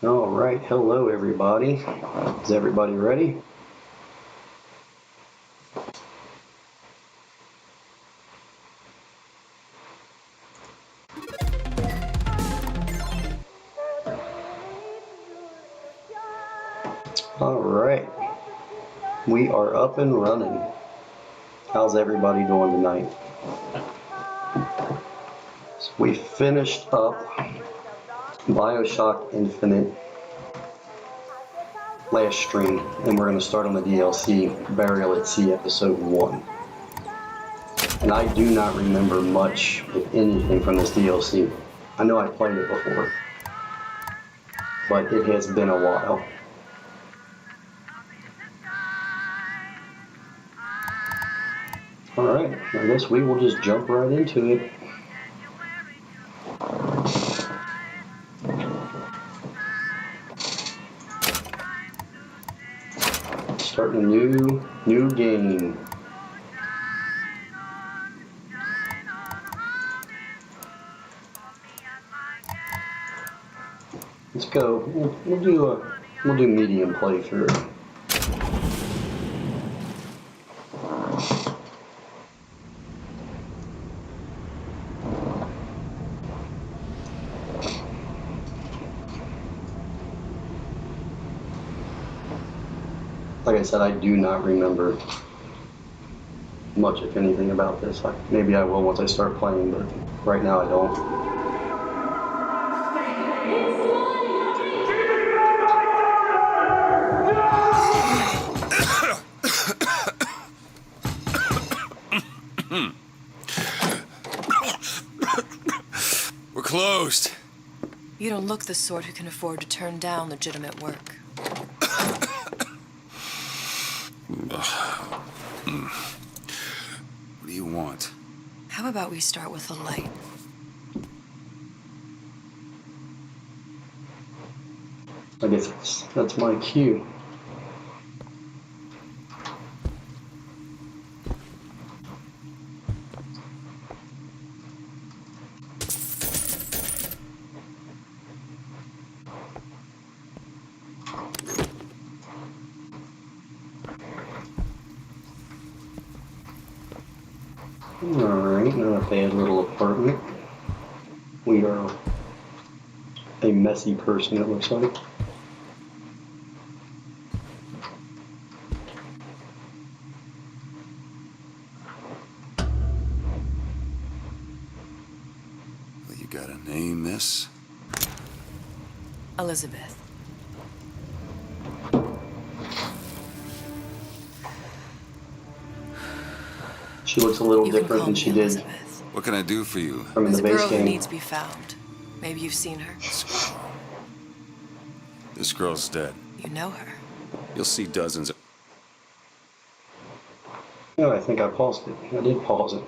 All right, hello everybody. Is everybody ready? All right, we are up and running. How's everybody doing tonight? So we finished up BioShock Infinite last stream, and we're going to start on the DLC, Burial at Sea Episode 1. And I do not remember much, if anything, from this DLC. I know I played it before, but it has been a while. Alright, I guess we will just jump right into it. Starting a new game. Let's go. We'll do medium playthrough. Like I said, I do not remember much, if anything, about this. Maybe I will once I start playing, but right now I don't. We're closed. You don't look the sort who can afford to turn down legitimate work. What do you want? How about we start with a light? I guess that's my cue. Alright, not a bad little apartment. We are a messy person, it looks like. Well, you gotta name this? Elizabeth. She looks a little You can different call than me she did Elizabeth. What can I do for you? from in There's the a base girl who game. needs to be found. Maybe you've seen her. This girl's dead. You know her. You'll see dozens of... Oh, I think I paused it. I did pause it.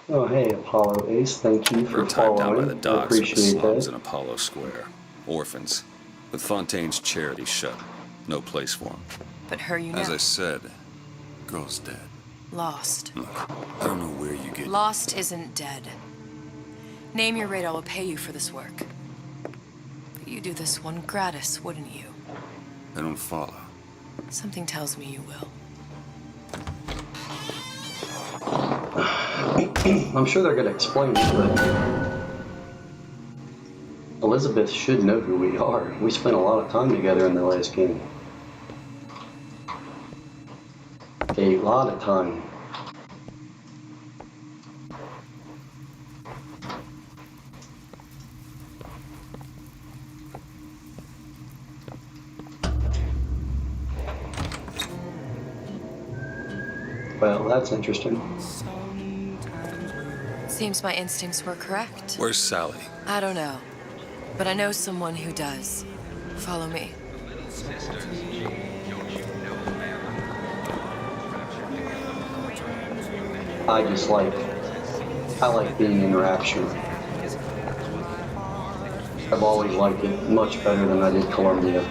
Oh, hey, Apollo Ace. Thank you for We're tied down by the following. I docks of the appreciate slums in that. Apollo Square. Orphans. With Fontaine's charity shut. No place for them. But her you know. As I said, girl's dead. Lost. Look, I don't know where you get... Lost isn't dead. Name your rate, I will pay you for this work. But you do this one gratis, wouldn't you? I don't follow. Something tells me you will. I'm sure they're going to explain it, but Elizabeth should know who we are. We spent a lot of time together in the last game. A lot of time. Well, that's interesting. Seems my instincts were correct. Where's Sally? I don't know. But I know someone who does. Follow me. I like being in Rapture. I've always liked it much better than I did Columbia.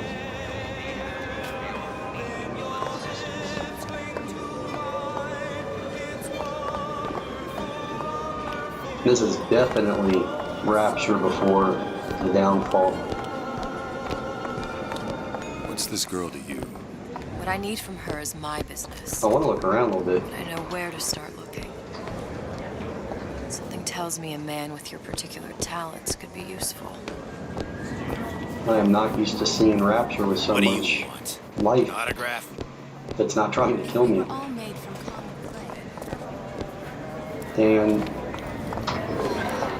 This is definitely Rapture before the downfall. What's this girl to you? What I need from her is my business. I want to look around a little bit. And I know where to start looking. Something tells me a man with your particular talents could be useful. I am not used to seeing Rapture with so What do much you want? life An autograph? that's not trying to kill me. We're all made from common clay. And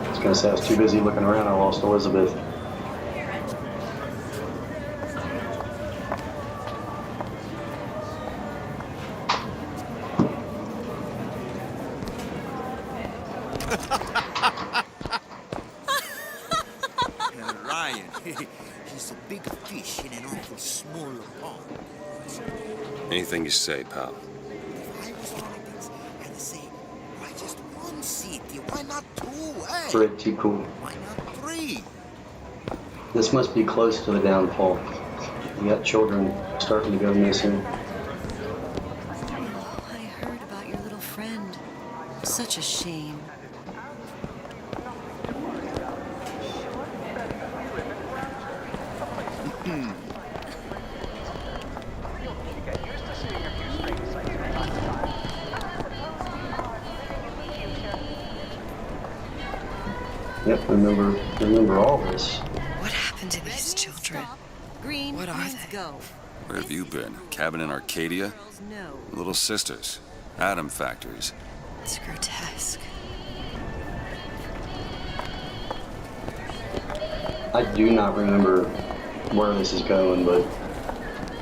I was gonna say I was too busy looking around. I lost Elizabeth. Ryan, he's a big fish in an awful small pond. Anything you say, pal. If I was Hawkins, I'd say, why just one city? Why not two, eh? Pretty cool. Why not three? This must be close to the downfall. You got children starting to go missing. I heard about your little friend. Such a shame. Yep, remember all this. What happened to these children? Green, What are please they? go. Where have you been? Cabin in Arcadia? Girls, no. Little sisters? Atom factories? It's grotesque. I do not remember where this is going, but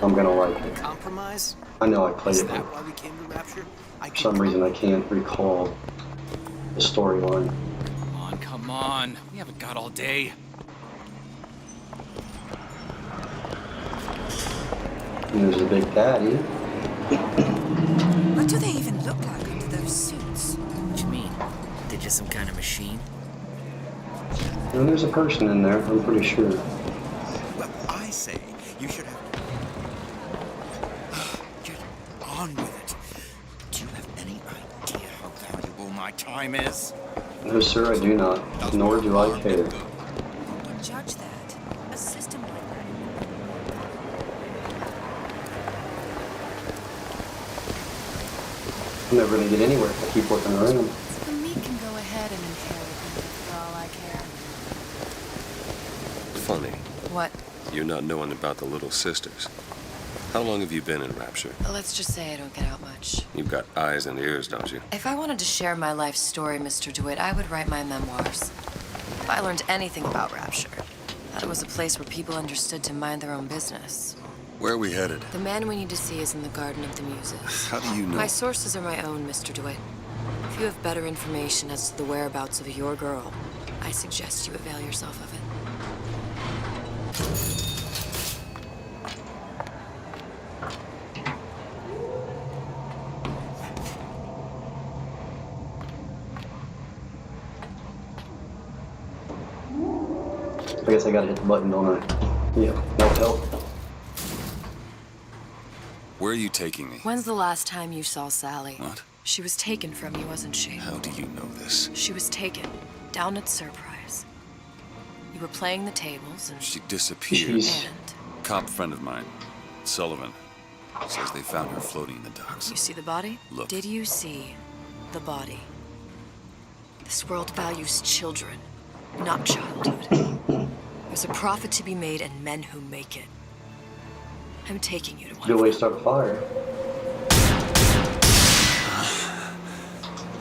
I'm gonna like it. Compromise? I know I played Is it, that but why we came to Rapture? for some reason I can't recall the storyline. Come on. We haven't got all day. And there's a big daddy. What do they even look like under those suits? What you mean? They're just some kind of machine? And there's a person in there, I'm pretty sure. Well, I say you should have... Get on with it. Do you have any idea how valuable my time is? No, sir, I do not. Nor do I care. Who would judge that? A system like that? I'm never gonna get anywhere if I keep looking around. The meat can go ahead and inherit me for all I care. Funny. What? You're not knowing about the little sisters. How long have you been in Rapture? Let's just say I don't get out much. You've got eyes and ears, don't you? If I wanted to share my life story, Mr. DeWitt, I would write my memoirs. If I learned anything about Rapture, that it was a place where people understood to mind their own business. Where are we headed? The man we need to see is in the Garden of the Muses. How do you know? My sources are my own, Mr. DeWitt. If you have better information as to the whereabouts of your girl, I suggest you avail yourself of it. I guess I gotta hit the button, don't I? Yeah, that would help. Where are you taking me? When's the last time you saw Sally? What? She was taken from you, wasn't she? How do you know this? She was taken, down at Surprise. You were playing the tables and... She disappeared. Jeez. And Cop friend of mine, Sullivan, says they found her floating in the docks. you see the body? Look. Did you see the body? This world values children, not childhood. There's a profit to be made and men who make it. I'm taking you to one Good of way them. to start a fire.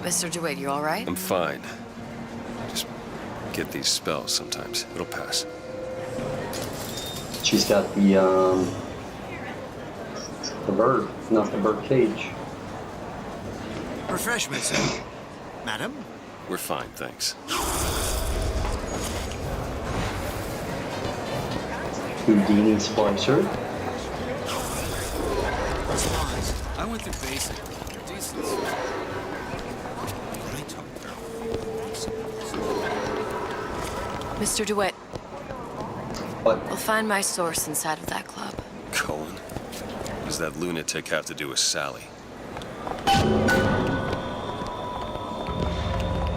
Mr. DeWitt, you all right? I'm fine. Just get these spells sometimes. It'll pass. She's got the bird, not the bird cage. Refreshments, madam? We're fine, thanks. Houdini Splicer. I went through basic. They're decent. Mr. DeWitt, What? we'll find my source inside of that club. Cohen? What does that lunatic have to do with Sally?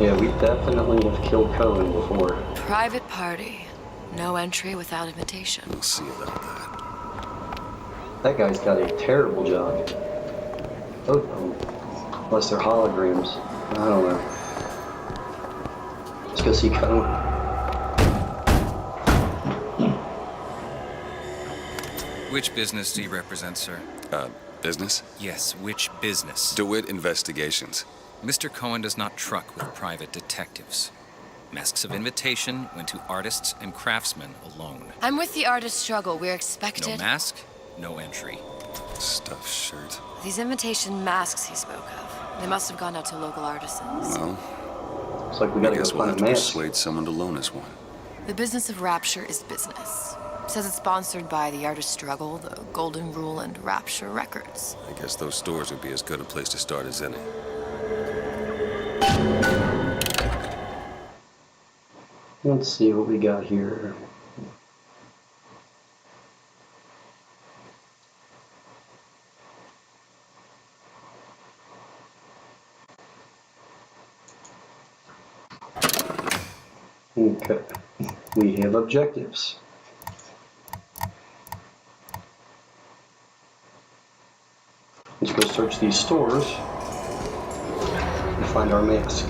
Yeah, we definitely have killed Cohen before. Private party. No entry without invitation. We'll see about that. That guy's got a terrible job. Both of them. Unless they're holograms. I don't know. Let's go see Cohen. Which business do you represent, sir? Business? Yes, which business? DeWitt Investigations. Mr. Cohen does not truck with private detectives. Masks of invitation went to artists and craftsmen alone. I'm with the artist struggle. We're No expected. mask, no entry. Stuffed shirt. These invitation masks he spoke of. They must have gone out to local artisans. Well, It's like we I gotta go guess we'll find have a to mask. persuade someone to loan us one. The business of Rapture is business. Says it's sponsored by the artist struggle, the Golden Rule, and Rapture Records. I guess those stores would be as good a place to start as any. Let's see what we got here. Okay, we have objectives. Let's go search these stores and find our mask.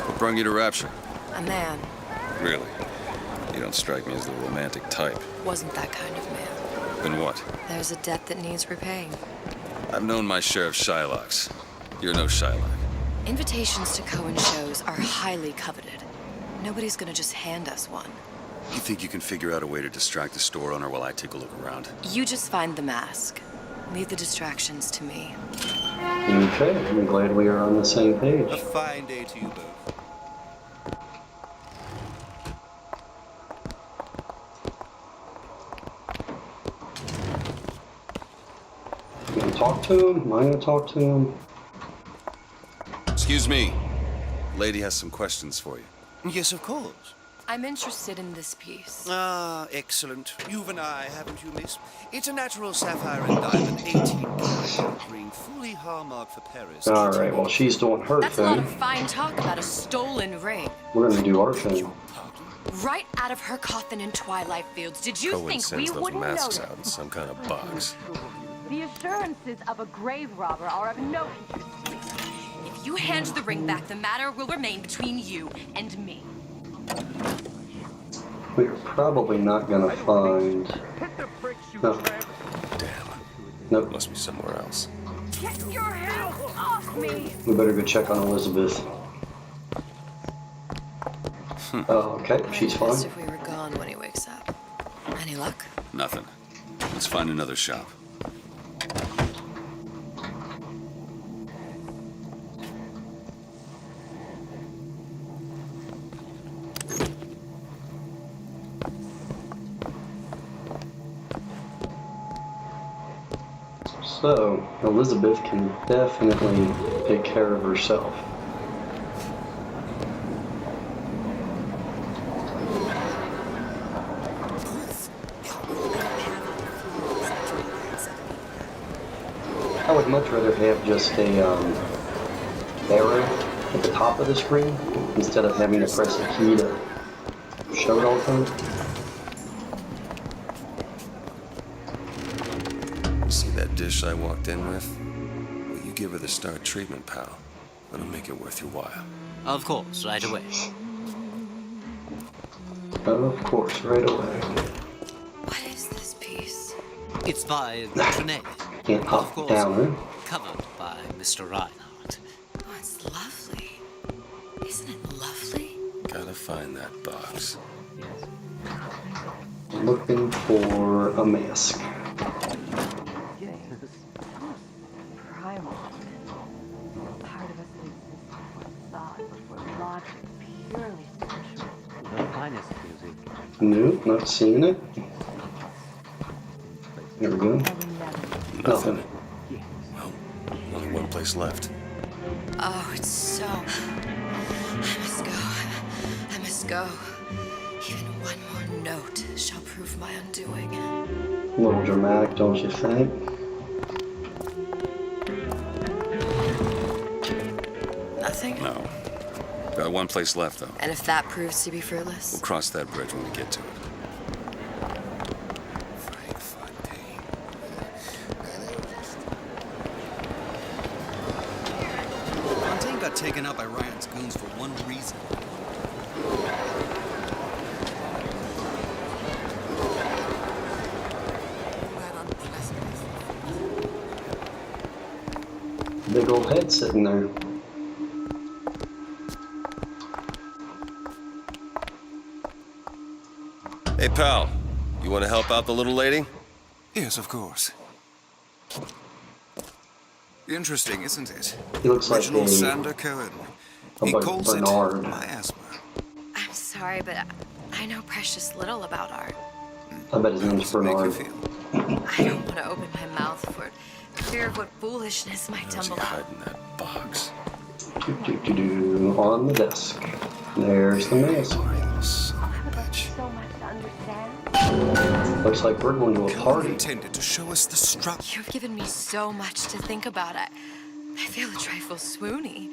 What brung you to Rapture? A man. Really? You don't strike me as the romantic type. Wasn't that kind of man. Then what? There's a debt that needs repaying. I've known my share of Shylocks. You're no Shylock. Invitations to Cohen shows are highly coveted. Nobody's gonna just hand us one. You think you can figure out a way to distract the store owner while I take a look around? You just find the mask. Leave the distractions to me. Okay, I'm glad we are on the same A page. fine day to you both. You gonna talk to him? Am I gonna talk to him? Excuse me. Lady has some questions for you. Yes, of course. I'm interested in this piece. Ah, excellent. You've an eye, haven't you, miss? It's a natural sapphire and diamond, 18 karat ring, fully hallmarked for Paris. All right, well, she's doing her That's a lot thing. of fine talk about a stolen ring. We're gonna do our thing. Right out of her coffin in Twilight Fields. Did you Cohen think we sends those wouldn't masks notice? out in some kind of box. The assurances of a grave robber are of no interest to me. If you hand the ring back, the matter will remain between you and me. We're probably not gonna find. No, Damn. nope. Must be somewhere else. Get your hands off me! We better go check on Elizabeth. Oh, okay, she's I'd be pissed fine. if we were gone when he wakes up. Any luck? Nothing. Let's find another shop. So, Elizabeth can definitely take care of herself. I would much rather have just a arrow at the top of the screen instead of having to press a key to show it all the time. See that dish I walked in with? Well, you give her the star treatment, pal. That'll make it worth your while. Of course, right away. Of course, right away. What is this piece? It's by Trenet. Can't Of hop course, down there. covered by Mr. Reinhardt. Oh, it's lovely. Isn't it lovely? Gotta find that box. Looking for a mask. Primal. Part of us that exists before thought, before logic, purely spiritual. The finest music. Nope, not seeing it. There we go. I will never. Nothing. Well, only one place left. Oh, it's so... I must go. I must go. Even one more note shall prove my undoing. A little dramatic, don't you think? something? No. Got one place left, though. And if that proves to be fruitless? We'll cross that bridge when we get to it. Fontaine got taken out by Ryan's goons for one reason. Big old head sitting there. Hey, pal. You want to help out the little lady? Yes, of course. Interesting, isn't it? He looks like Reginald a Sander Cohen. He like calls Bernard. it miasma. I'm sorry, but I know precious little about art. I bet his name's How does it make you Bernard. feel? I don't want to open my mouth for fear of what foolishness might How's he tumble out. hiding in that box? On the desk. There's the mask. Little son of a bitch. So much to understand. Looks like we're going to a Cohen party. intended to show us the structure. You've given me so much to think about. I feel a trifle swoony.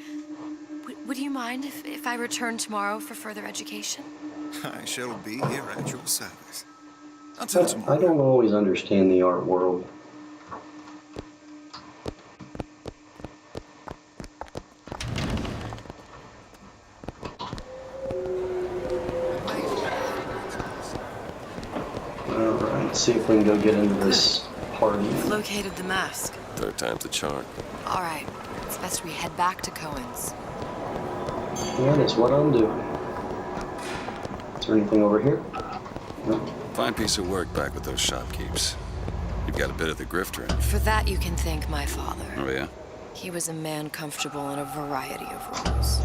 Would you mind if I return tomorrow for further education? I shall be here at your service. Until I tomorrow. don't always understand the art world. Alright, see if we can go get into this party. Located the mask. Third time's the charm. All right, it's best we head back to Cohen's. That is what I'm doing. Is there anything over here? No. Fine piece of work back with those shopkeepers. You've got a bit of the grifter in you. For that, you can thank my father. Oh, yeah? He was a man comfortable in a variety of roles.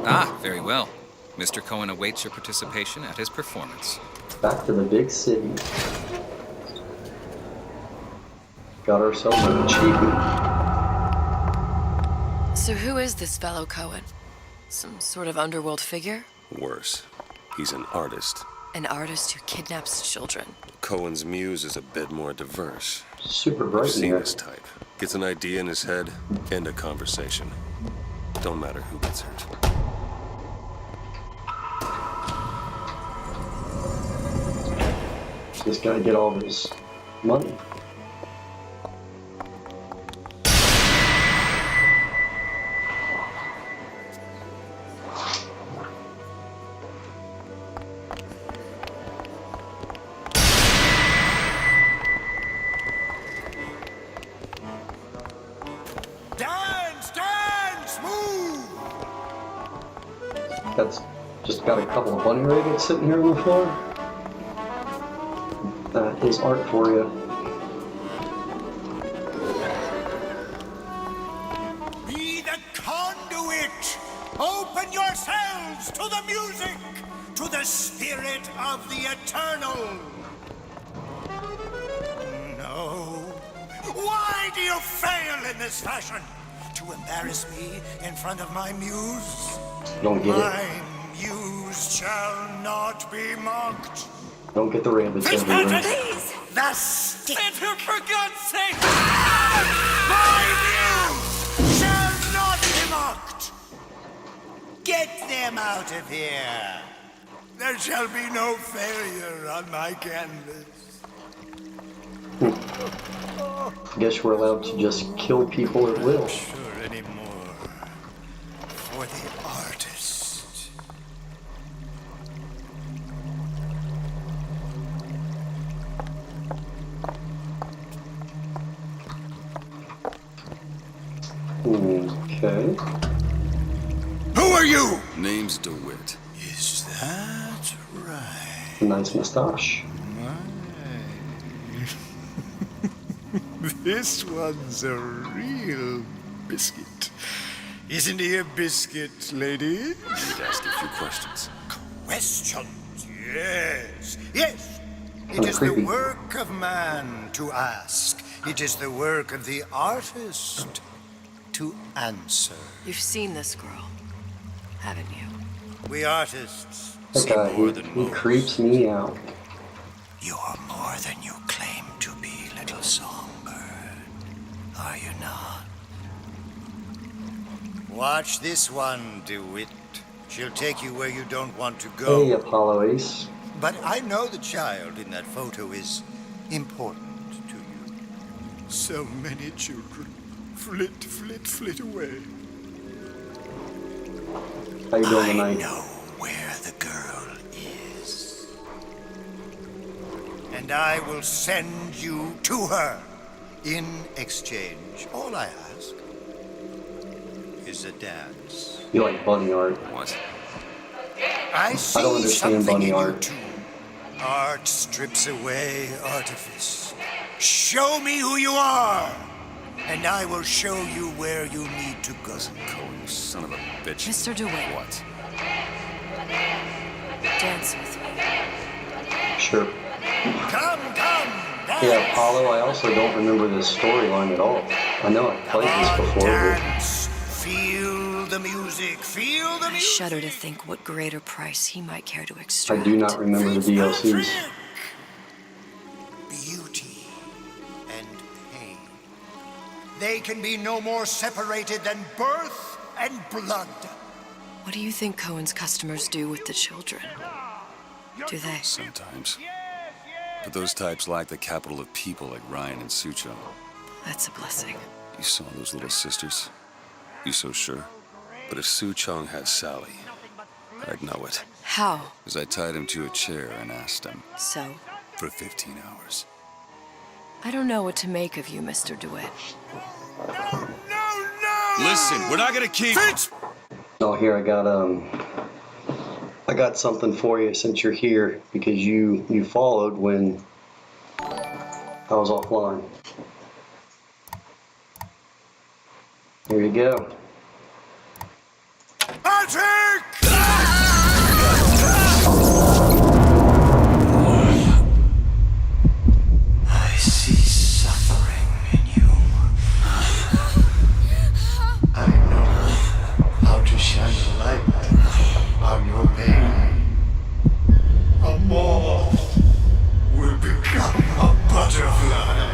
Ah, very well. Mr. Cohen awaits your participation at his performance. Back to the big city. Got ourselves an achievement. So who is this fellow Cohen? Some sort of underworld figure? Worse. He's an artist. An artist who kidnaps children. Cohen's muse is a bit more diverse. Super I've bright in seen here. this type. Gets an idea in his head, end a conversation. Don't matter who gets hurt. Just gotta get all this money. Dance, dance, move! That's just got a couple of bunny rabbits sitting here on the floor. That is art for you. Be the conduit! Open yourselves to the music, to the spirit of the eternal! No. Why do you fail in this fashion? To embarrass me in front of my muse? Don't get it. My muse shall not be mocked. Don't get the rabbits everywhere. Please! The stick! For God's sake! My muse shall not be mocked! Get them out of here! There shall be no failure on my canvas. Guess we're allowed to just kill people at will. Sure anymore. For the artist. Okay. Who are you? Name's DeWitt. Is that right? Nice mustache. This one's a real biscuit. Isn't he a biscuit, lady? Need to ask you a few questions. Questions? Yes. Yes. It Kinda is creepy. the work of man to ask. It is the work of the artist to answer. You've seen this girl, haven't you? We artists That see guy, more he than he most. creeps me out. You are more than you little songbird, are you not? Watch this one, DeWitt. She'll take you where you don't want to go. Hey, Apollo Ace. But I know the child in that photo is important to you. So many children flit away. How you doing I tonight? know where the girl is. And I will send you to her. In exchange, all I ask is a dance. You like bunny art? What? I see don't understand something bunny in art. you too. Art strips away artifice. Show me who you are, and I will show you where you need to go. Cohen, you son of a bitch. Mr. DeWitt. What? Dance with me. Sure. Come, dance. Yeah, Apollo, I also don't remember this storyline at all. I know I played this before, but Dance. Feel the music. Feel the I music. shudder to think what greater price he might care to I extract. do not remember the DLCs. Beauty and pain. They can be no more separated than birth and blood. What do you think Cohen's customers do with the children? Do they? Sometimes. But those types lack the capital of people like Ryan and Sucho. That's a blessing. You saw those little sisters? You so sure? But if Su Chong has Sally, I'd know it. How? As I tied him to a chair and asked him So? for 15 hours. I don't know what to make of you, Mr. DeWitt. Listen, we're not gonna keep... Oh, here I got something for you since you're here because you followed when I was offline. Here you go. Patrick! I see suffering in you. I know how to shine a light on your pain. A moth will become a butterfly.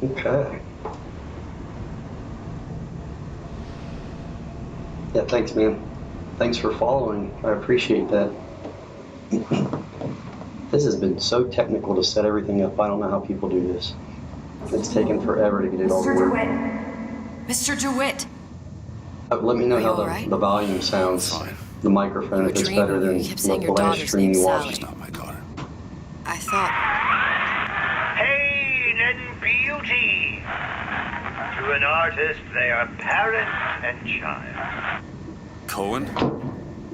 Okay. Yeah, thanks, man. Thanks for following. I appreciate that. This has been so technical to set everything up. I don't know how people do this. It's taken forever to get it all to work. Mr. DeWitt! Let me know Are you how all right? the volume sounds. Fine. The microphone, if it's Dreaming. better than You kept saying the your last daughter's stream name's you Sally. watched. She's not my daughter. I thought... Pain and beauty. To an artist, they are parent and child. Cohen?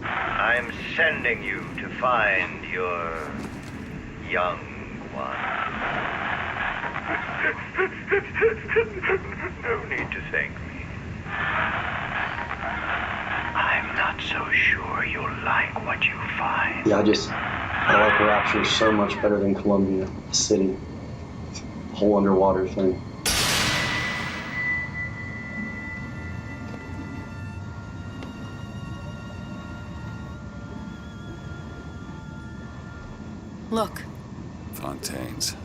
I'm sending you to find your young one. No need to thank me. I'm not so sure you'll like what you find. Yeah, I like Rapture so much better than Columbia City. The whole underwater thing. Look, Fontaine's.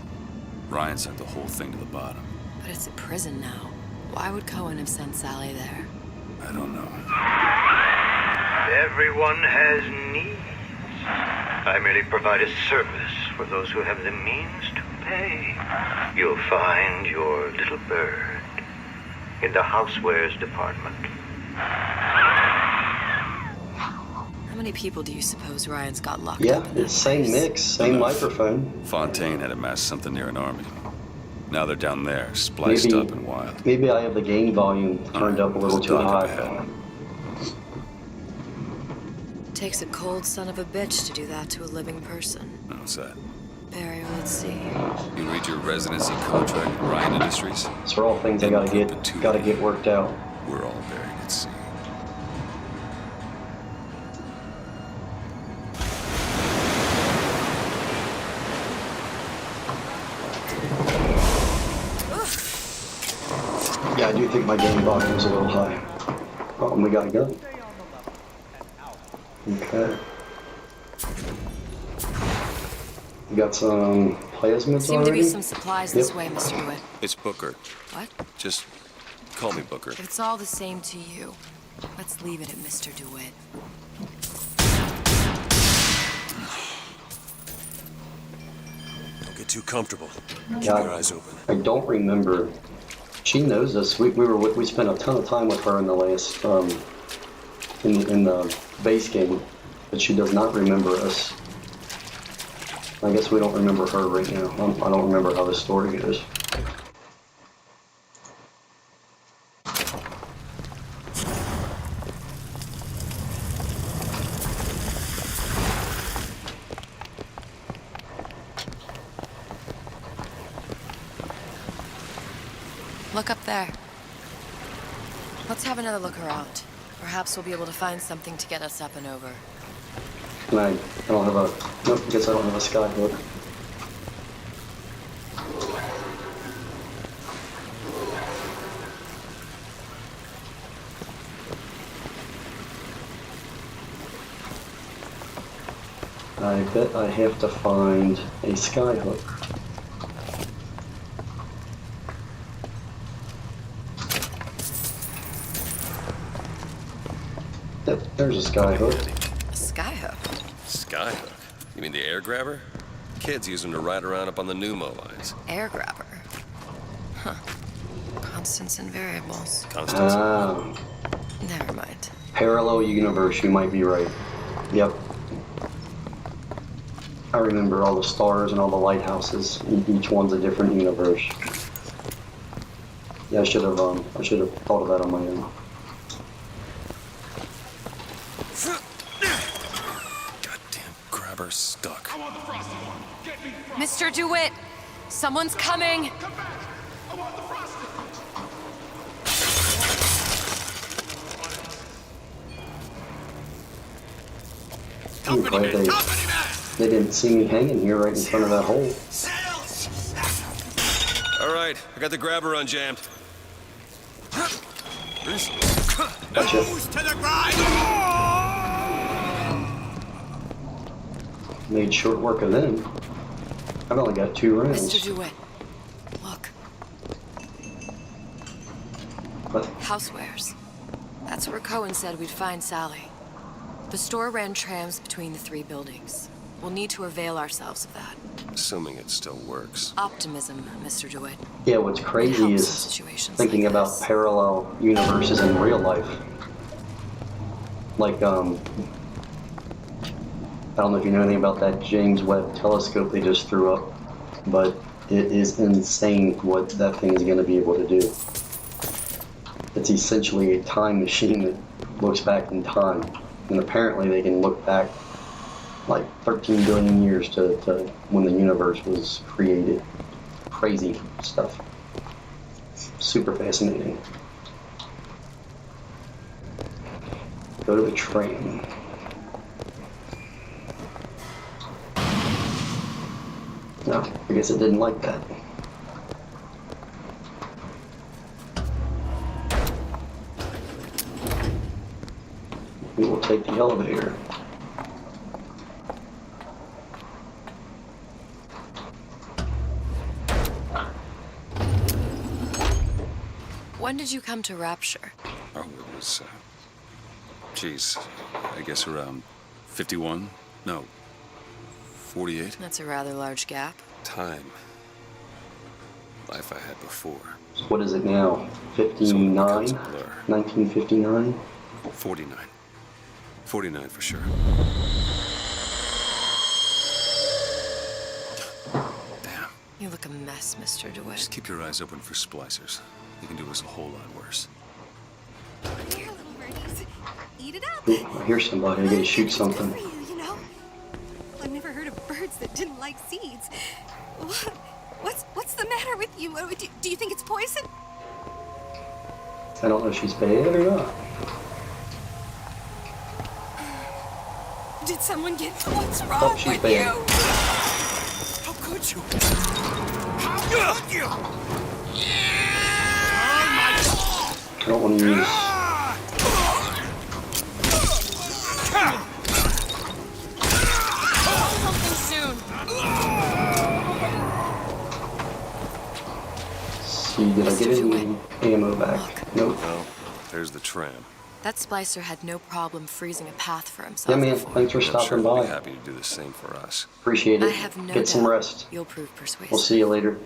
Ryan sent the whole thing to the bottom. but it's a prison now. Why would Cohen have sent Sally there? I don't know. Everyone has needs. I merely provide a service for those who have the means to pay. You'll find your little bird in the housewares department. How many people do you suppose Ryan's got locked Yeah, up in that it's same place? mix, same microphone. Fontaine had amassed something near an army. Now they're down there, spliced Maybe- up and wild. Maybe I have the gain volume turned up a little There's too dock up high. ahead. Takes a cold son of a bitch to do that to a living person. What's that? Barry, let's see. You read your residency contract with Ryan Industries? These are all things I gotta get worked out. We're all buried at sea. Yeah, I do think my gain volume is a little high. Oh, and we got a gun. Okay. You got some plasmids Seem to already? be some supplies this Yep. way, Mr. DeWitt. It's Booker. What? Just call me Booker. If it's all the same to you, let's leave it at Mr. DeWitt. Don't get too comfortable. Keep Yeah. your eyes open. I don't remember. She knows us. We spent a ton of time with her in the last in the base game, but she does not remember us. I guess we don't remember her right now. I don't remember how the story goes. Look up there. Let's have another look around. Perhaps we'll be able to find something to get us up and over. And I don't have a. Nope, I guess I don't have a sky hook. I bet I have to find a sky hook. Yep, there's a sky hook. A skyhook. Skyhook? You mean the air grabber? Kids use them to ride around up on the pneumo lines. Air grabber. Huh. Constants and variables. Constance? Ah, Never mind. parallel universe, you might be right. Yep. I remember all the stars and all the lighthouses. Each one's a different universe. Yeah, I should have thought of that on my own. Goddamn grabber stuck. Mr. DeWitt! Someone's coming! I'm glad they didn't see me hanging here right in front of that hole. All right, I got the grabber unjammed. Gotcha. To the grind! Made short work of them. I've only got 2 rounds. Mr. DeWitt, look. But Housewares. That's where Cohen said we'd find Sally. The store ran trams between the 3 buildings. We'll need to avail ourselves of that. Assuming it still works. Optimism, Mr. DeWitt. yeah, what's crazy helps in is situations thinking like about this. parallel universes in real life. Like, I don't know if you know anything about that James Webb telescope they just threw up, but it is insane what that thing is going to be able to do. It's essentially a time machine that looks back in time, and apparently they can look back like 13 billion years to when the universe was created. Crazy stuff. Super fascinating. Go to the train. No, I guess it didn't like that. We will take the elevator. When did you come to Rapture? Oh, it was, geez, I guess around 51? No, 48? That's a rather large gap. Time. Life I had before. What is it now? 59? 1959? 49. 49 for sure. Damn. You look a mess, Mr. DeWitt. Just keep your eyes open for splicers. They can do us a whole lot worse. Here, little birdies. Eat it up. Ooh, I hear somebody. I gotta shoot something. For you, you know? I've never heard of birds that didn't like seeds. What's the matter with you? Do you think it's poison? I don't know if she's bad or not. Did someone get... What's Oh, wrong she's with bad. you? How could you? How could you? I don't want to use. see, did I get any ammo back? Nope. Well, there's the tram. That splicer had no problem freezing a path for himself. Yeah, man. before. Thanks for I'm sure stopping he'll by. be happy to do the same for us. Appreciate I it. have no Get some doubt rest. You'll prove persuasive. We'll see you later.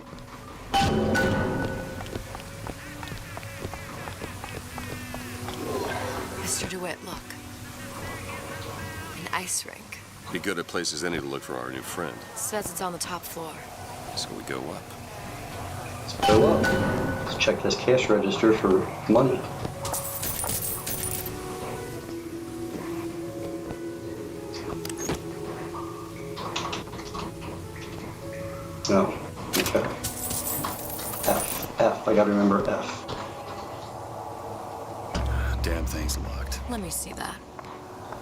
Mr. DeWitt, look. An ice rink. Be good at places any to look for our new friend. Says it's on the top floor. So we go up. Let's go up. Let's check this cash register for money. No. Okay. F. I gotta remember F. Damn thing's locked. Let me see that.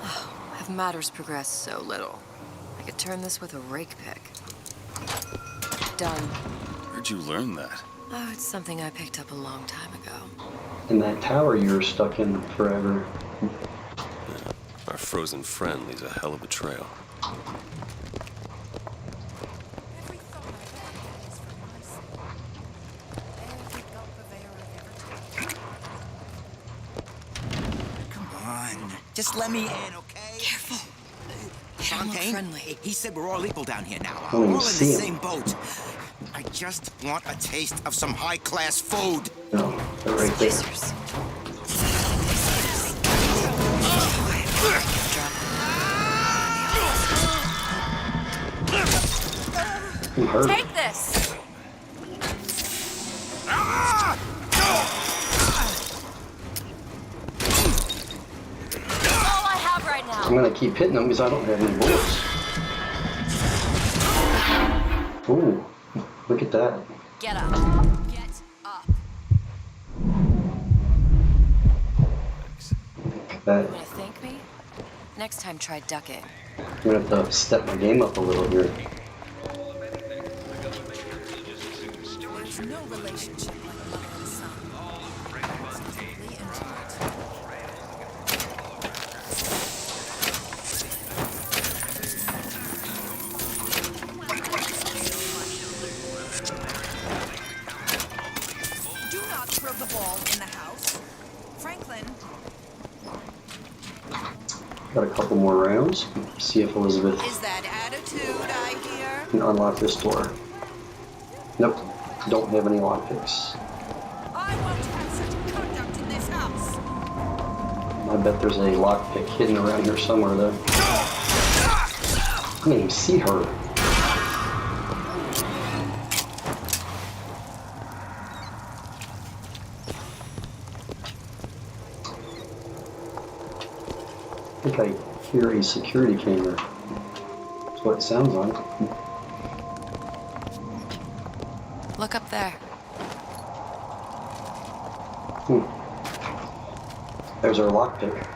Oh, have matters progressed so little? I could turn this with a rake pick. Done. Where'd you learn that? Oh, it's something I picked up a long time ago. In that tower you were stuck in forever. Our frozen friend leaves a hell of a trail. Every thought I've had is for my sake. Every gulp of air I've ever taken. Come on. Just let me in, okay? Careful. They don't look friendly. He said we're all equal down here now. Oh, We're you all in the see him. same boat. I just want a taste of some high-class food. No, they're right there. Splicers. You hurt. Take this! That's all I have right now. I'm gonna keep hitting them because I don't have any bullets. Ooh, look at that. Get up. Get up. That. You wanna thank me? Next time, try ducking. I'm gonna have to step my game up a little here. There's no relationship like a mother and son. It's deeply intimate. Do not throw the ball in the house. Franklin, Got a couple more rounds. See if Elizabeth is that attitude I hear? can unlock this door. Nope, don't have any lockpicks. I won't have such conduct in this house. I bet there's a lockpick hidden around here somewhere, though. I didn't even see her. I think I hear a security camera. That's what it sounds like. Look up there. There's our lockpick.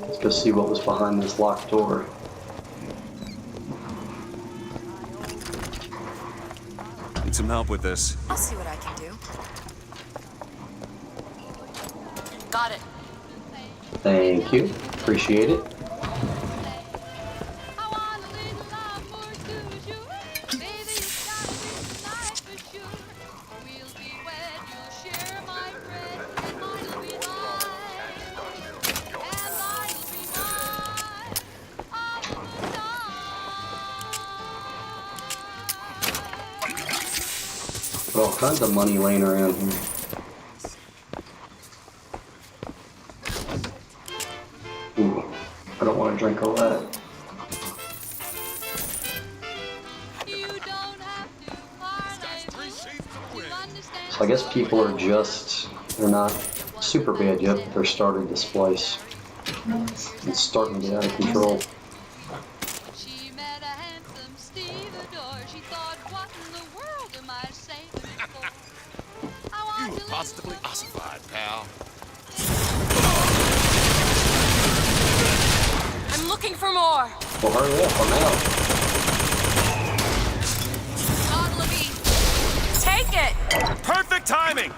Let's go see what was behind this locked door. Need some help with this. I'll see what I can do. Got it. Thank you. Appreciate it. Got all kinds of money laying around here. Ooh, I don't want to drink all that. So I guess people are just, they're not super bad yet, but they're starting to splice. It's starting to get out of control. She met a handsome stevedore. She thought, what in the world am I saving it for? I want You were positively ossified, pal. I'm looking for more. Well, hurry up, I'm out. God, Levine. Take it. Perfect timing!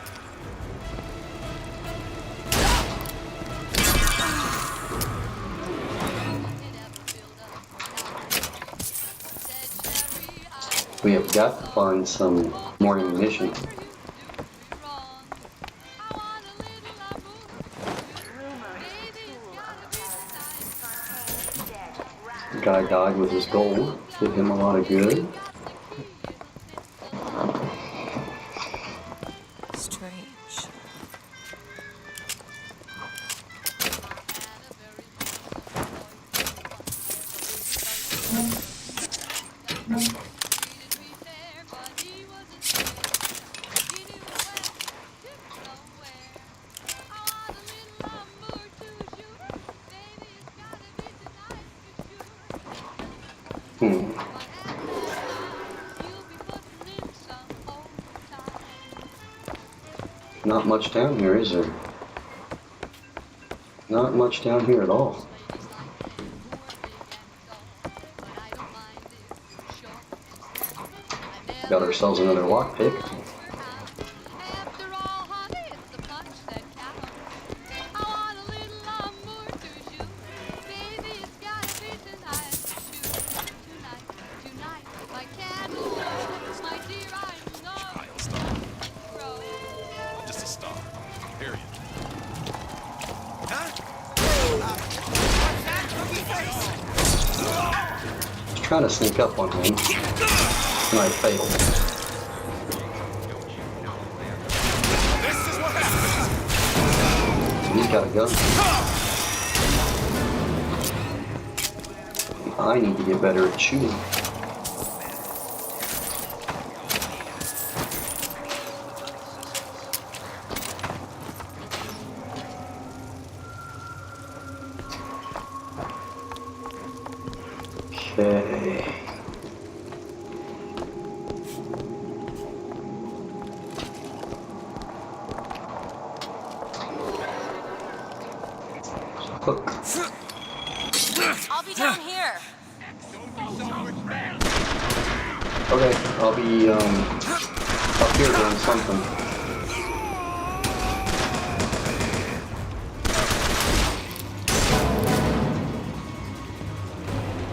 We have got to find some more ammunition. The guy died with his gold. Did him a lot of good. Strange. Not much down here, is there? Not much down here at all. Got ourselves another lockpick. Just a star. Period. Was trying to sneak up on him, and I failed. This is what happens. He's got a gun. I need to get better at shooting. Okay. Hook. I'll be down here. Okay, I'll be up here doing something.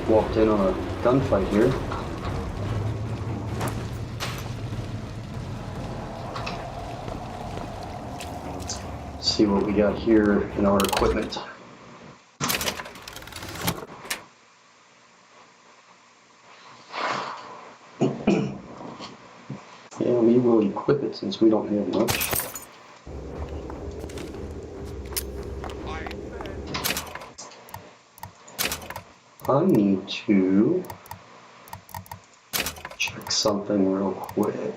Walked in on a gunfight here. See what we got here in our equipment. Yeah, we will equip it since we don't have much. I need to check something real quick.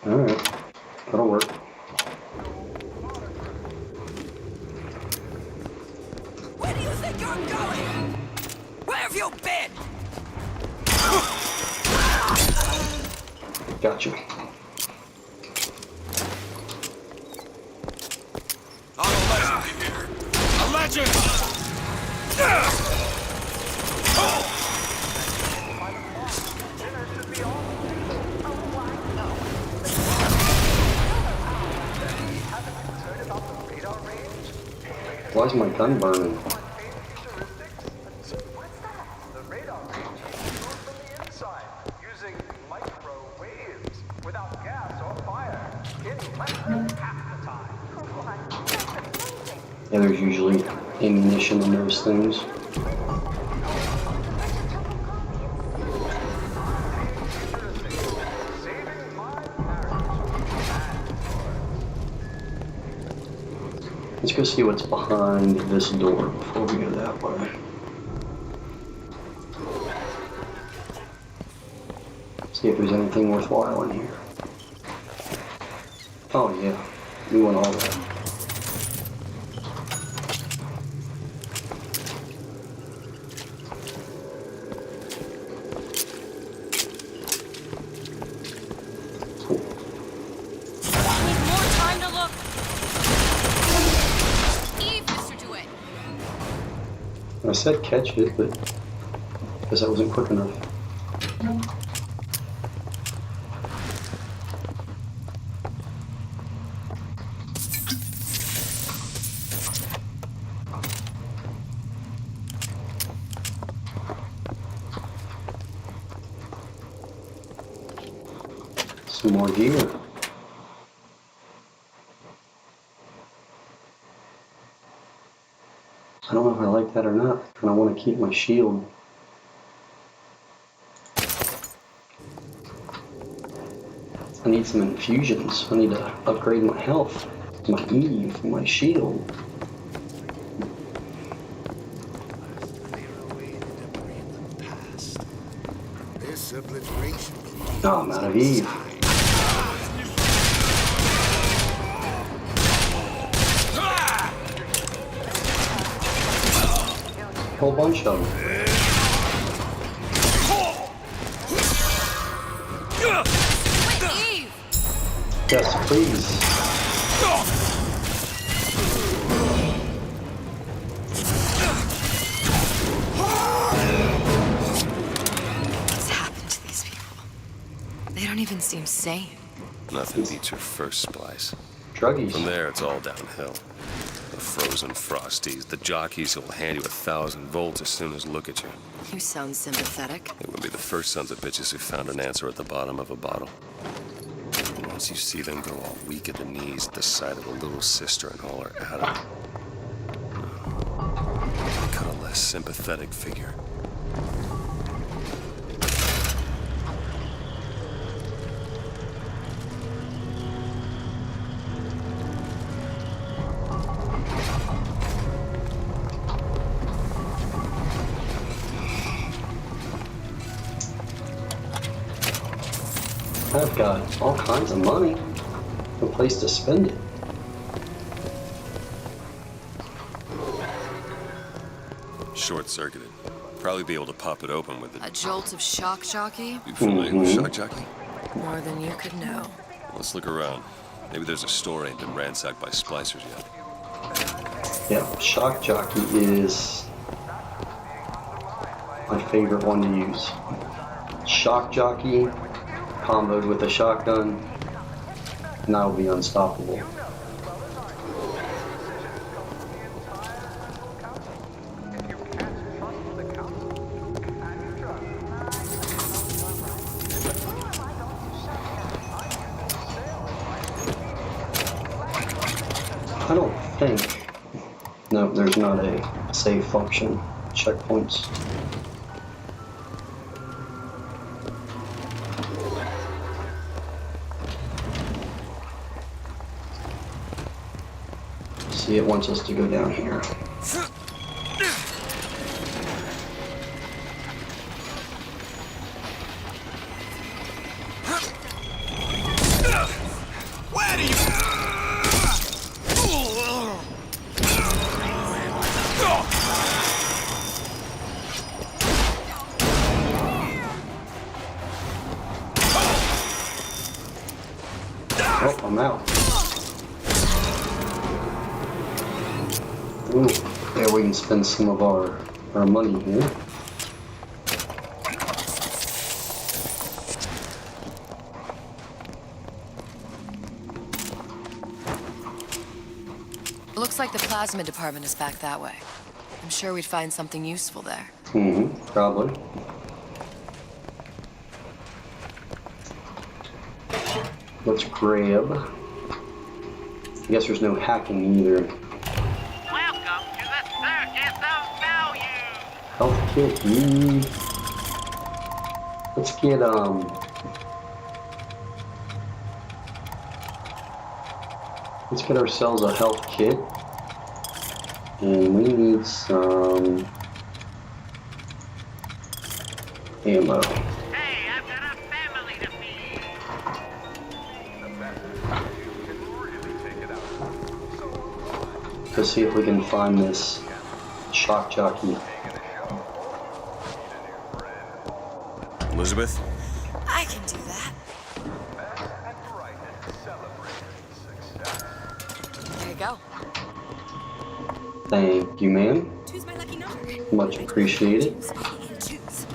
Alright, that'll work. Where do you think you're going? Where have you been? Gotcha. I'm a legend here. A legend! Why is my gun burning? Yeah, there's usually ammunition in those things. Let's go see what's behind this door before we go that way. See if there's anything worthwhile in here. Oh yeah, we want all that. I said catch it, but I guess I wasn't quick enough. Some more gear. I don't know if I like that or not, and I want to keep my shield. I need some infusions. I need to upgrade my health, my Eve, my shield. This obliteration. Oh, I'm out of Eve. Whole bunch of them. Yes, please. What's happened to these people? They don't even seem sane. Nothing beats your first splice. Druggies. From there, it's all downhill. The frozen frosties, the jockeys who'll hand you 1,000 volts as soon as look at you. You sound sympathetic. They would be the first sons of bitches who found an answer at the bottom of a bottle. And once you see them go all weak at the knees at the sight of a little sister and all her Adam, they cut a less sympathetic figure. I've got all kinds of money. No place to spend it. Short-circuited. Probably be able to pop it open with A jolt of shock jockey? You familiar with shock jockey? More than you could know. Let's look around. Maybe there's a store ain't been ransacked by splicers yet. Yeah, shock jockey is my favorite one to use. Shock jockey comboed with a shotgun, and I will be unstoppable. I don't think. No, there's not a save function. Checkpoints. See, it wants us to go down here. Where do you... Oh, I'm out. Ooh, there we can spend some of our money here. Looks like the plasma department is back that way. I'm sure we'd find something useful there. Probably. Let's grab. I guess there's no hacking either. Welcome to the Circus of Value. Health kit, let's get let's get ourselves a health kit. And we need some ammo. Hey, I've got a family to feed. Let's see if we can find this shock jockey. Elizabeth? I can do that. There you go. Thank you, ma'am. Choose my lucky number. Much appreciated. Choose.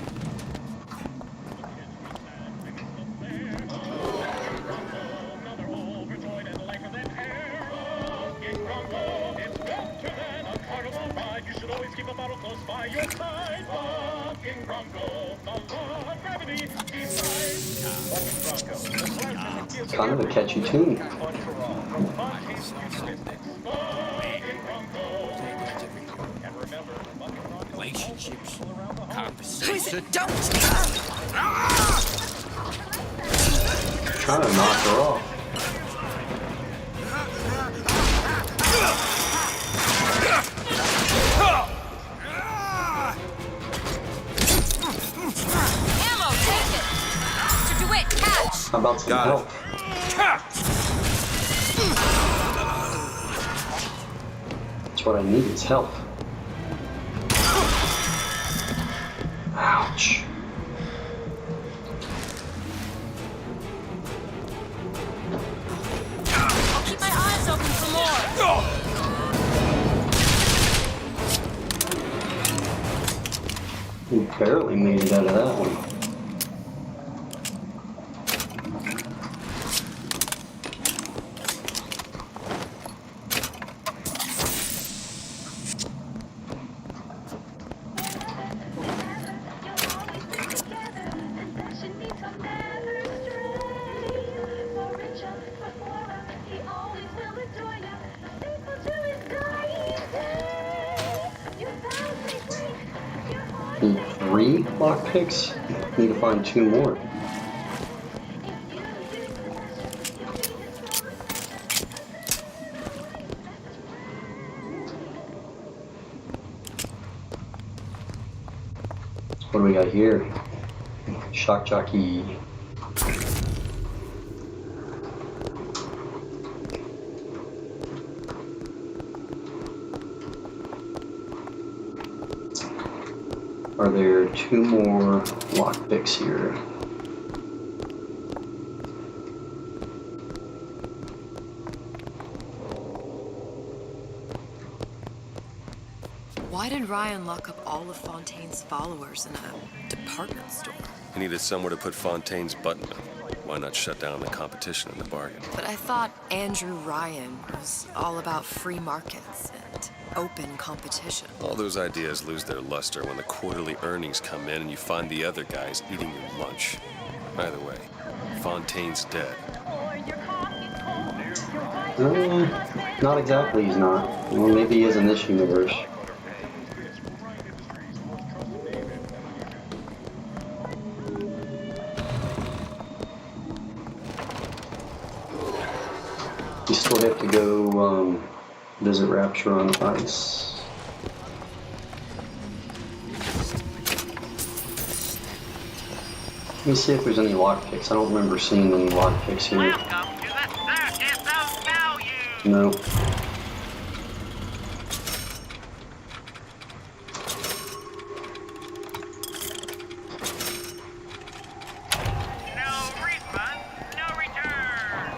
You should always keep a bottle close by your side. King Bronco, the law of gravity, decides. Kind of a catchy tune. Relationships, Who conversation. is it? Don't! Trying to knock her off. Ammo, take it! Mr. DeWitt, catch! How about some help? That's what I need is help. Ouch. I'll keep my eyes open for more! We barely made it out of that one. Need 3 lockpicks? Need to find 2 more. What do we got here? Shock jockey. Are there 2 more lockpicks here? Why did Ryan lock up all of Fontaine's followers in a department store? He needed somewhere to put Fontaine's button up. Why not shut down the competition in the bargain? But I thought Andrew Ryan was all about free markets and open competition. All those ideas lose their luster when the quarterly earnings come in and you find the other guys eating your lunch. By the way, Fontaine's dead. Not exactly, he's not. Well, maybe he is in this universe. We still have to go visit Rapture on Ice. Let me see if there's any lockpicks. I don't remember seeing any lockpicks here. Welcome to the Circus of Value. No. No refund, no return.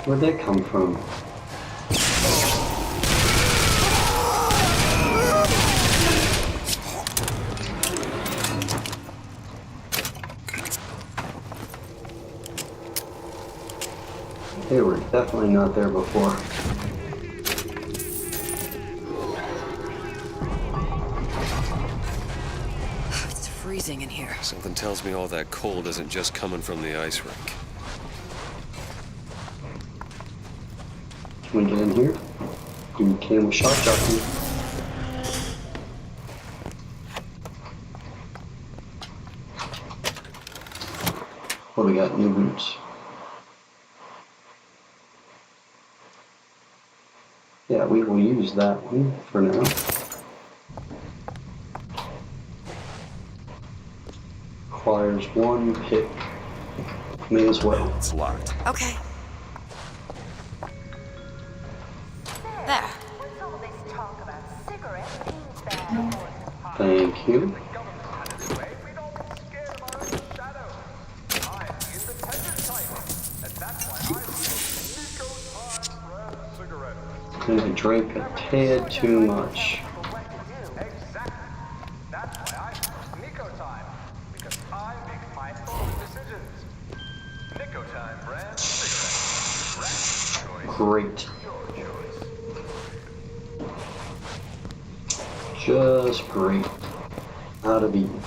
Where'd that come from? They were definitely not there before. It's freezing in here. Something tells me all that cold isn't just coming from the ice rink. Can we get in here? You can with shock jockey. What do we got? New boots. Yeah, we will use that one for now. Requires 1 pick. May as well. It's locked. Okay. There. Thank you. And I drank a tad too much. Great. Just great. Out of Eden.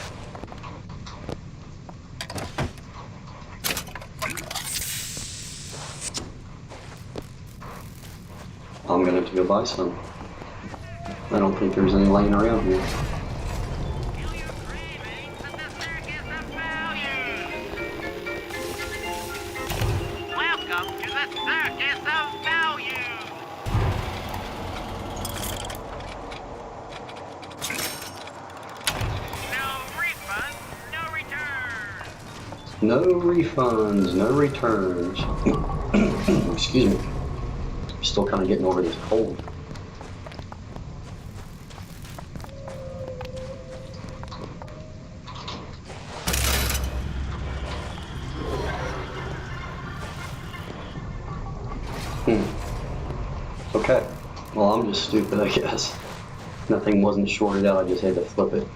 I'm gonna have to go buy some. I don't think there's any laying around here. Welcome to the Circus of Value. No refunds, no returns. Excuse me. I'm still kind of getting over this cold. Okay. Well, I'm just stupid, I guess. Nothing wasn't shorted out, I just had to flip it.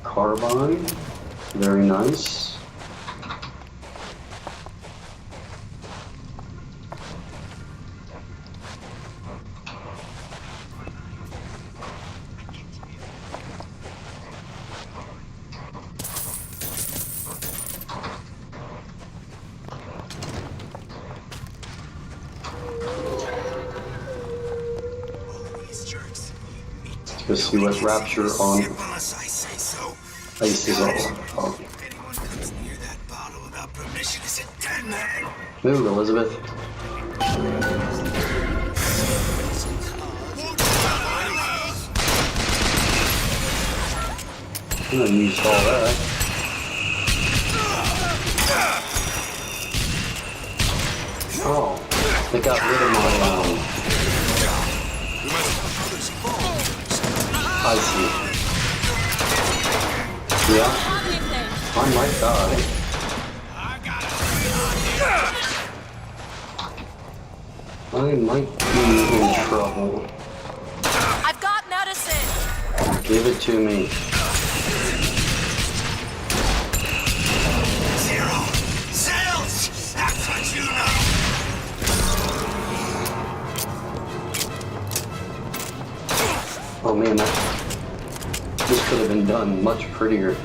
Carbine, very nice. Let's see what Rapture on Ice is all about. Move, Elizabeth. I'm gonna use all that. Oh, they got rid of my I see. Yeah, I might die. I might be in trouble. I've got medicine! Give it to me. Zero! Sales! That's what you know! Oh man, this could have been done much prettier.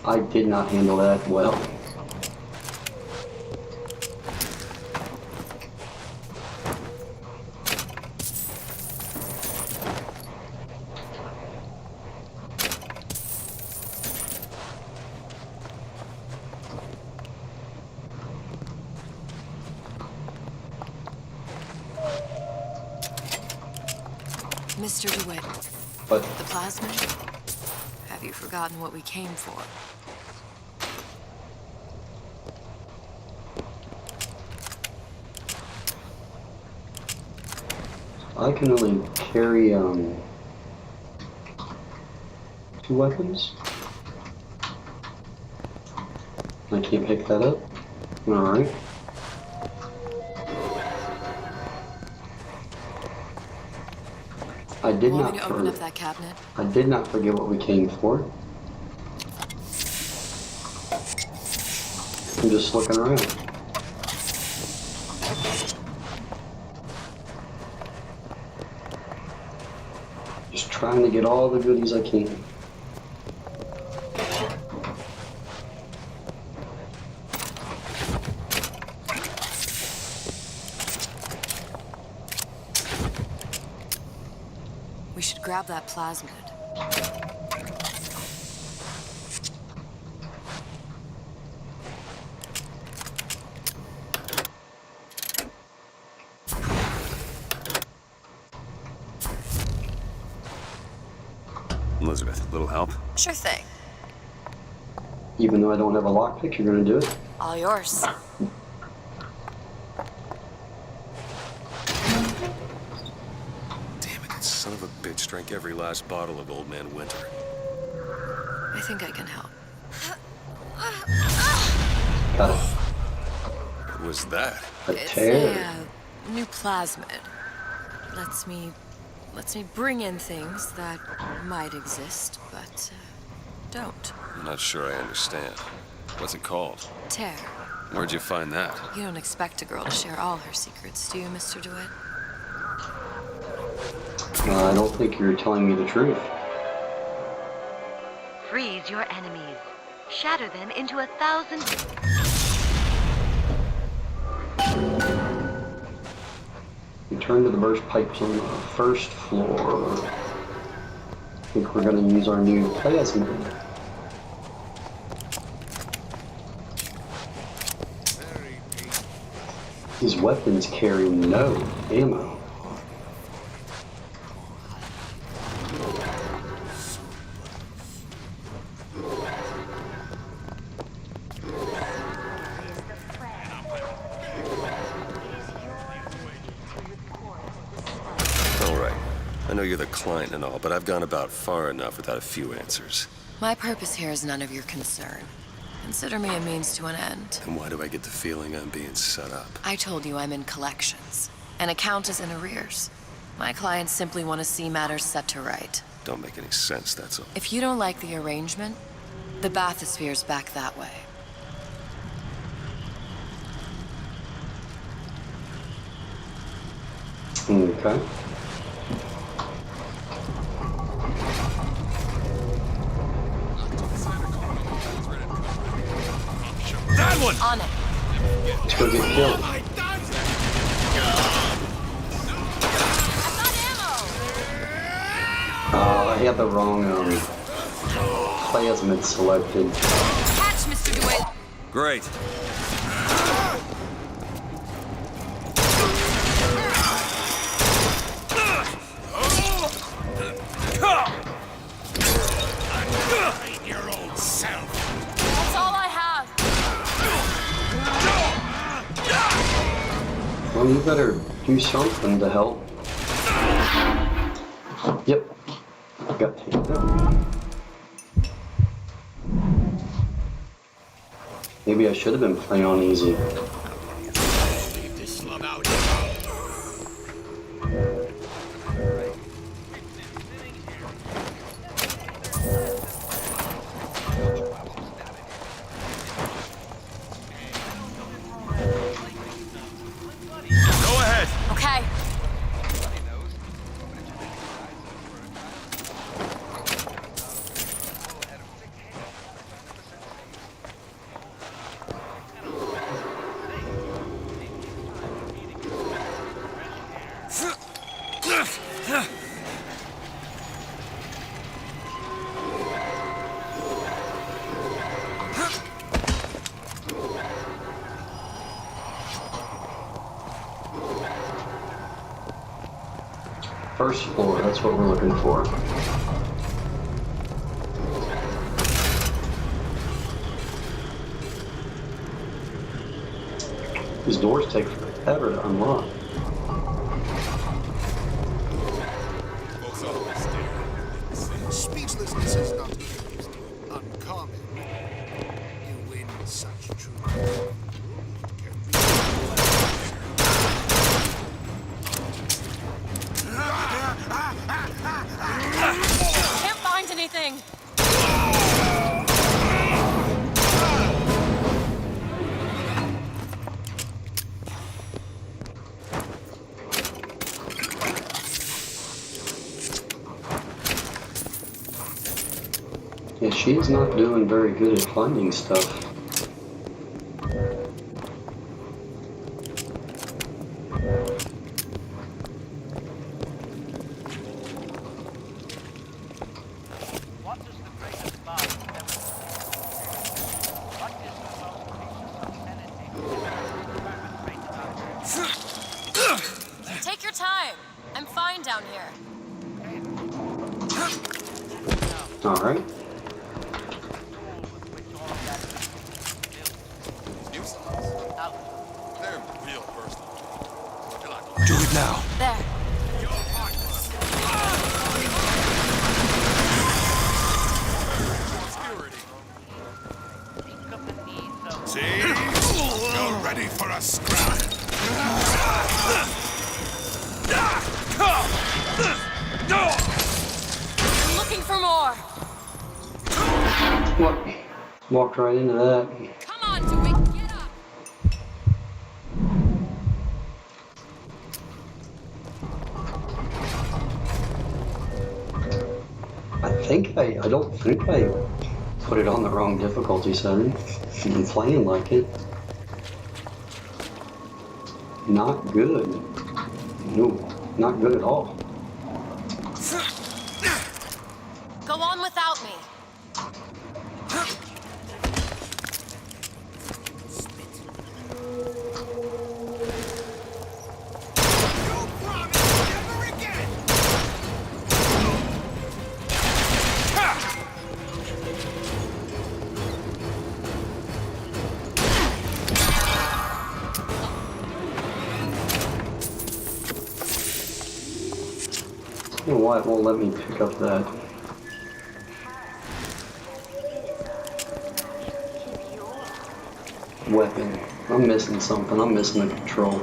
I did not handle that well. Mr. DeWitt. What? The plasmid? Have you forgotten what we came for? I can only carry, 2 weapons. I can't pick that up. Alright. I did Want not me to open up that cabinet? I did not forget what we came for. I'm just looking around. Just trying to get all the goodies I can. We should grab that plasmid. Elizabeth, little help? Sure thing. Even though I don't have a lockpick, you're gonna do it? All yours. Son of a bitch drank every last bottle of Old Man Winter. I think I can help. Got it. What was that? A It's tear. a new plasmid. Lets me Lets me bring in things that might exist, but don't. I'm not sure I understand. What's it called? Tear. Where'd you find that? You don't expect a girl to share all her secrets, do you, Mr. DeWitt? I don't think you're telling me the truth. Freeze your enemies. Shatter them into 1,000... Return to the burst pipes on the first floor. I think we're going to use our new plasmid. These weapons carry no ammo. I know you're the client and all, but I've gone about far enough without a few answers. My purpose here is none of your concern. Consider me a means to an end. And why do I get the feeling I'm being set up? I told you I'm in collections. An account is in arrears. My clients simply want to see matters set to right. Don't make any sense, that's all. If you don't like the arrangement, the bathysphere's back that way. Okay. That one! On it. Let's go get killed. I had the wrong plasmid selected. Catch, Mr. DeWitt. Great. Your old self. That's all I have. Well, you better do something to help. Yep. Got taken out. Maybe I should have been playing on easy. Leave this slum out. Go ahead. Okay. First floor, that's what we're looking for. These doors take forever to unlock. Speechlessness is not uncommon. You win such truth. Can't find anything. Yeah, she's not doing very good at finding stuff. Take your time. I'm fine down here. All right. They're real personal. Do it now. There. See? You're ready for a scrap. Walked right into that. Come on, Dewey, get up! I don't think I put it on the wrong difficulty setting. I'm playing like it. Not good. No, not good at all. Go on without me. I don't know why it won't let me pick up that. Weapon. I'm missing something. I'm missing the control.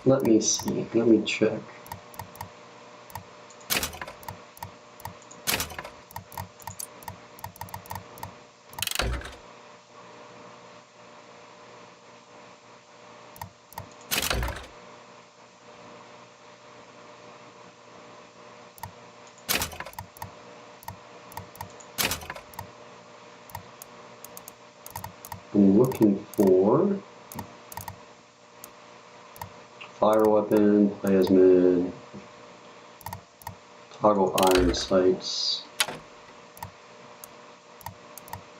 Let me see. Let me check. I'm looking for fire weapon, plasmid, toggle iron sights,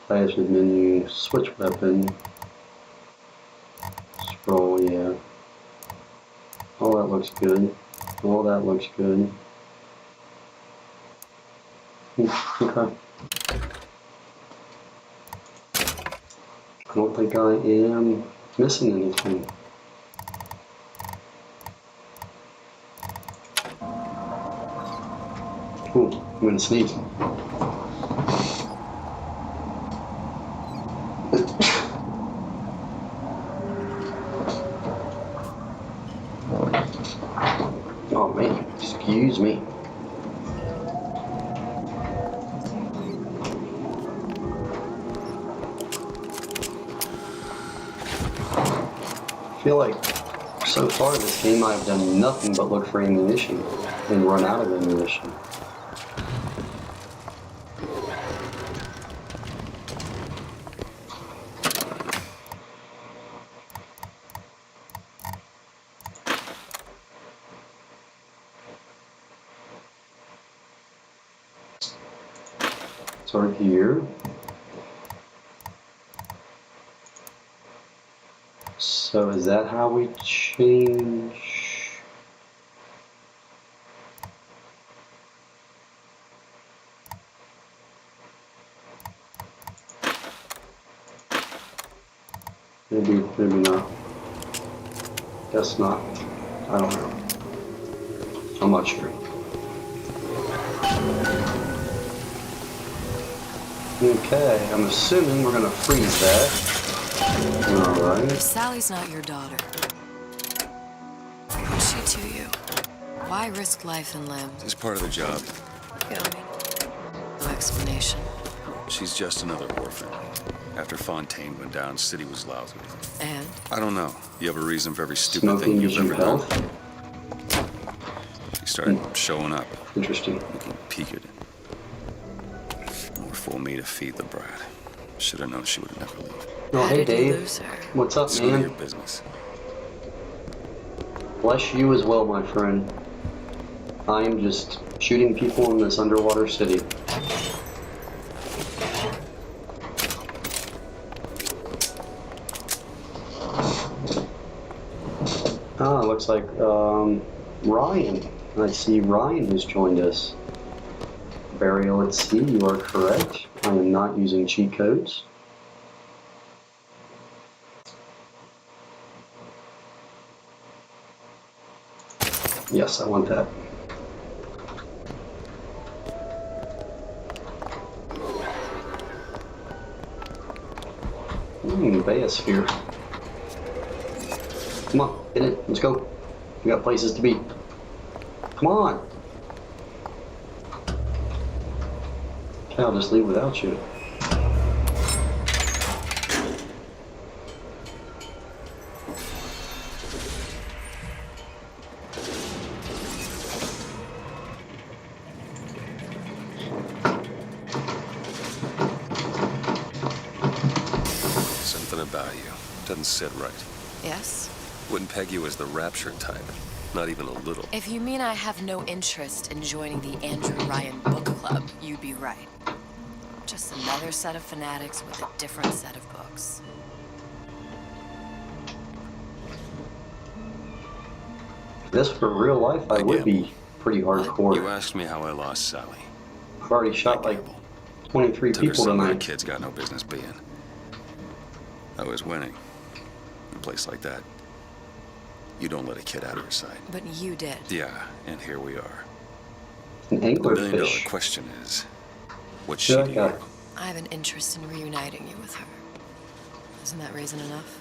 plasmid menu, switch weapon, scroll, yeah. All that looks good. All that looks good. Okay. I don't think I am missing anything. Ooh, I'm gonna sneeze. Oh man, excuse me. I feel like so far in this game I've done nothing but look for ammunition and run out of ammunition. Start here. So is that how we change? Maybe not. Guess not. I don't know. I'm not sure. Okay, I'm assuming we're gonna freeze that. Alright. If Sally's not your daughter, what's she to you? Why risk life and limb? It's part of the job. No explanation. She's just another orphan. After Fontaine went down, City was lousy with her. And? I don't know. You have a reason for every stupid Smoking thing you've gives you ever done. health? She started showing up. Interesting. Looking peaked. More fool me to feed the brat. Should have known she would never leave. Oh, hey Dave. What's up, It's none of man? your business. Bless you as well, my friend. I am just shooting people in this underwater city. Ah, looks like Ryan. I see Ryan has joined us. Burial at sea, you are correct. I am not using cheat codes. Yes, I want that. biosphere. Come on, get it. Let's go. We got places to be. Come on. I'll just leave without you. Something about you doesn't sit right. Yes? Wouldn't peg you as the rapture type. Not even a little. If you mean I have no interest in joining the Andrew Ryan Book Club, you'd be right. Just another set of fanatics with a different set of books. If this were real life, I would be pretty hardcore. You asked me how I lost Sally. I've already shot like 23 Took her people somewhere tonight. kids got no business being. I was winning. In a place like that, you don't let a kid out of your sight. But you did. Yeah, and here we are. An The anglerfish. million-dollar question is, what's Yeah, she I got do? it. I have an interest in reuniting you with her. Isn't that reason enough?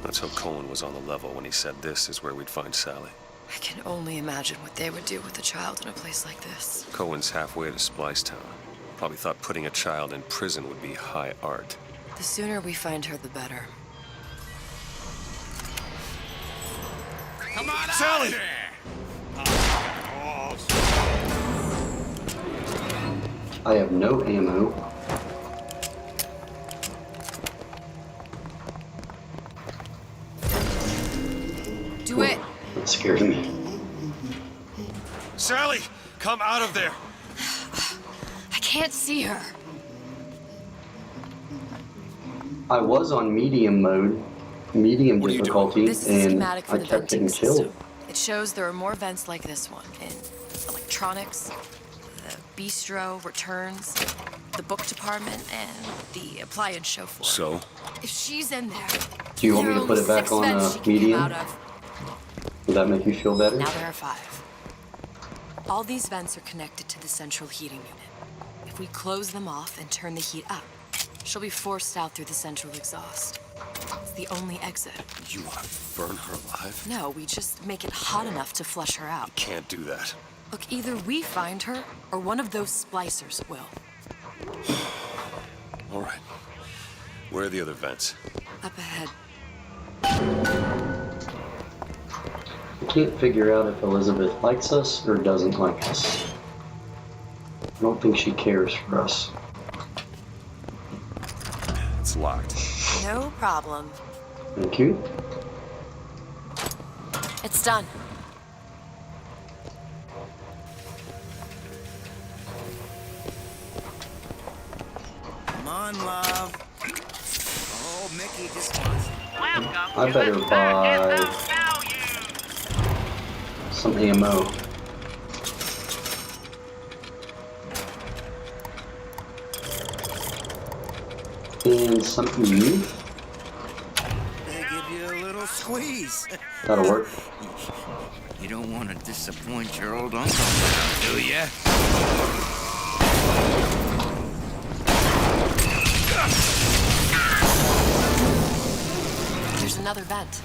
Let's hope Cohen was on the level when he said this is where we'd find Sally. I can only imagine what they would do with a child in a place like this. Cohen's halfway to Splicetown. Probably thought putting a child in prison would be high art. The sooner we find her, the better. Come on, Sally! out there! I have no ammo. Do it! That scared me. Sally, come out of there. I can't see her. I was on medium mode, medium What are you doing? difficulty, This is a and schematic for I the kept venting getting killed. system. It shows there are more vents like this one in electronics, the bistro, returns, the book department, and the appliance show floor. So? If she's in there, Do you want me there to are put it only back 6 on vents she can medium? come out of. Would that make you feel better? Now there are 5. All these vents are connected to the central heating unit. If we close them off and turn the heat up, she'll be forced out through the central exhaust. It's the only exit. You want to burn her alive? No, we just make it hot enough to flush her out. Can't do that. Look, either we find her, or one of those splicers will. All right. Where are the other vents? Up ahead. I can't figure out if Elizabeth likes us or doesn't like us. I don't think she cares for us. It's locked. No problem. Thank you. It's done. Come on, love. Oh, Mickey just wants... I better buy some ammo. And some Eve. They give you a little squeeze. That'll work. You don't want to disappoint your old uncle, do ya? There's another vent.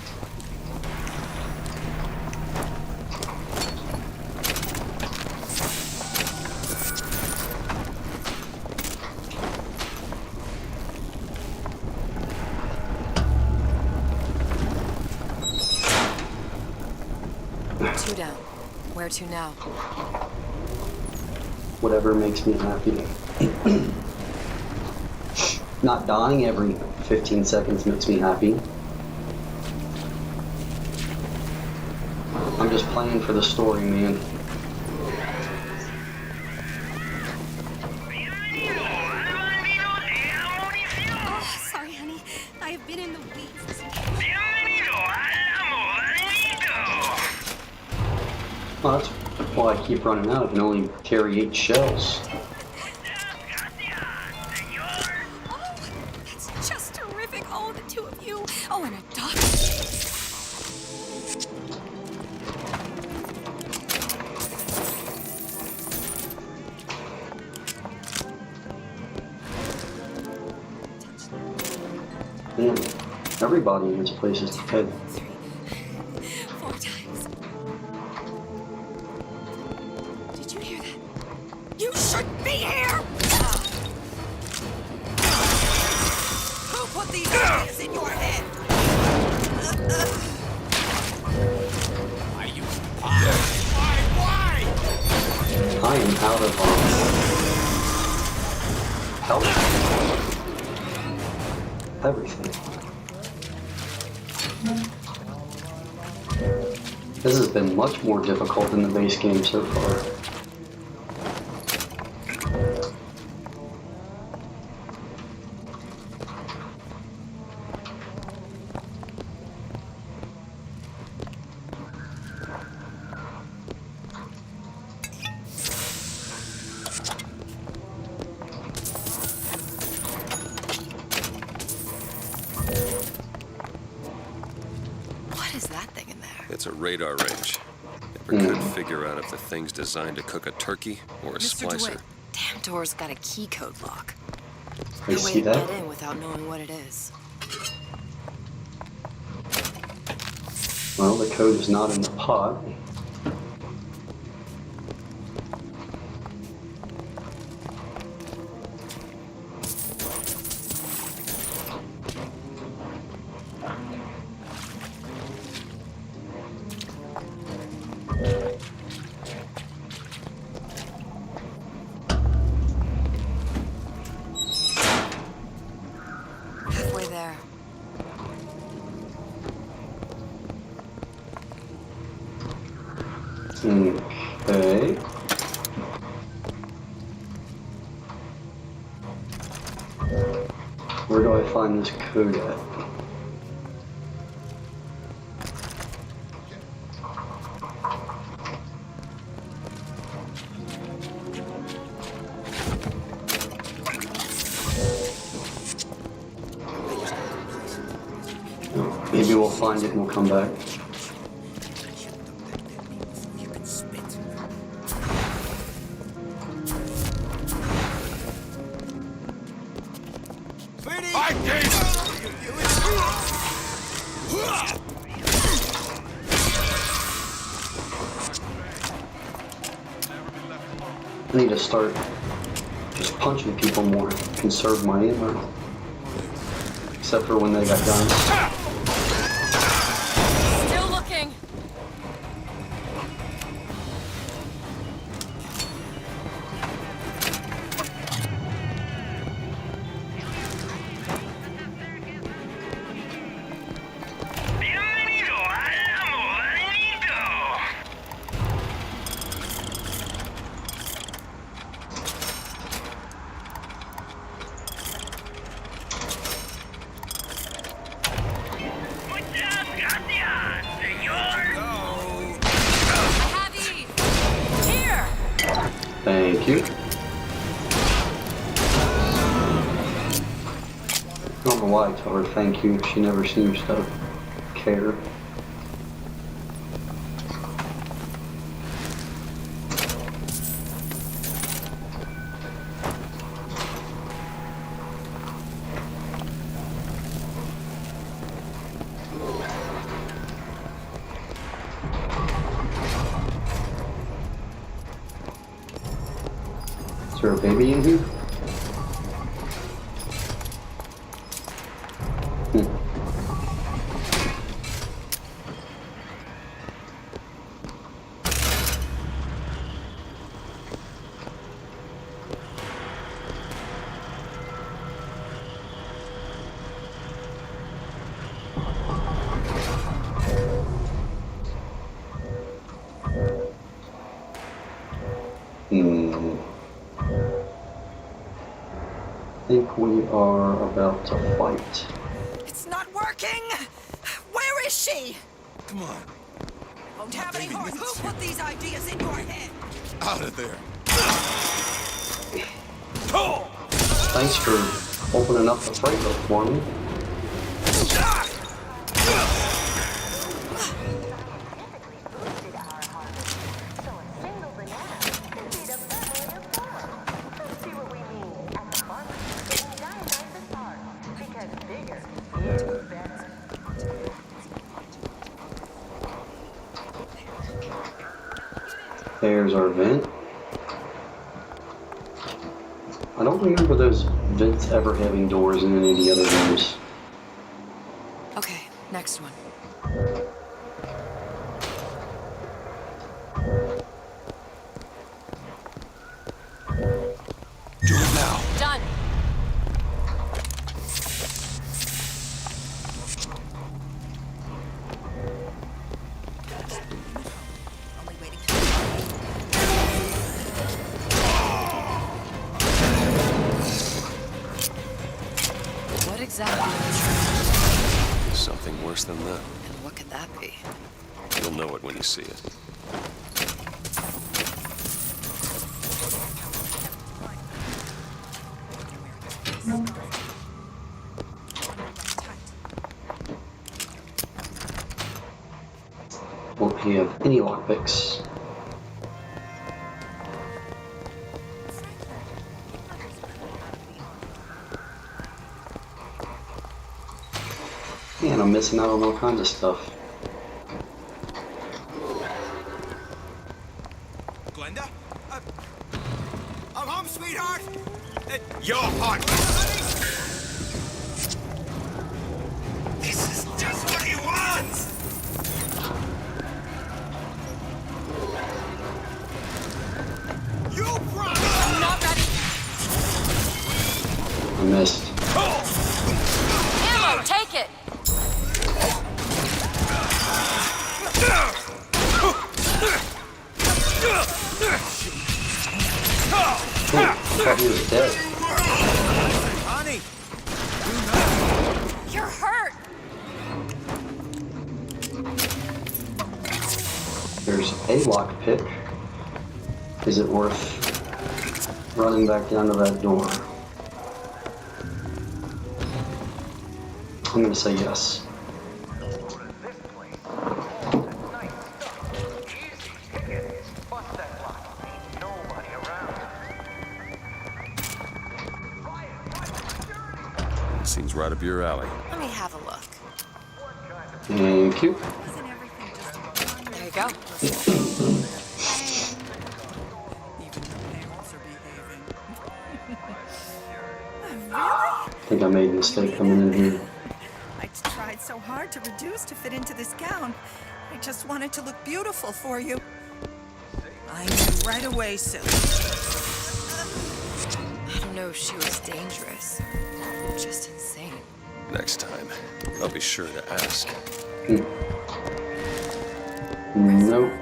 Two down. Where to now? Whatever makes me happy. Not dying every 15 seconds makes me happy. I'm just playing for the story, man. Oh, sorry, honey. I have been in the weeds. Well, that's why I keep running out. I can only carry 8 shells. Oh, that's just terrific. Oh, the two of you. Oh, and a duck. Man, everybody in this place is dead. 4 times. Did you hear that? You shouldn't be here! Who put these ideas in your head? Are you Why? I am out of health. Everything. This has been much more difficult than the base game so far. What is that thing in there? It's a radar range. Never could figure out if the thing's designed to cook a turkey or a Mr. splicer. DeWitt, damn door's got a key code lock. You No way see to that? get in without knowing what it is. Well, the code is not in the pot. Halfway there. Okay. Where do I find this code at? Maybe we'll find it and we'll come back. I need to start just punching people more, conserve my ammo. Except for when they got guns. Still looking. Thank you. I don't know why I tell her thank you. She never seems to care. Is there a baby in here? I think we are about to fight. It's not working! Where is she? Come on. Won't have any heart. Who put these ideas in your head? Out of there. Thanks for opening up the fight up for me. There's our vent. I don't remember those vents ever having doors in any of the other rooms. Okay, next one. Do it now. Done. What exactly is Something worse than that. and what could that be? You'll know it when you see it. Won't have any lockpicks. Man, I'm missing out on all kinds of stuff. Glenda? I'm home, sweetheart! Your heart! This is just what he wants! You promised! I'm not ready. I missed. Ammo, take it. Oh, I thought he was dead. Honey! You're hurt. There's a lockpick. Is it worth running back down to that door? I'm gonna say yes. Seems right up your alley. Let me have a look. Thank you. There you go. I think I made a mistake coming in here. I tried so hard to reduce to fit into this gown. I just wanted to look beautiful for you. I knew right away, Sue. I don't know if she was dangerous. Just insane. Next time, I'll be sure to ask. Nope.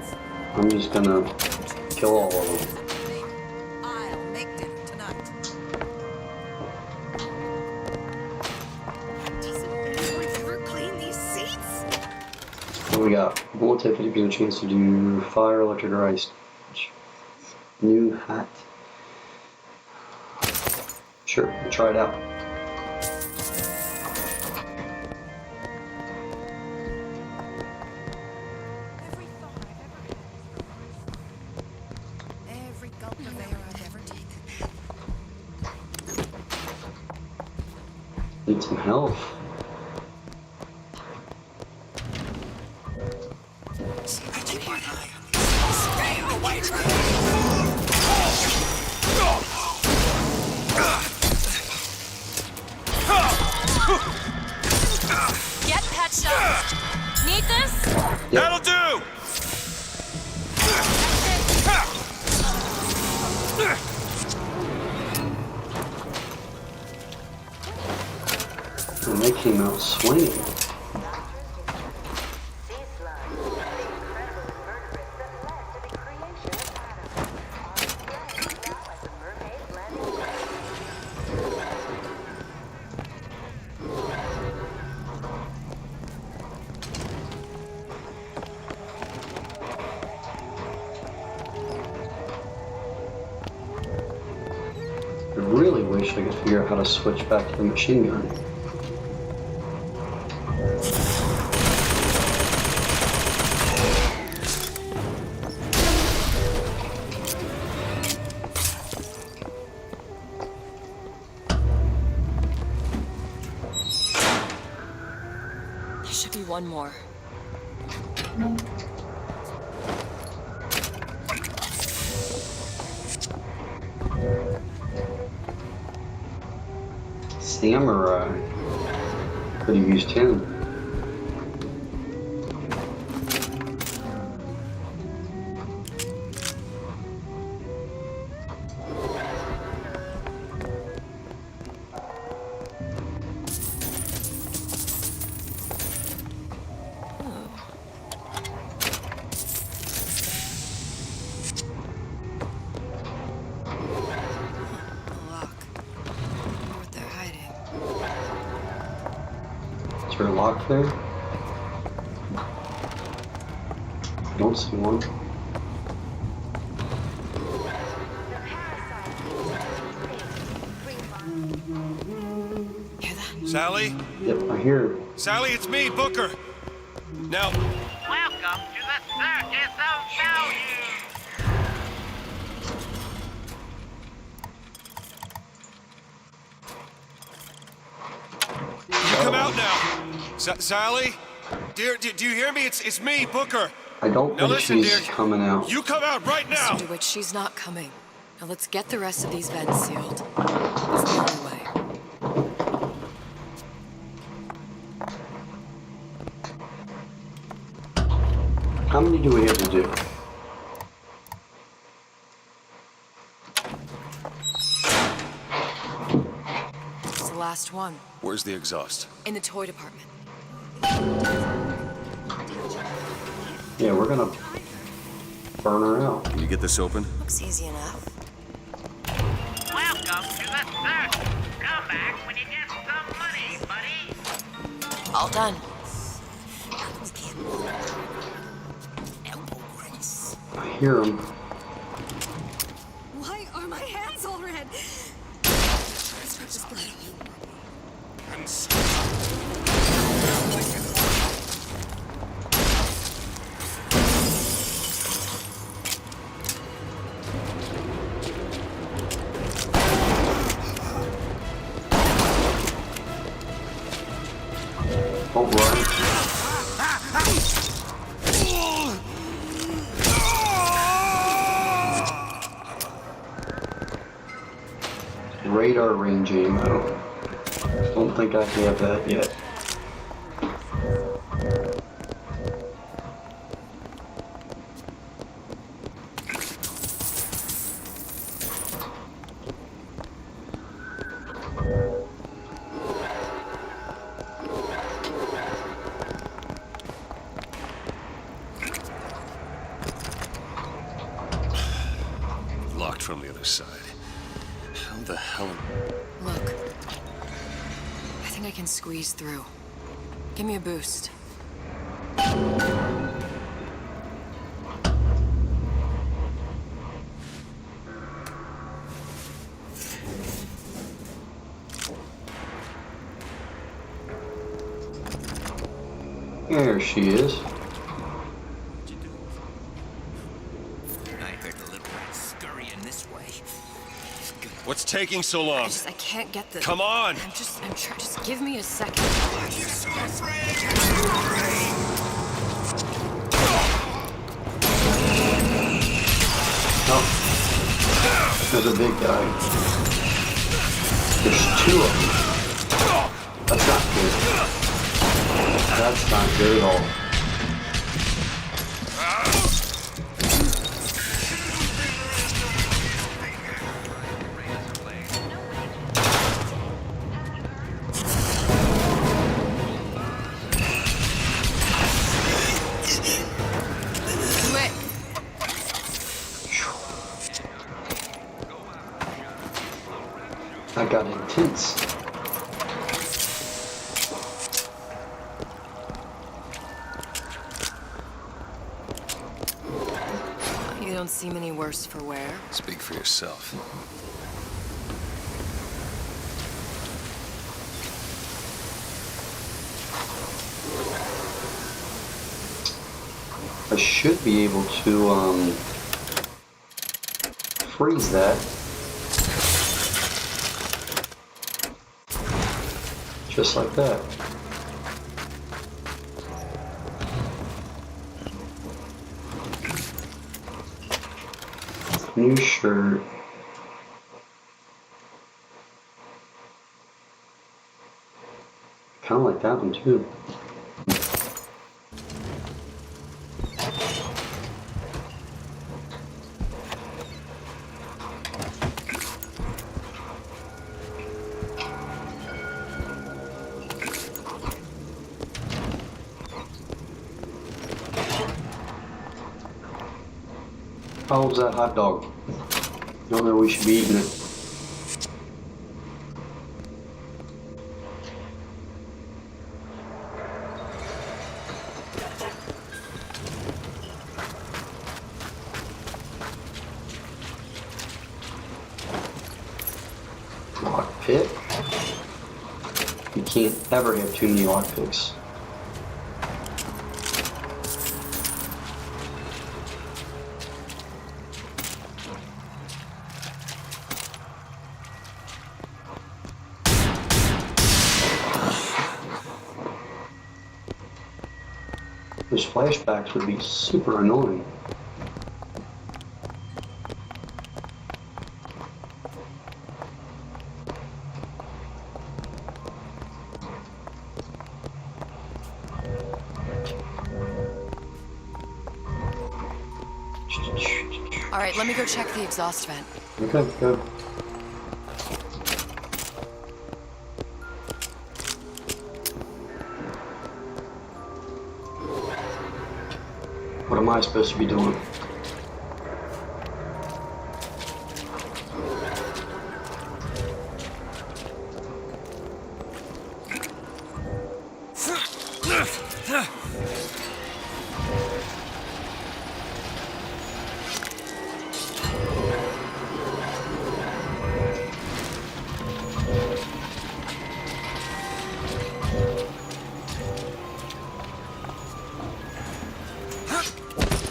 I'm just gonna kill all of them. I'll make dinner tonight. Doesn't anyone ever clean these seats? What we got? Bullet tip, 50% chance to do fire, electric, or ice. New hat. Sure, we'll try it out. Every gulp of air I've ever taken. Need some health. Stay away from me! Get patched up. Need this? That'll do! And they came out swinging. I really wish I could figure out how to switch back to the machine gun. There should be one more. samurai. Could have used him. Is there a lock there? Don't see one. Sally? Yep, I hear it. Sally, it's me, Booker. Now, Welcome to the Circus of Value. you come out now. Sally? Dear, do you hear me? It's me, Booker. I don't Now think listen, she's dear. coming out. You come out right now. Mr. DeWitt, she's not coming. Now let's get the rest of these vents sealed. It's the only way. How many do we have to do? It's the last one. Where's the exhaust? In the toy department. Yeah, we're gonna burn her out. Can you get this open? Looks easy enough. Welcome to the circus. Come back when you get some money, buddy. All done. I hear him. Why are my hands all red? Don't run. Radar range ammo. Don't think I have that yet. Locked from the other side. How the hell Look. I think I can squeeze through. Give me a boost. There she is. I heard a little scurrying this way. What's taking so long? I can't get the... Come on! I'm trying. Just give me a second. Oh. There's a big guy. There's two of them. That's not good. That's not good at all. That got intense. You don't seem any worse for wear. Speak for yourself. I should be able to freeze that. Just like that. New shirt. Kind of like that one too. How old's that hot dog? Don't know we should be eating it. Lockpick? You can't ever have too many lockpicks. Those flashbacks would be super annoying. All right, let me go check the exhaust vent. Okay, good. What am I supposed to be doing?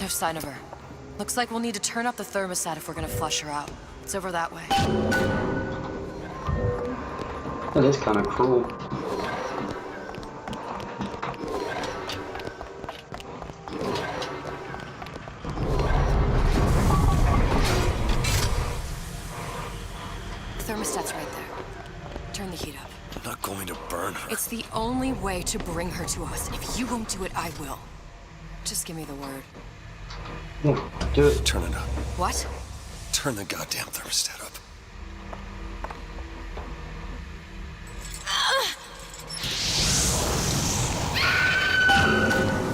No sign of her. Looks like we'll need to turn up the thermostat if we're gonna flush her out. It's over that way. That is kind of cruel. Thermostat's right there. Turn the heat up. I'm not going to burn her. It's the only way to bring her to us. If you won't do it, I will. Just give me the word. Yeah, do it. Turn it up. What? Turn the goddamn thermostat up.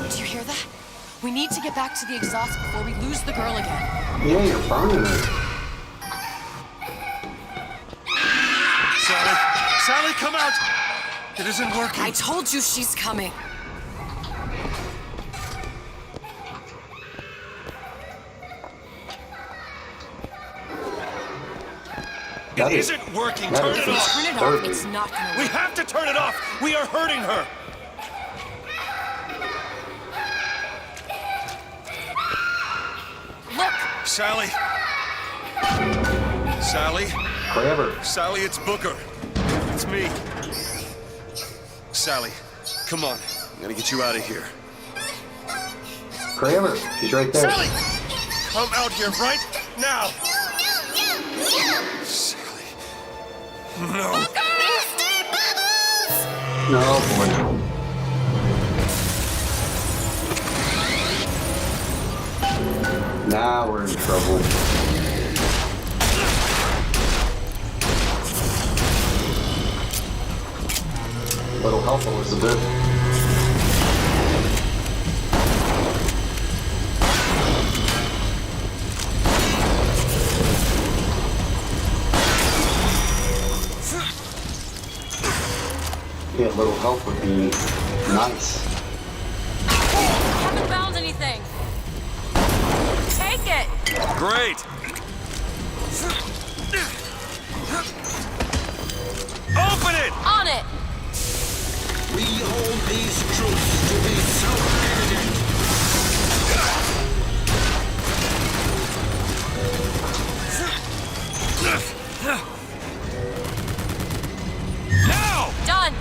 Did you hear that? We need to get back to the exhaust before we lose the girl again. Yeah, you're burning her. Sally! Sally, come out! It isn't working. I told you she's coming. It isn't working. Turn it off. Turn it off. It's not gonna work. We have to turn it off. We are hurting her. Look. Sally. Sally. Forever. Sally, it's Booker. It's me. Sally, come on. I'm gonna get you out of here. Kramer, she's right there. Sally! Come out here right now! Sally. No. No, boy. Now we're in trouble. Little help, Elizabeth. Yeah, a little help would be nice. Haven't found anything. Take it. Great. Open it! On it. We hold these truths to be self-evident. Now! Done.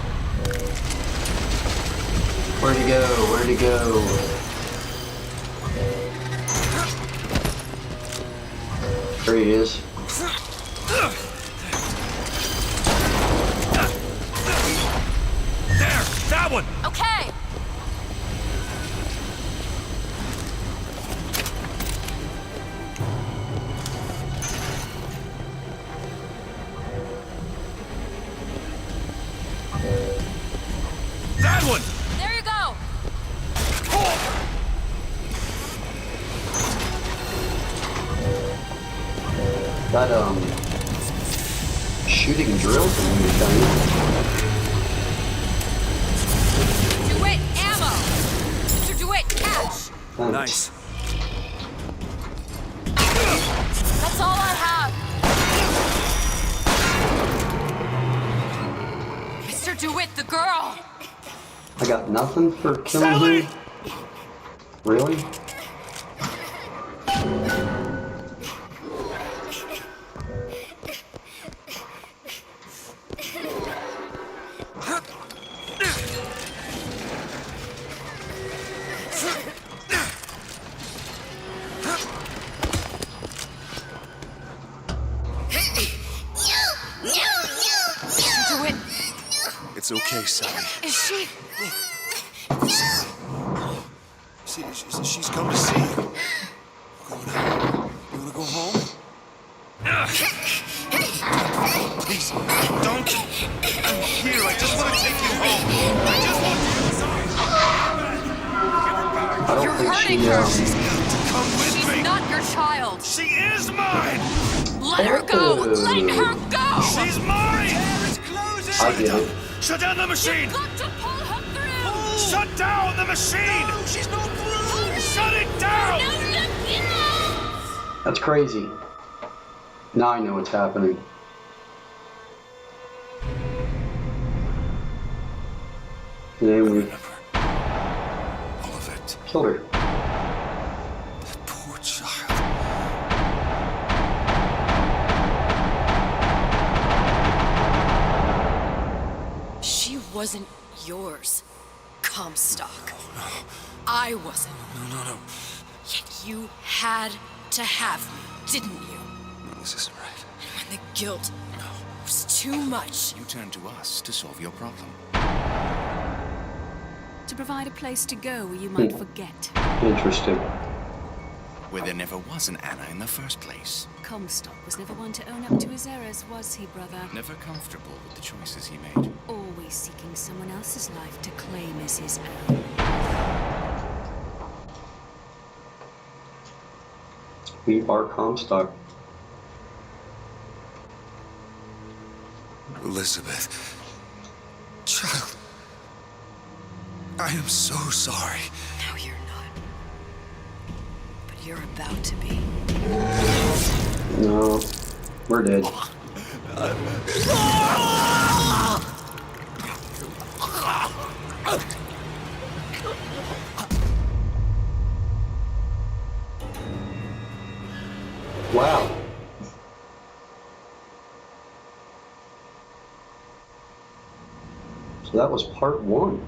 Where'd he go? Where'd he go? There he is. There! one! Okay! That one! There you go! That, shooting drill thing. DeWitt, ammo! Mr. DeWitt, catch! Nice. That's all I have! Mr. DeWitt, the girl! I got nothing for killing him? Really? DeWitt, It's okay, Sally. is she... She's come to see you. You wanna go home? Please, don't. I'm here. I just want to take you home. I just want you inside. I don't You're think hurting she, her! Come with She's me. not your child! She is mine. Let her go! Let her go! She's mine. I get it. Shut down the machine. You've got to pull her through! Shut down the machine. No, she's not through. Shut it down. No, look, get out! That's crazy. Now I know what's happening. And then we All of it. killed her. That poor child. She wasn't yours, Comstock. I wasn't. No. Yet you had to have me, didn't you? This isn't right. And when the guilt was too much, You turned to us to solve your problem. To provide a place to go where you might forget. Interesting. Where there never was an Anna in the first place. Comstock was never one to own up to his errors, was he, brother? Never comfortable with the choices he made. Always seeking someone else's life to claim as his own. We are Comstock. Elizabeth. Child. I am so sorry. no, you're not. But you're about to be. No, we're dead. Wow. So that was part one.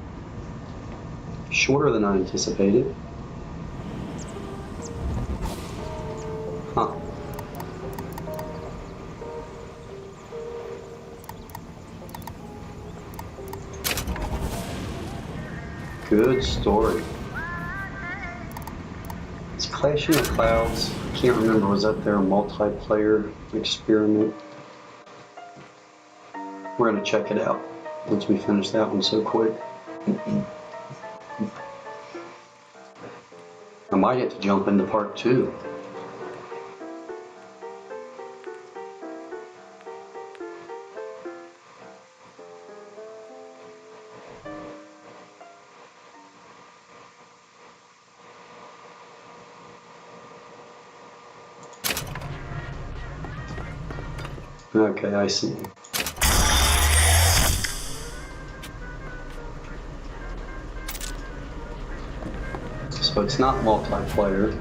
Shorter than I anticipated. Huh. Good story. It's Clash in the Clouds. I can't remember, was that their multiplayer experiment? We're gonna check it out once we finish that one so quick. I might have to jump into part two. Okay, I see. So it's not multiplayer.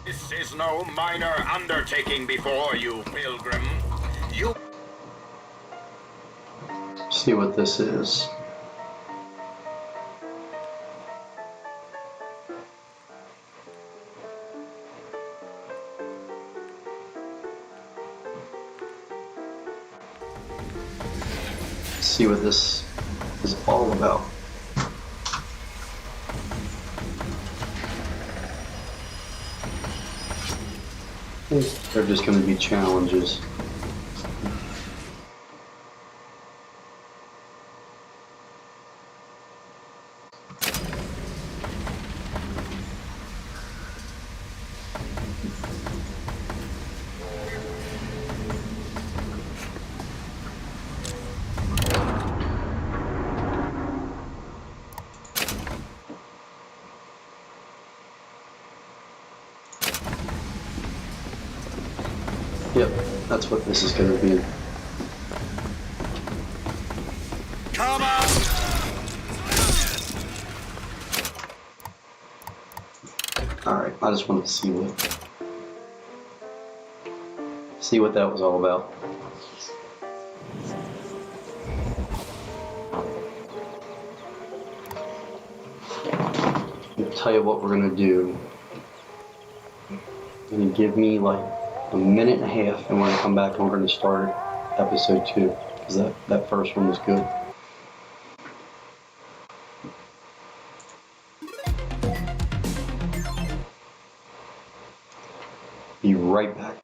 This is no minor undertaking before you, pilgrim. You see what this is. See what this is all about. They're just going to be challenges. Yep, that's what this is going to be. Come on! Alright, I just wanted to see what that was all about. I'll tell you what we're going to do. You're going to give me like a minute and a half, and we're going to come back and we're going to start episode 2, because that first one was good. Be right back.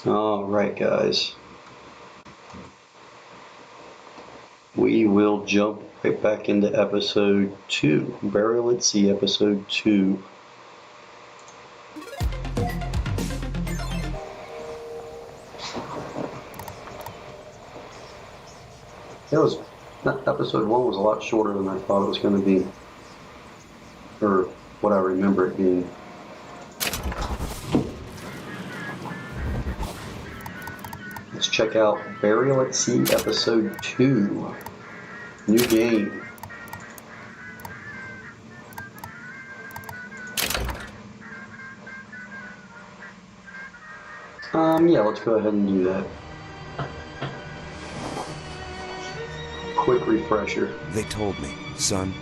Alright guys, we will jump right back into episode 2, Burial at Sea, episode 2. Episode 1 was a lot shorter than I thought it was going to be, or what I remember it being. Let's check out Burial at Sea, episode 2. New game. Yeah, let's go ahead and do that. Quick refresher. They told me, son,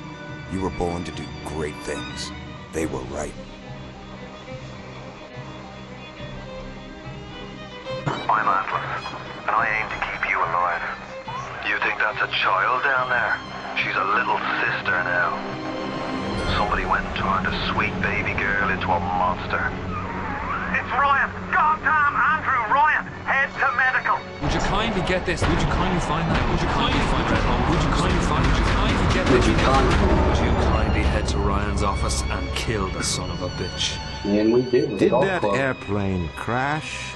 you were born to do great things. They were right. I'm Atlas, and I aim to keep you alive. You think that's a child down there? She's a little sister now. Somebody went and turned a sweet baby girl into a monster. It's It's Ryan! Goddamn Andrew Ryan! Head to medical! Would you kindly get this? Would you kindly find that? Would you kindly find that home? Would you kindly find? Would you kindly get this? Would you kindly head to Ryan's office and kill the son of a bitch? And we did. Did that airplane crash?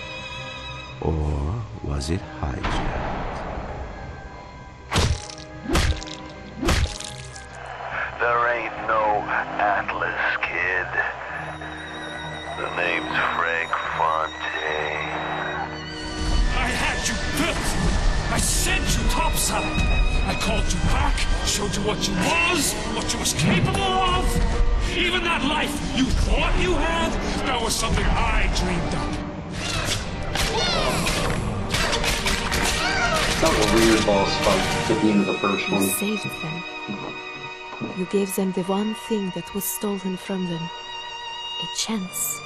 Or was it hijacked? There ain't no Atlas, kid. The name's Frank Fontaine. I had you built. I sent you topside. I called you back, showed you what you was capable of. Even that life you thought you had, that was something I dreamed up. That was a weird boss fight at the end of the first You one. saved them. You gave them the one thing that was stolen from them. A chance.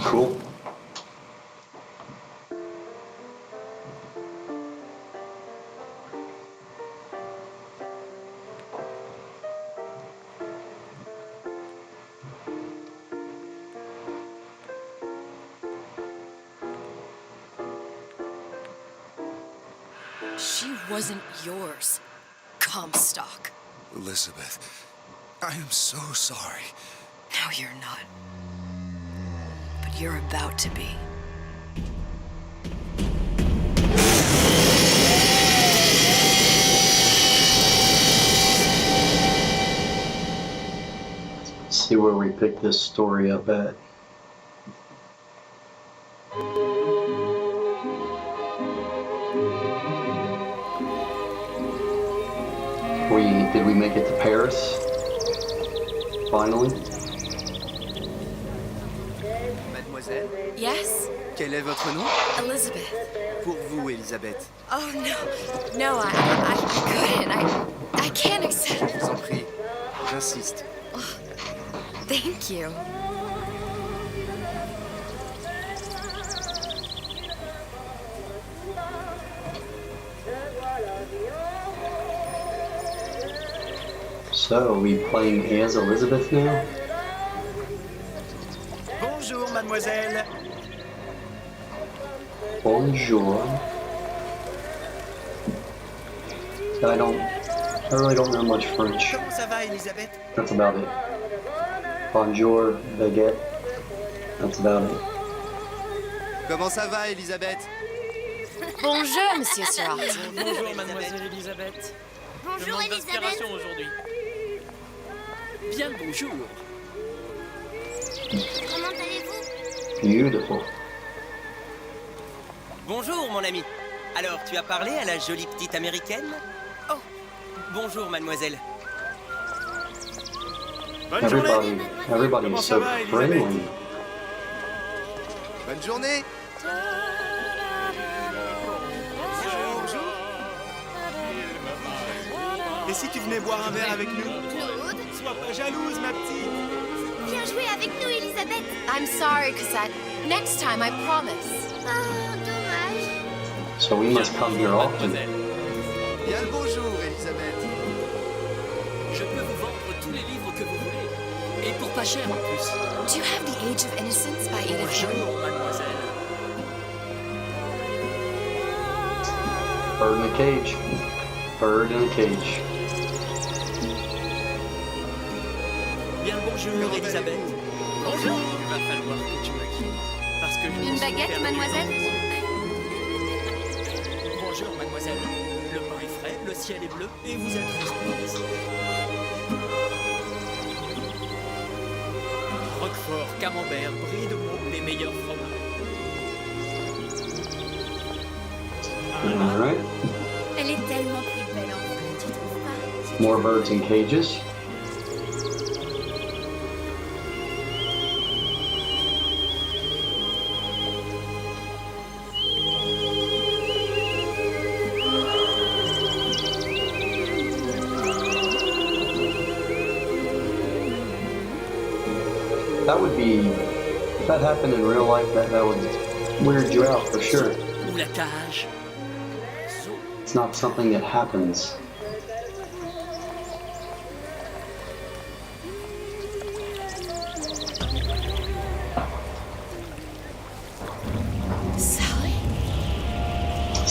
Cool. She wasn't yours, Comstock. Elizabeth, I am so sorry. No, you're not. But you're about to be. Let's see where we pick this story up at. Did we make it to Paris? Finally? Mademoiselle, Yes? quel est votre nom? Elizabeth. Pour vous, Elisabeth. Oh, no. No, I couldn't. I can't accept. Je vous en prie, j'insiste. Thank you. So, are we playing as Elizabeth now? Bonjour, mademoiselle. Bonjour. I really don't know much French. Comment ça va, Elisabeth? That's about it. Bonjour, baguette. That's about it. Comment ça va, Elisabeth? Bonjour, Monsieur Seurat. Bonjour, mademoiselle Elisabeth. Bonjour, Elisabeth. aujourd'hui. Bien le bonjour. Comment allez-vous? Beautiful. Bonjour, mon ami. Alors, tu as parlé à la jolie petite américaine? Oh, bonjour, mademoiselle. Everybody is so friendly. Bonne journée. Et si tu venais boire un verre avec nous? Claude? Sois pas jalouse, ma petite. Viens jouer avec nous, Elisabeth. I'm sorry, Cosette. Next time, I promise. Oh, dommage. So we must come here often. Bien le bonjour, Elisabeth. Je peux vous vendre tous les livres que vous voulez. Et pour pas cher en plus. Do you have The Age of Innocence by Edith Wharton? Bonjour, mademoiselle. Bird in a cage. Bird in a cage. Bien le bonjour, Elisabeth. Bonjour. Il va falloir que tu me quittes. Parce que je Une baguette, mademoiselle? Bonjour, mademoiselle. Le pain est frais, le ciel est bleu et vous êtes respectueuse. Roquefort, camembert, brie de Meaux, les meilleurs fromages. Alright. Elle est tellement plus belle en vrai, tu trouves pas? More birds in cages. That would be, if that happened in real life, that would weird you out for sure. Ou la cage. It's not something that happens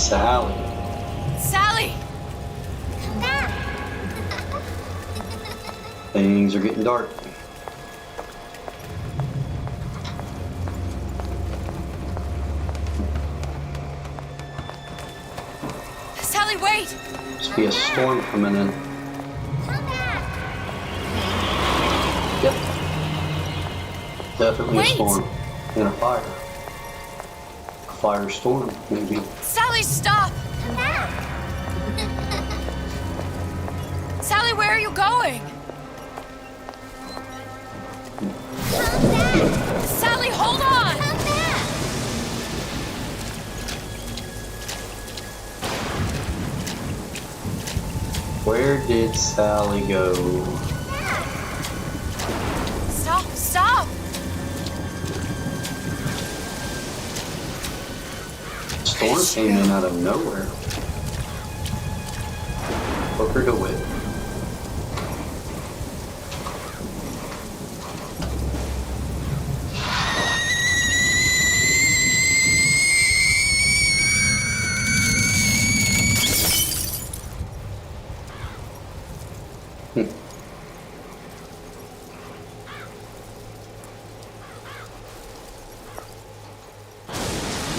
Sally. Sally! Things are getting dark. Sally, wait! Must be a storm coming in. Yep. Definitely a storm. And a fire. A firestorm, maybe. Sally, stop! Sally, where are you going? Sally, hold on! Where did Sally go? Stop, stop! Storm came in out of nowhere. Booker DeWitt.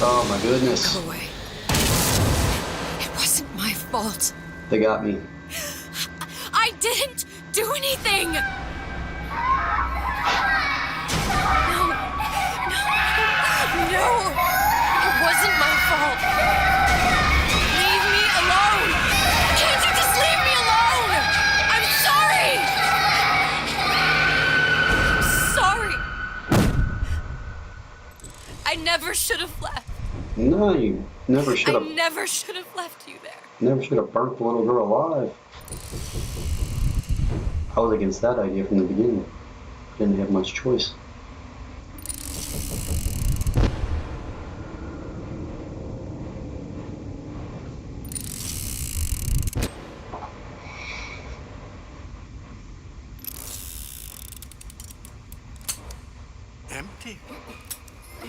Oh my goodness. Go away. It wasn't my fault. They got me. I didn't do anything! No, it wasn't my fault. Leave me alone! Can't you just leave me alone? I'm sorry! I'm sorry. I never should have left. No, you never should I have. never should have left you there. Never should have burnt the little girl alive. I was against that idea from the beginning. Didn't have much choice. Empty.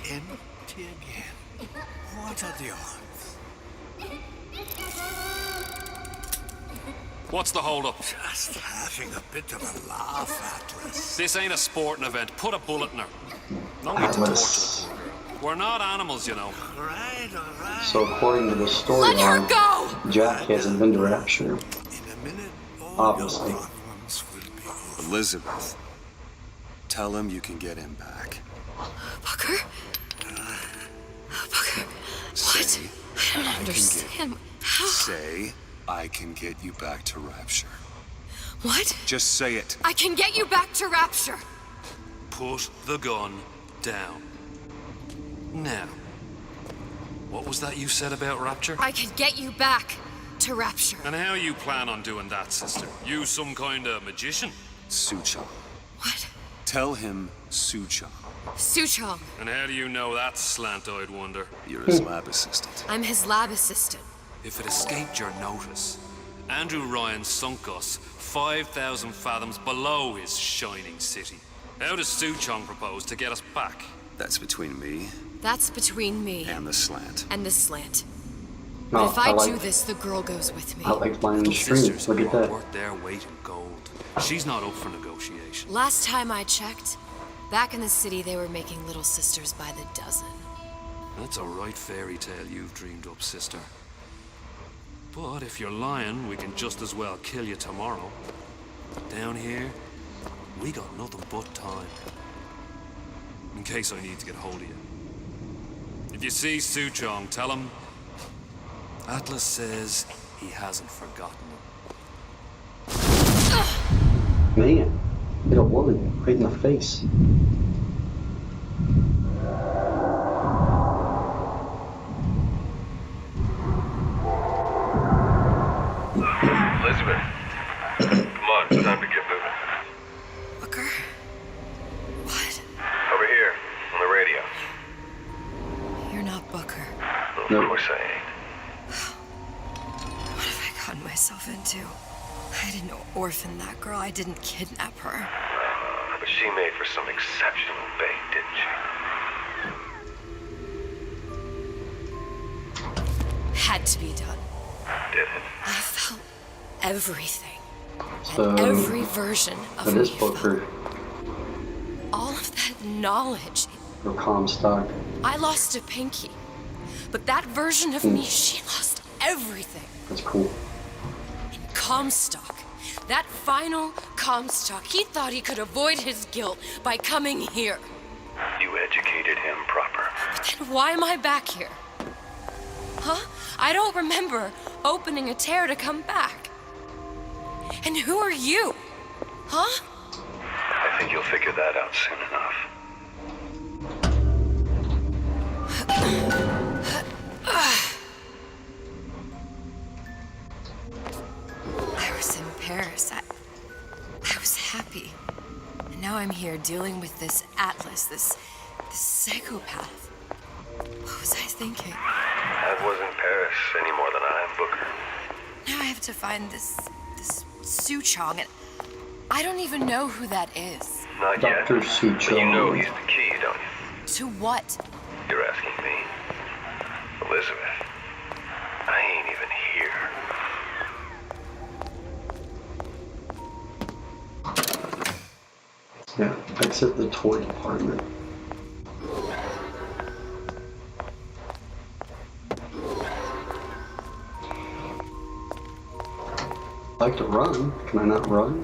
Empty again. What are the odds? What's the holdup? Just having a bit of a laugh, Atlas. This ain't a sporting event. Put a bullet in her. No need to torture the poor girl. We're not animals, you know. All right. So according to the story Let her line, go! Jack hasn't been to Rapture. Obviously. Elizabeth, tell him you can get him back. Booker? Booker, what? I don't understand. How? Say, I can get you back to Rapture. What? Just say it. I can get you back to Rapture. Put the gun down. Now, what was that you said about Rapture? I can get you back to Rapture. And how you plan on doing that, sister? You some kind of magician? Suchong. What? Tell him Suchong. Suchong. And how do you know that, slant-eyed wonder? You're his lab assistant. I'm his lab assistant. If it escaped your notice, Andrew Ryan sunk us 5,000 fathoms below his shining city. How does Suchong propose to get us back? That's between me That's between me and the slant. and the slant. No, But if I like, do this, the girl goes with me. I like playing the streets. Look at that. Worth their weight in gold. She's not up for negotiation. Last time I checked, back in the city they were making little sisters by the dozen. That's a right fairy tale you've dreamed up, sister. But if you're lying, we can just as well kill you tomorrow. Down here, we got nothing but time. In case I need to get hold of you. If you see Suchong, tell him Atlas says he hasn't forgotten him. Man, hit a woman right in the face. Elizabeth, come on, it's time to get moving. Booker? What? Over here, on the radio. You're not Booker. Of course I ain't. What have I gotten myself into? I didn't orphan that girl. I didn't kidnap her. But she made for some exceptional bait, didn't she? had to be done. Did it? I felt everything. So, And every version of for me this felt. Booker, All of that knowledge. or Comstock, I lost a pinky. But that version of me, she lost everything. that's cool. Comstock. That final Comstock. He thought he could avoid his guilt by coming here. You educated him proper. But then why am I back here? Huh? I don't remember opening a tear to come back. And who are you? Huh? I think you'll figure that out soon enough. I was in Paris. I was happy. And now I'm here dealing with this Atlas, this psychopath. What was I thinking? I wasn't Paris any more than I am Booker. Now I have to find this Suchong, and I don't even know who that is. Not yet. Dr. Suchong. But you know he's the key, don't you? To what? You're asking me. Elizabeth, I ain't even here. Yeah, exit the toy department. I like to run. Can I not run?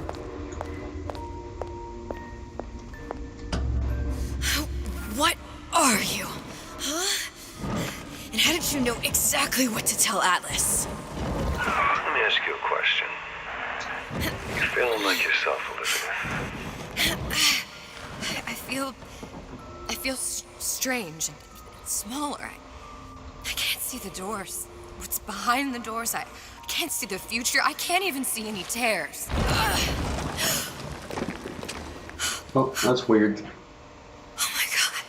What are you? Huh? And how did you know exactly what to tell Atlas? Let me ask you a question. You feeling like yourself, Elizabeth? I feel strange and smaller. I can't see the doors. What's behind the doors? I can't see the future. I can't even see any tears. Oh, that's weird. Oh my god.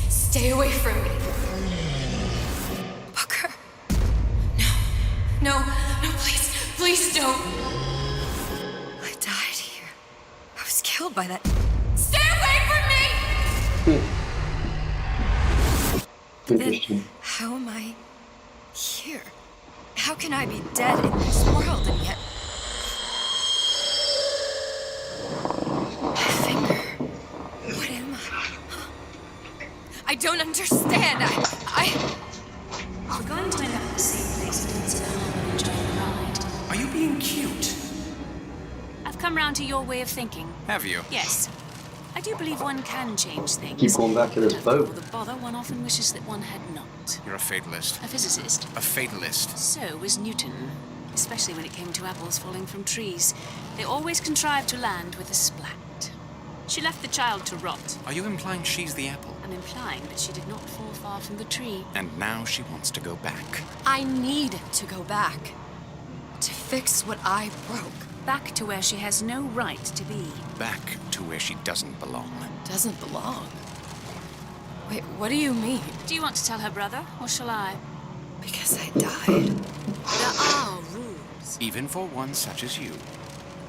Stay away from me. Booker. No, please don't. I died here. I was killed by that. Stay away from me! Interesting. How am I here? How can I be dead in this world and yet... My finger. What am I? I don't understand. We're going to end up at the same place and instead of enjoying the ride. Are you being cute? I've come round to your way of thinking. Have you? Yes. I do believe one can change things. Keep going back to this boat. For the bother, one often wishes that one had not. You're a fatalist. A physicist. A fatalist. So was Newton, especially when it came to apples falling from trees. They always contrived to land with a splat. She left the child to rot. Are you implying she's the apple? I'm implying that she did not fall far from the tree. And now she wants to go back. I need to go back. To fix what I broke. Back to where she has no right to be. Back to where she doesn't belong. Doesn't belong? Wait, what do you mean? Do you want to tell her brother, or shall I? Because I died. There are rules. Even for one such as you.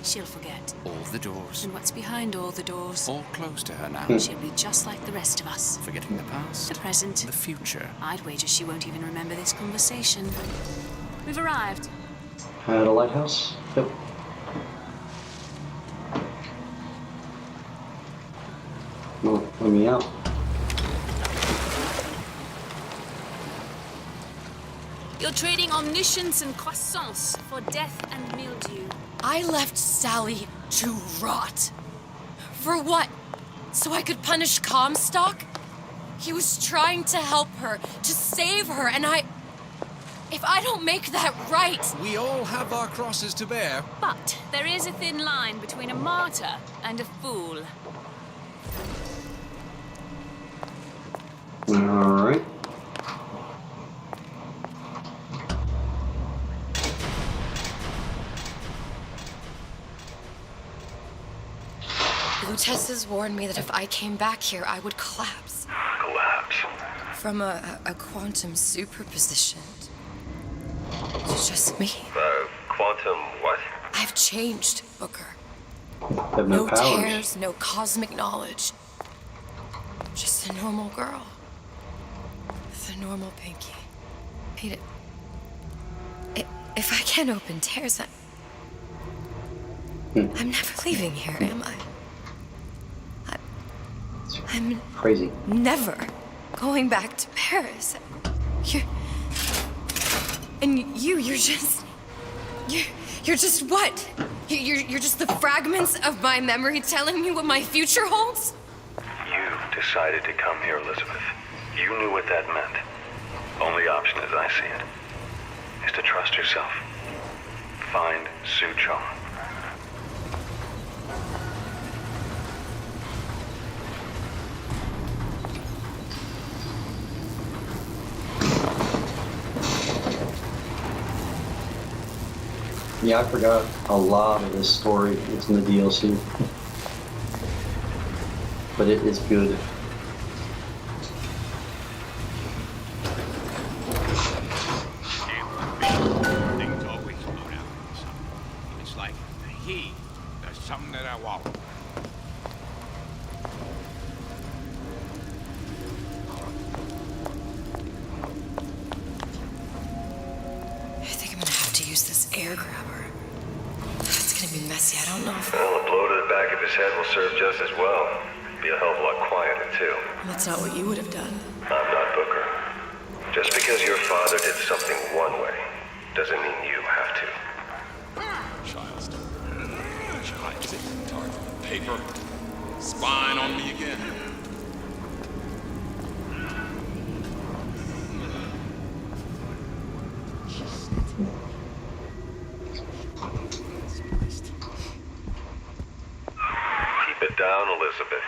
She'll forget. All the doors. And what's behind all the doors? All closed to her now. She'll be just like the rest of us. Forgetting the past. The present. The future. I'd wager she won't even remember this conversation. We've arrived. At a lighthouse? Yep. Well, let me out. You're trading omniscience and croissance for death and mildew. I left Sally to rot. For what? So I could punish Comstock? He was trying to help her, to save her, and if I don't make that right... We all have our crosses to bear. But there is a thin line between a martyr and a fool. Alright. Lutessa's warned me that if I came back here, I would collapse. Collapse? From a quantum superposition. It's just me. Quantum what? I've changed, Booker. Have no powers. tears, no cosmic knowledge. Just a normal girl. With a normal pinky. Peter, if I can't open tears, I'm never leaving here, am I? I'm Crazy. never going back to Paris. You're just what? You're just the fragments of my memory telling me what my future holds? You decided to come here, Elizabeth. You knew what that meant. Only option, as I see it, is to trust yourself. Find Suchong. Yeah, I forgot a lot of this story. It's in the DLC. But it is good. Things always slow down. It's like the heat. There's something that I want. I think I'm gonna have to use this air grabber. It's gonna be messy. I don't know if... Well, a blow to the back of his head will serve just as well. Be a hell of a lot quieter, too. That's not what you would have done. I'm not Booker. Just because your father did something one way, doesn't mean you have to. Child's Child, is it tar paper? Spying on me again. Keep it down, Elizabeth.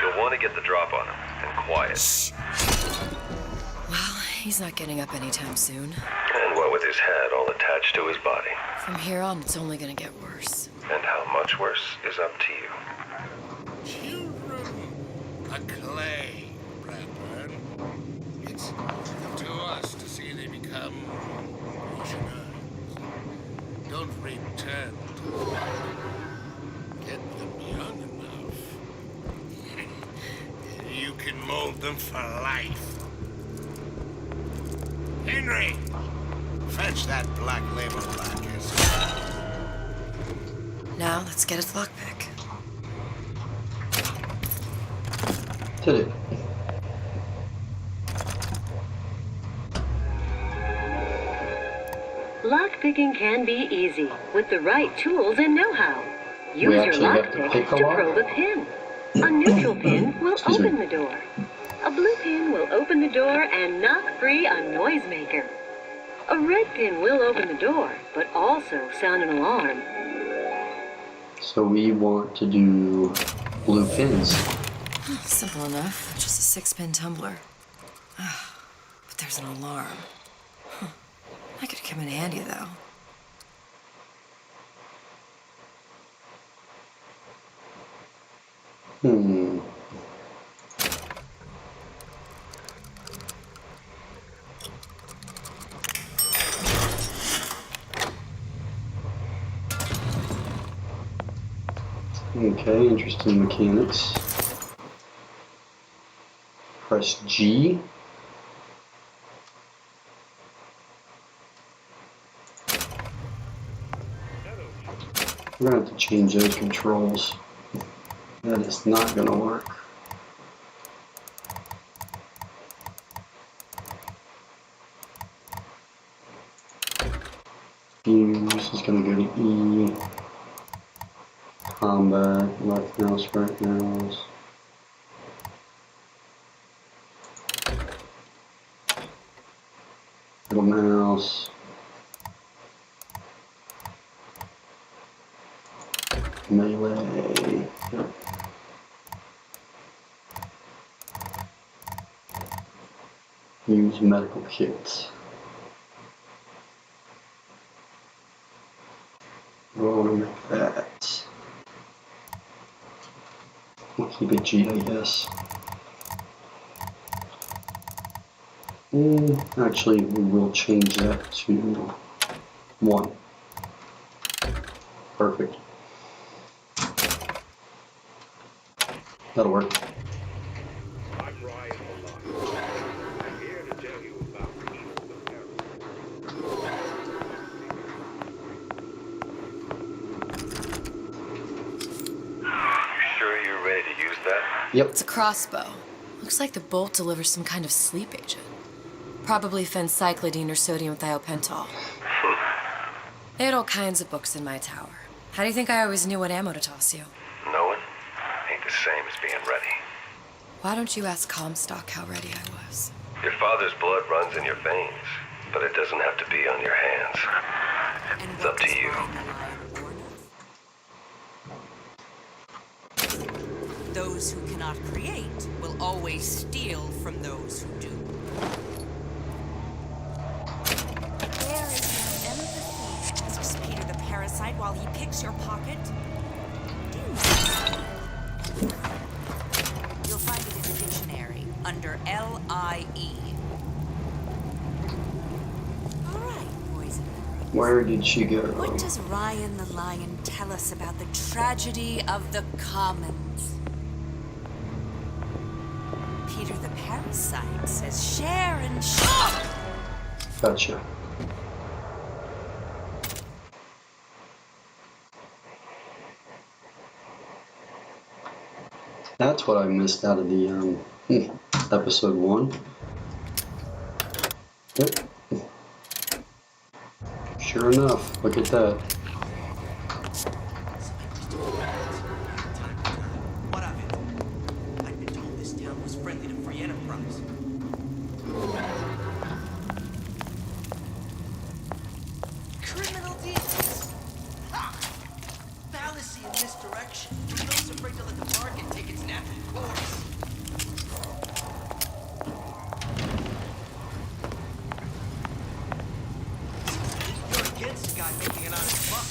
You'll want to get the drop on him, and quiet. Well, he's not getting up anytime soon. And what with his head all attached to his body. From here on, it's only gonna get worse. And how much worse is up to you. Children, a clay, Bradburn. It's up to us to see they become prisoners. Don't return to them. Get them young enough. You can mold them for life. Henry, fetch that black label blackers. Now, let's get its lockpick. Did it? Lockpicking can be easy with the right tools and know-how. We Use your actually have to lockpick pick a to lock? probe a pin. A neutral pin will Excuse me. open the door. A blue pin will open the door and knock free a noisemaker. A red pin will open the door, but also sound an alarm. So we want to do blue pins. Simple enough. Just a 6-pin tumbler. But there's an alarm. That could come in handy, though. Okay, interesting mechanics. Press G. We're gonna have to change those controls. That is not gonna work. Fuse is gonna go to E. Combat, left mouse, right mouse. Middle mouse. Melee. Yep. Use medical kit. We'll want to make that. We'll keep it G, I guess. Actually, we will change that to 1. Perfect. That'll work. I'm Ryan Malone. I'm here to tell you about Yep. It's a crossbow. Looks like the bolt delivers some kind of sleep agent. Probably phencyclidine or sodium thiopental. They had all kinds of books in my tower. How do you think I always knew what ammo to toss you? Knowing ain't the same as being ready. Why don't you ask Comstock how ready I was? Your father's blood runs in your veins, but it doesn't have to be on your hands. It's up to you. Those who cannot create will always steal from those who do. Where is your empathy? Asks Peter the parasite while he picks your pocket. You'll find it in the dictionary under L-I-E. All right, boys and girls. Where did she go? What does Ryan the Lion tell us about the tragedy of the commons? Peter the parasite says share and share. Gotcha. That's what I missed out of the episode 1. Yep. Sure enough, look at that. What of it? I've been told this town was friendly to free enterprise. Criminal deals! Ha! Fallacy and misdirection. Those afraid to let the market take its natural course. You're against a guy making an honest buck.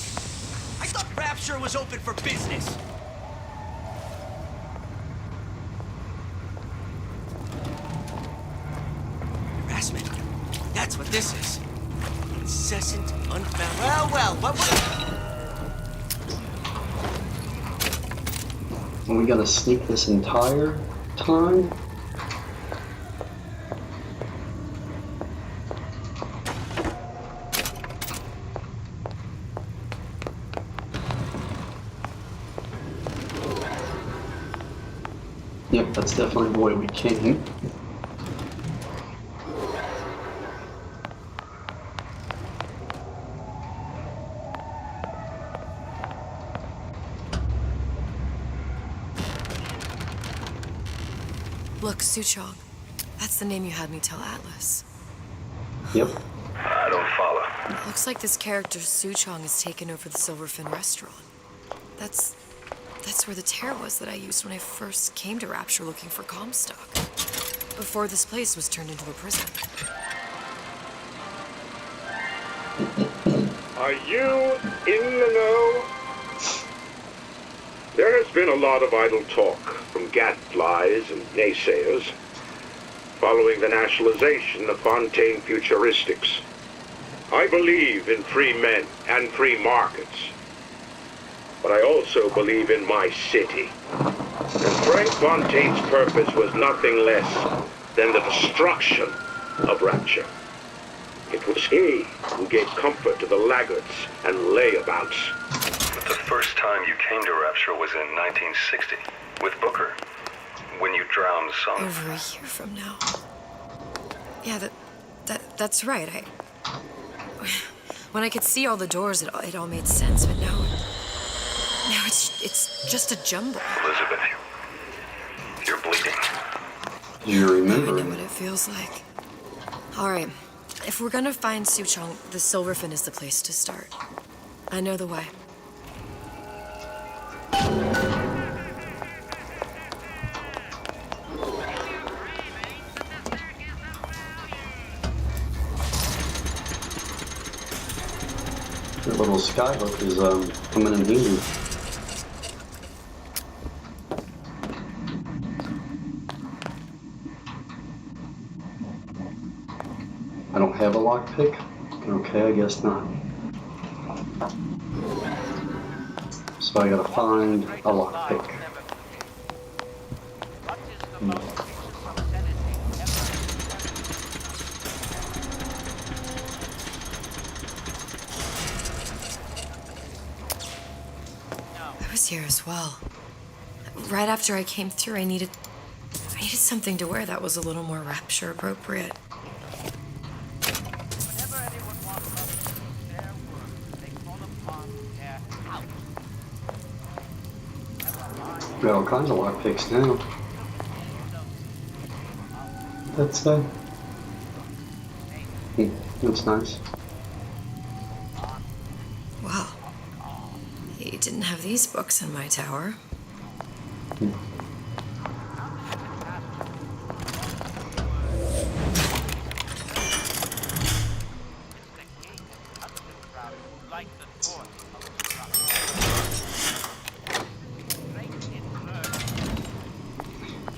I thought Rapture was open for business. Harassment. That's what this is. Incessant, unfounded. Well, what would... Are we gonna sneak this entire time? Yep, that's definitely the way we came. Look, Suchong. That's the name you had me tell Atlas. Yep. I don't follow. Looks like this character Suchong has taken over the Silverfin restaurant. That's where the tear was that I used when I first came to Rapture looking for Comstock. Before this place was turned into a prison. Are you in the know? There has been a lot of idle talk from gadflies and naysayers following the nationalization of Fontaine Futuristics. I believe in free men and free markets, but I also believe in my city. And Frank Fontaine's purpose was nothing less than the destruction of Rapture. It was he who gave comfort to the laggards and layabouts. But the first time you came to Rapture was in 1960, with Booker, when you drowned Song. Over a year from now. Yeah, that's right. When I could see all the doors, it all made sense, but now it's just a jumble. Elizabeth, you're bleeding. Do you remember? I know what it feels like. All right, if we're gonna find Suchong, the Silverfin is the place to start. I know the way. The little skyhook is coming in handy. I don't have a lockpick. Okay, I guess not. So I gotta find a lockpick. I was here as well. right after I came through, I needed something to wear that was a little more rapture appropriate. Whenever anyone wants us to do their work, they call upon their house. We got all kinds of lockpicks now. That's that's nice. Wow. He didn't have these books in my tower.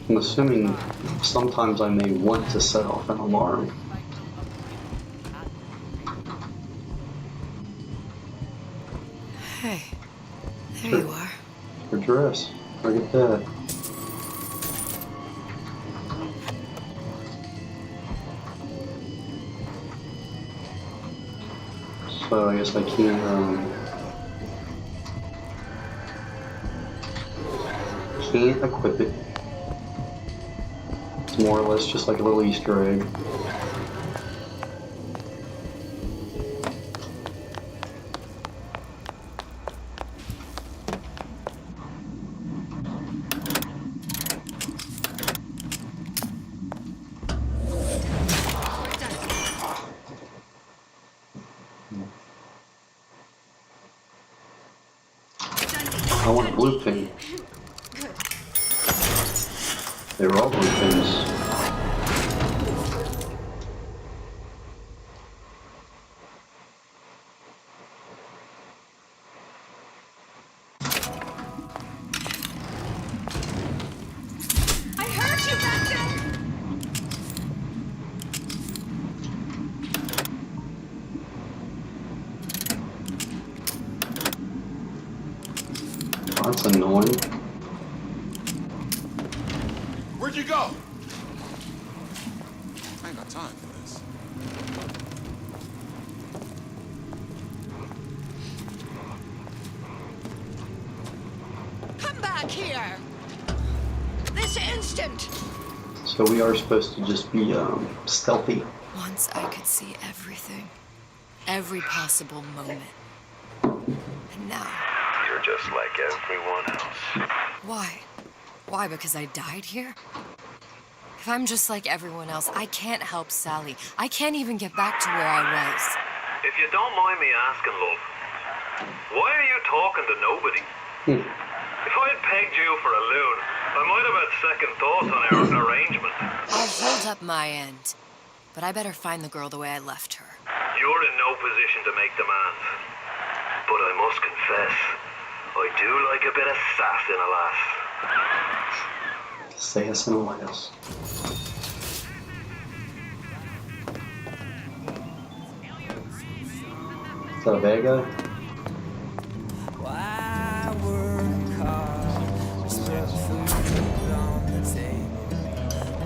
I'm assuming sometimes I may want to set off an alarm. Hey, there you are. Your dress. Look at that. So I guess I can't equip it. It's more or less just like a little Easter egg. I want a blue pin. They were all blue pins. I heard you back there! That's annoying. Where'd you go? I ain't got time for this. Come back here! This instant! So we are supposed to just be stealthy. Once I could see everything. Every possible moment. And now... You're just like everyone else. Why? Why, because I died here? If I'm just like everyone else, I can't help Sally. I can't even get back to where I was. If you don't mind me asking, love, why are you talking to nobody? If I had pegged you for a loon, I might have had second thoughts on our arrangement. I'll hold up my end. But I better find the girl the way I left her. You're in no position to make demands. But I must confess, I do like a bit of sass in a lass. Say us in a lass. Is that a bad guy? Why work hard? Just put food on the table.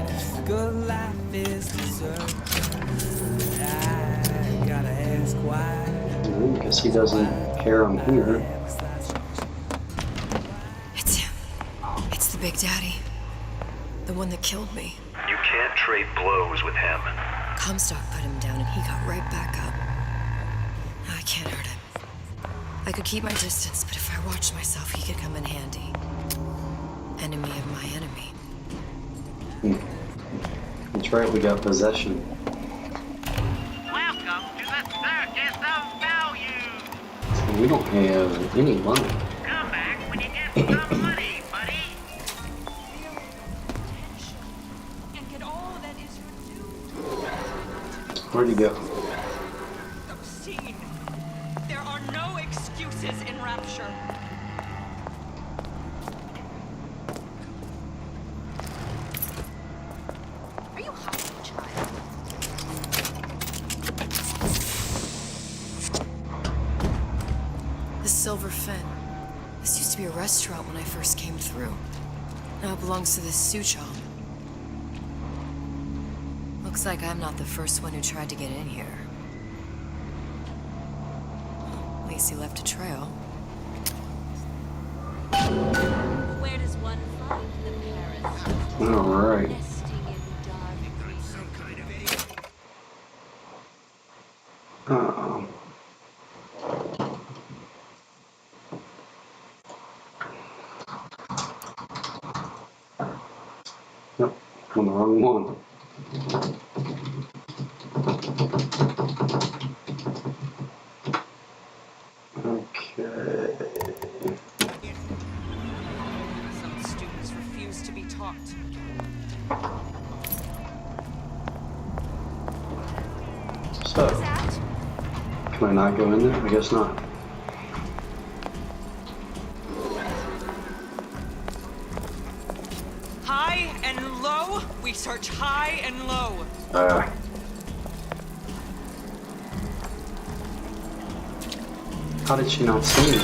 If good life is deserved, I gotta ask why. Because he doesn't care I'm here. It's him. It's the Big Daddy. The one that killed me. You can't trade blows with him. Comstock put him down and he got right back up. Now I can't hurt him. I could keep my distance, but if I watched myself, he could come in handy. Enemy of my enemy. That's right, we got possession. Welcome to the Circus of Value. We don't have any money. Come back when you get some money, buddy. And get all that is your due. Where'd he go? Obscene. There are no excuses in Rapture. Are you hiding, child? The Silver Fin. This used to be a restaurant when I first came through. Now it belongs to this Suchong. Looks like I'm not the first one who tried to get in here. Well, at least he left a trail. Where does one Alright. Yep, on the wrong one. Okay. Some students refuse to be taught. So, can I not go in there? I guess not. High and low, we search high and low. How did she not see me?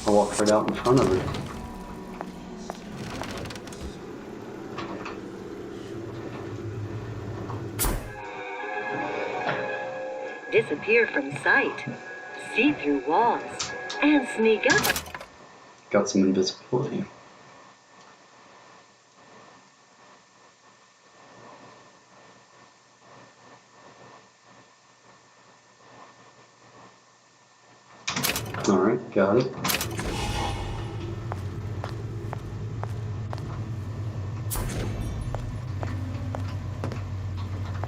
I walked right out in front of her. Disappear from sight, see through walls, and sneak up. Got some invisibility. Alright, got it.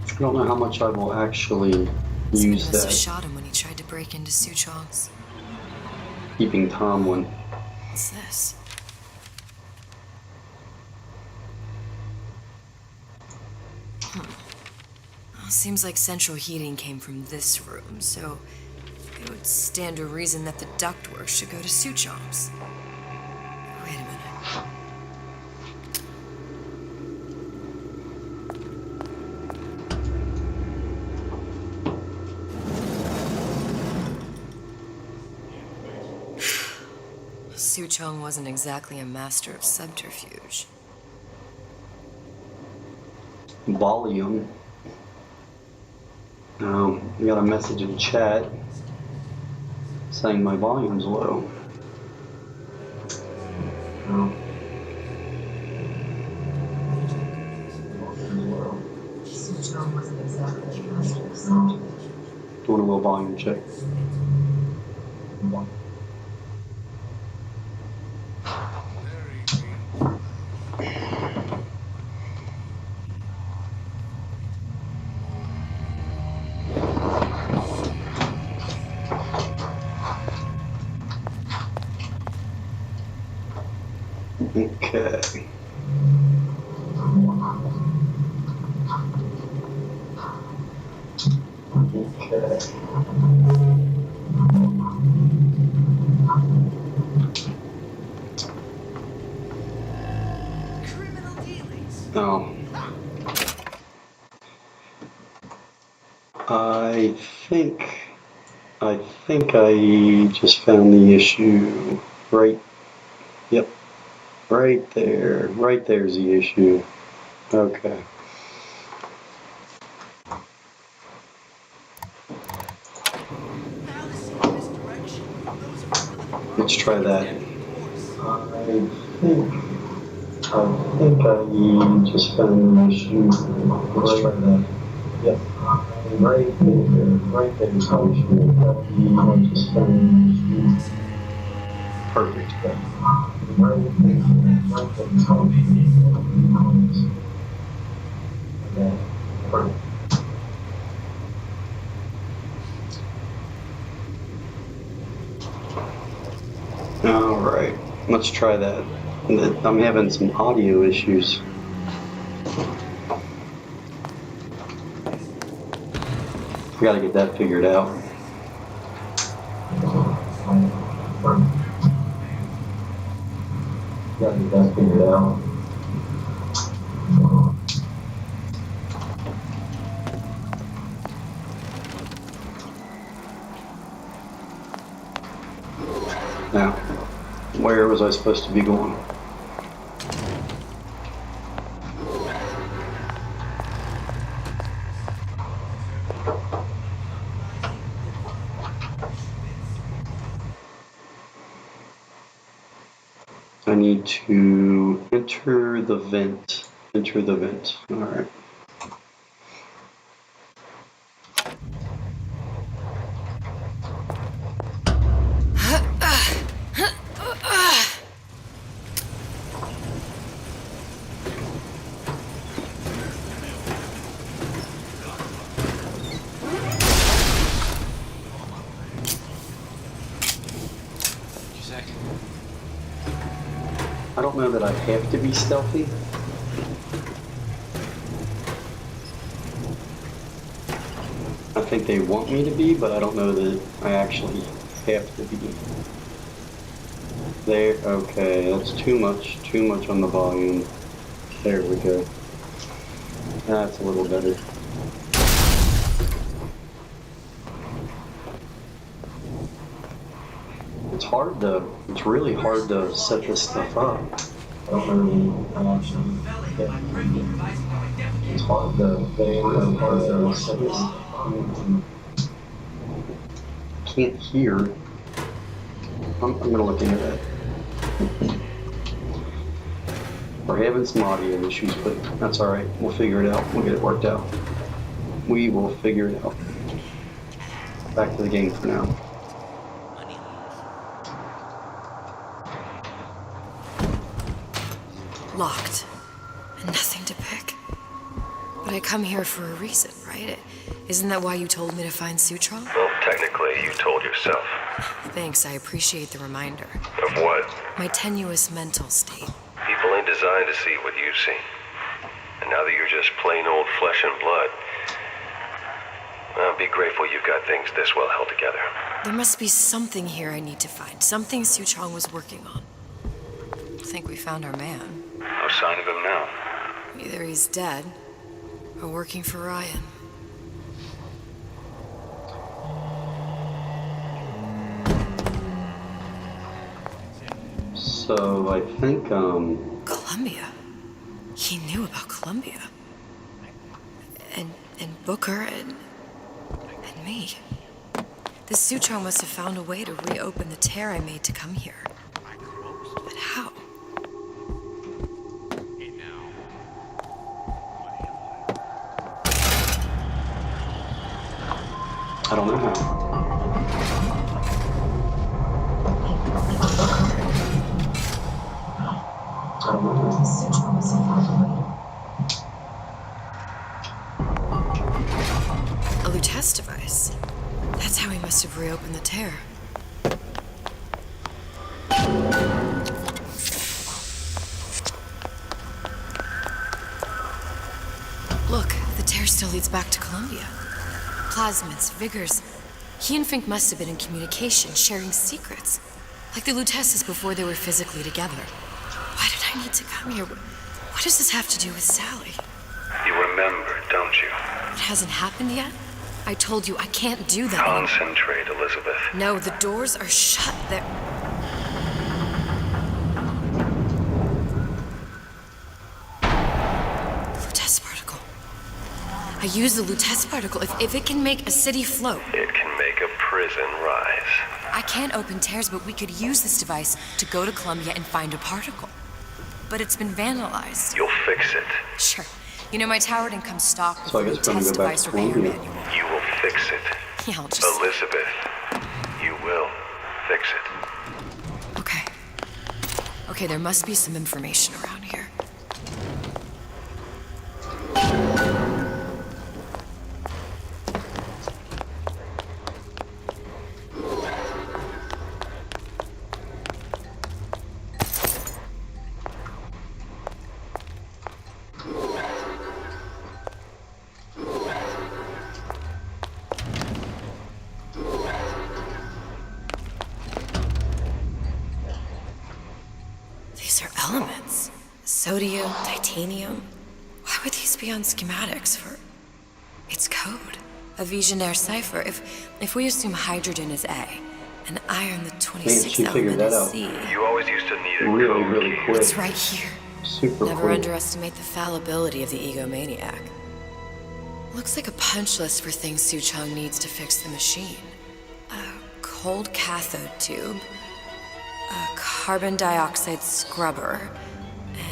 I don't know how much I will actually use Must have that. shot him when he tried to break into Suchong's. Keeping Tomlin. What's this? Well, seems like central heating came from this room, so it would stand to reason that the ductwork should go to Suchong's. Wait a minute. Suchong wasn't exactly a master of subterfuge. Volume. I got a message in chat saying my volume's low. Doing a little volume check. Okay. Oh. I think I just found the issue. Right. Yep. Right there. Right there's the issue. Okay. Let's try that. I think I just found the issue. Let's try that. Yep. Right there. Right there's the issue. I just found the issue. Perfect. Right there's the issue. Yeah. Perfect. All right, let's try that. I'm having some audio issues. We gotta get that figured out. Gotta get that figured out. Now, where was I supposed to be going? I need to enter the vent. Enter the vent. Alright. I don't know that I have to be stealthy. I think they want me to be, but I don't know that I actually have to be. There, okay, that's too much on the volume. There we go. That's a little better. It's really hard to set this stuff up. I don't know. It's hard to set this up. Can't hear. I'm gonna look into that. We're having some audio issues, but that's alright. We'll figure it out. We'll get it worked out. We will figure it out. Back to the game for now. Locked. And nothing to pick. But I come here for a reason, right? Isn't that why you told me to find Sutral? Well, technically, you told yourself. Thanks, I appreciate the reminder. Of what? My tenuous mental state. People ain't designed to see what you see. And now that you're just plain old flesh and blood, well, be grateful you've got things this well held together. There must be something here I need to find. Something Suchong was working on. I think we found our man. No sign of him now. Either he's dead, or working for Ryan. So I think, Columbia. He knew about Columbia. And Booker and me. The Sutro must have found a way to reopen the tear I made to come here. But how? I don't know how. I don't know. A Lutece device. That's how he must have reopened the tear. Look, the tear still leads back to Columbia. Plasmids, Vigors. He and Fink must have been in communication, sharing secrets. Like the Luteces before they were physically together. Why did I need to come here? What does this have to do with Sally? You remember, don't you? It hasn't happened yet? I told you I can't do that anymore. Concentrate, Elizabeth. No, the doors are shut. They're... Lutece particle. I use the Lutece particle. If it can make a city float. It can make a prison rise. I can't open tears, but we could use this device to go to Columbia and find a particle. But it's been vandalized. You'll fix it. Sure. You know, my tower didn't come stocked with So I the guess we're gonna Lutece go back device to repair Columbia. manual. You will fix it. Yeah, I'll just... Elizabeth, you will fix it. Okay. Okay, there must be some information around here. These are elements. Sodium, titanium. Why would these be on schematics for... It's code. A Visionaire cipher. If we assume hydrogen is A, and iron the 26th element is C... You always used to need a Really quick. It's right here. Super Never quick. underestimate the fallibility of the egomaniac. Looks like a punch list for things Suchong needs to fix the machine. A cold cathode tube. A carbon dioxide scrubber,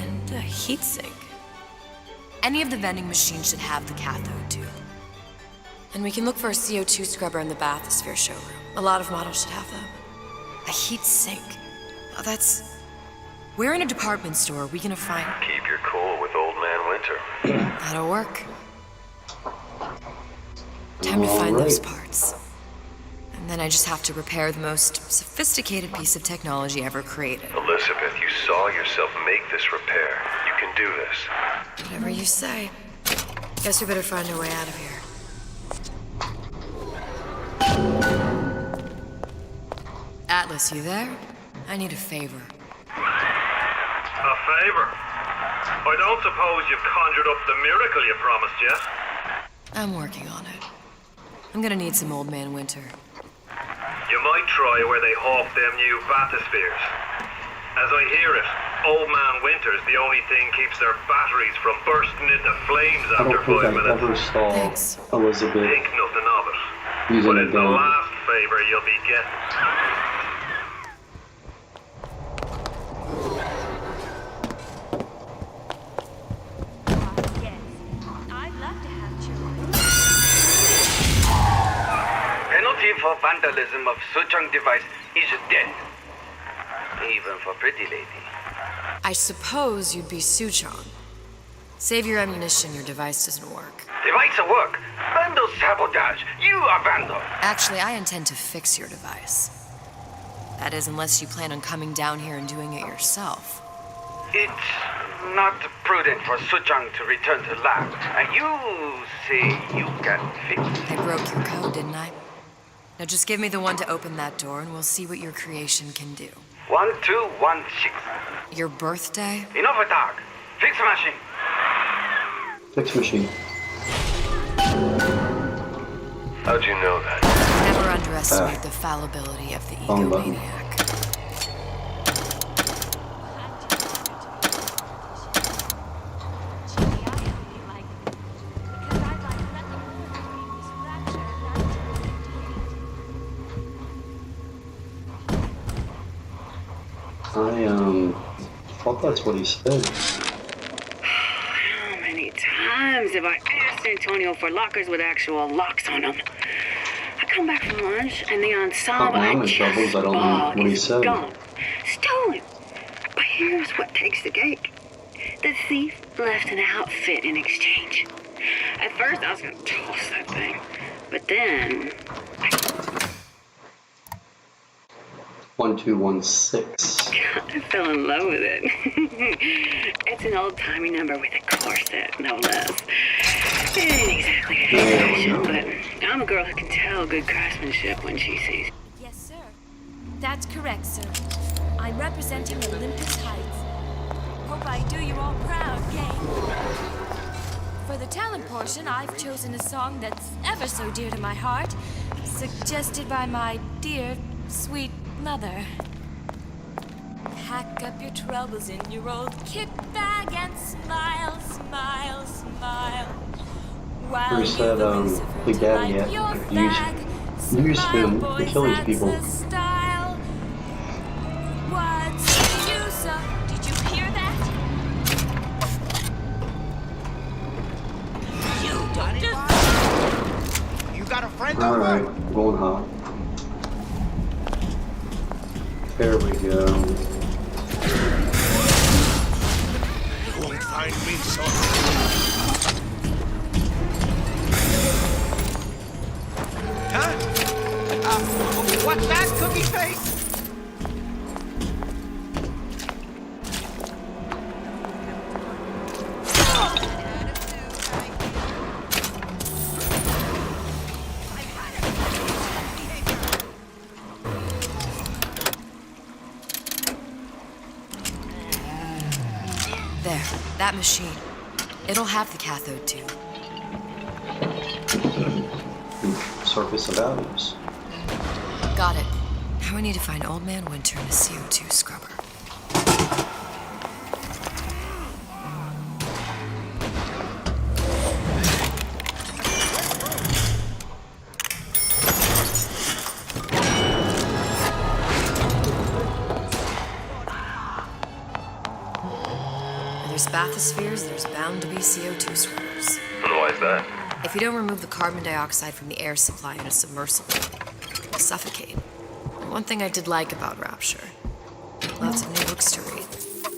and a heatsink. Any of the vending machines should have the cathode tube. And we can look for a CO2 scrubber in the bathysphere showroom. A lot of models should have them. A heatsink. Oh, that's... Where in a department store are we gonna find... Keep your cool with Old Man Winter. That'll work. Time to find those parts. And then I just have to repair the most sophisticated piece of technology ever created. Elizabeth, you saw yourself make this repair. You can do this. Whatever you say. Guess we better find our way out of here. Atlas, you there? I need a favor. A favor? I don't suppose you've conjured up the miracle you promised yet? I'm working on it. I'm gonna need some Old Man Winter. You might try where they hawk them new bathyspheres. As I hear it, Old Man Winter's the only thing keeps their batteries from bursting into flames I after don't think 5 I minutes. ever saw Elizabeth Think nothing of it. using But a it's the gun. last favor you'll be getting. I'd love to have children. Penalty for vandalism of Suchong device is death. Even for pretty lady. I suppose you'd be Suchong. Save your ammunition, your device doesn't work. Device at work. Vandal sabotage. You are vandal. Actually, I intend to fix your device. That is, unless you plan on coming down here and doing it yourself. It's not prudent for Suchong to return to lab. And you say you can fix. I broke your code, didn't I? Now just give me the one to open that door and we'll see what your creation can do. 1216. Your birthday? Enough attack. Fix machine. Fix machine. How'd you know that? Never underestimate the fallibility of the Wrong button. egomaniac. I thought that's what he said. How many times have I asked Antonio for lockers with actual locks on them? I come back from lunch and the ensemble I'm I in just trouble, I don't know bought what he is said. gone. Stolen. But here's what takes the cake. The thief left an outfit in exchange. At first I was gonna toss that thing, but then 1216. I fell in love with it. It's an old-timey number with a corset, no less. It ain't exactly fashion, but I'm a girl who can tell good craftsmanship when she sees it. Yes, sir. That's correct, sir. I'm representing Olympus Heights. Hope I do you all proud, gang. For the talent portion, I've chosen a song that's ever so dear to my heart, suggested by my dear, sweet mother. Pack up your troubles in your old kit bag and smile, smile, smile. While Bruce said, the daddy used him to kill these people. Style. What's the use of? Did you hear that? You don't You got a friend Alright, going hot. There we go. You won't find me so. Huh? What's that, cookie face? There, that machine. It'll have the cathode tube. Surface of atoms. Got it. Now we need to find Old Man Winter and a CO2 scrubber. bathyspheres, there's bound to be CO2 swimmers. And why is that? If you don't remove the carbon dioxide from the air supply in a submersible, you'll suffocate. One thing I did like about Rapture, lots of new books to read.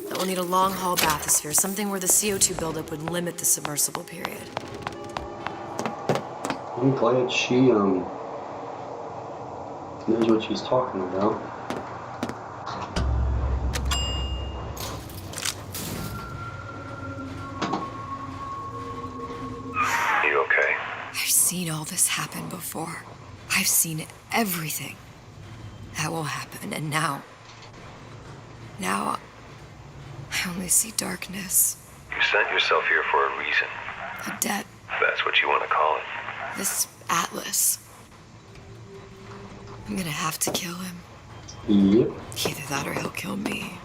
That we'll need a long-haul bathysphere, something where the CO2 buildup would limit the submersible period. I'm glad she knows what she's talking about. You okay? I've seen all this happen before. I've seen everything that will happen, and now I only see darkness. You sent yourself here for a reason. A debt. That's what you want to call it. This Atlas. I'm gonna have to kill him. Yep. Either that or he'll kill me.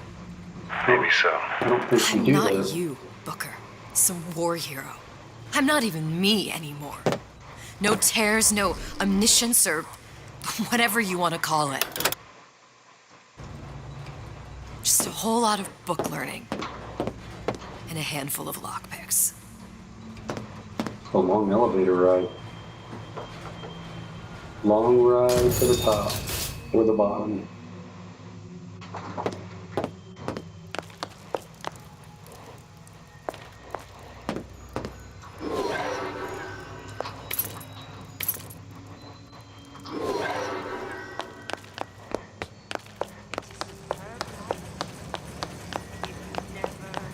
Maybe so. I don't think you I'm do not that. you, Booker. Some war hero. I'm not even me anymore. No tears, no omniscience, or whatever you want to call it. Just a whole lot of book learning. And a handful of lockpicks. A long elevator ride. Long ride to the top or the bottom.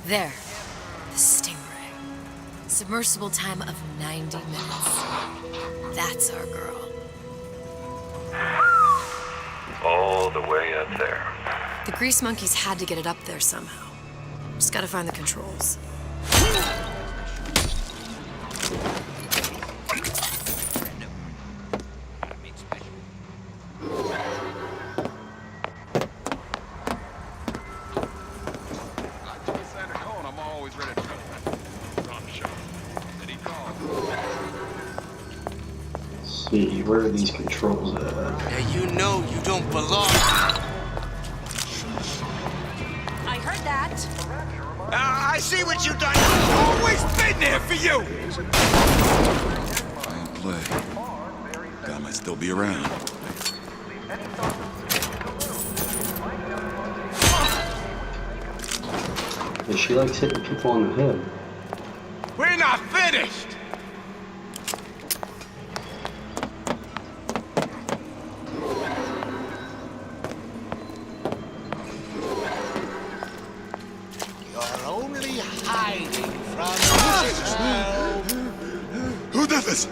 There. The Stingray. Submersible time of 90 minutes. That's our girl. All the way up there. The Grease Monkeys had to get it up there somehow. Just gotta find the controls. Let's see, where are these controls at? Now you know you don't belong. I heard that. I see what you've done. I've always been there for you. Play. Guy might still be around. Yeah, she likes hitting people on the head. We're not finished. You're only hiding from yourself. Who did this?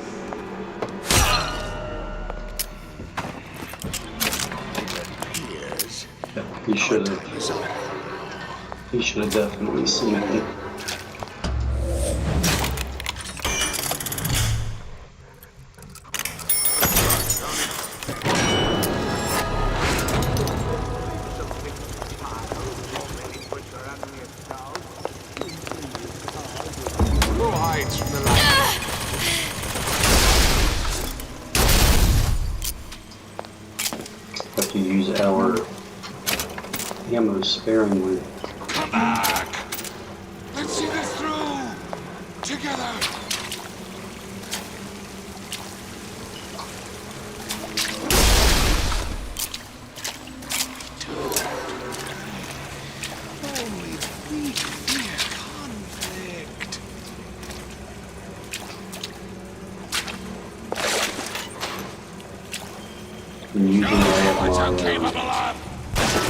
Yeah, he should have. He should have definitely seen me. Who hides from the light? Have to use our ammo sparingly. Come back! Let's see this through! Together! Only we fear conflict. And usually I have What you're my capable of!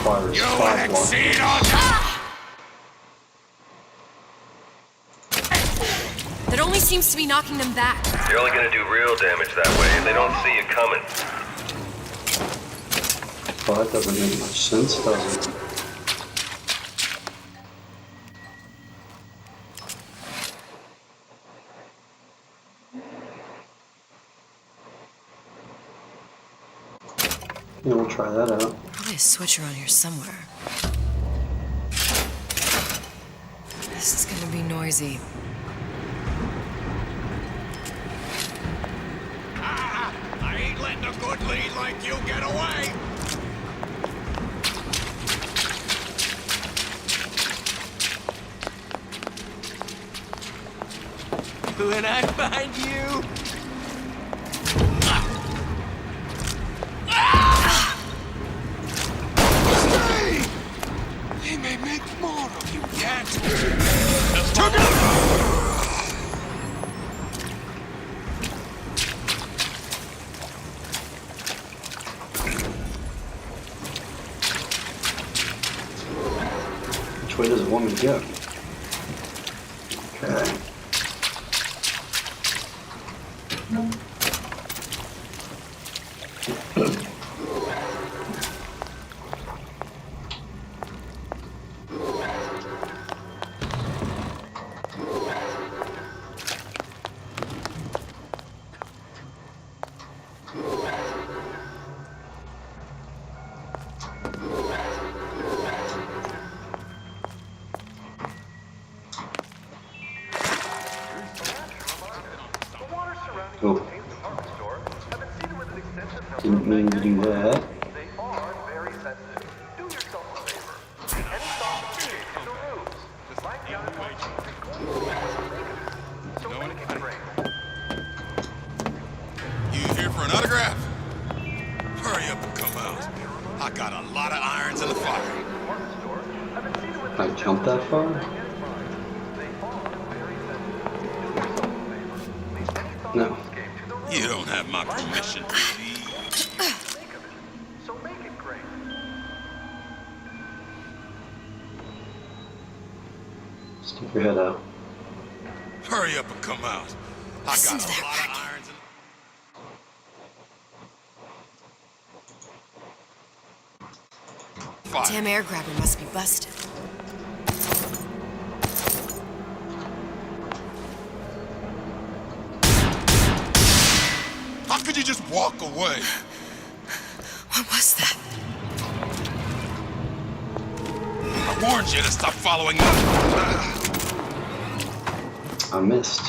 fire You spot will block. exceed on That only seems to be knocking them back. You're only gonna do real damage that way, and they don't see you coming. Well, that doesn't make much sense, does it? Yeah, we'll try that out. Probably a switch around here somewhere. This is gonna be noisy. I ain't letting a good lead like you get away. when I find you... Stay! They may make more of you yet. Which way does it want me to go? Okay. Oh. Didn't mean to do that. You here for an autograph? Hurry up and come out. I got a lot of irons in the fire. I jumped that far? No. You don't have my permission. Stick your head out. Hurry up and come out. I Listen got to a that lot racket. of irons in the fire. Damn air grabber must be busted. How could you just walk away? What was that? I warned you to stop following me. I missed.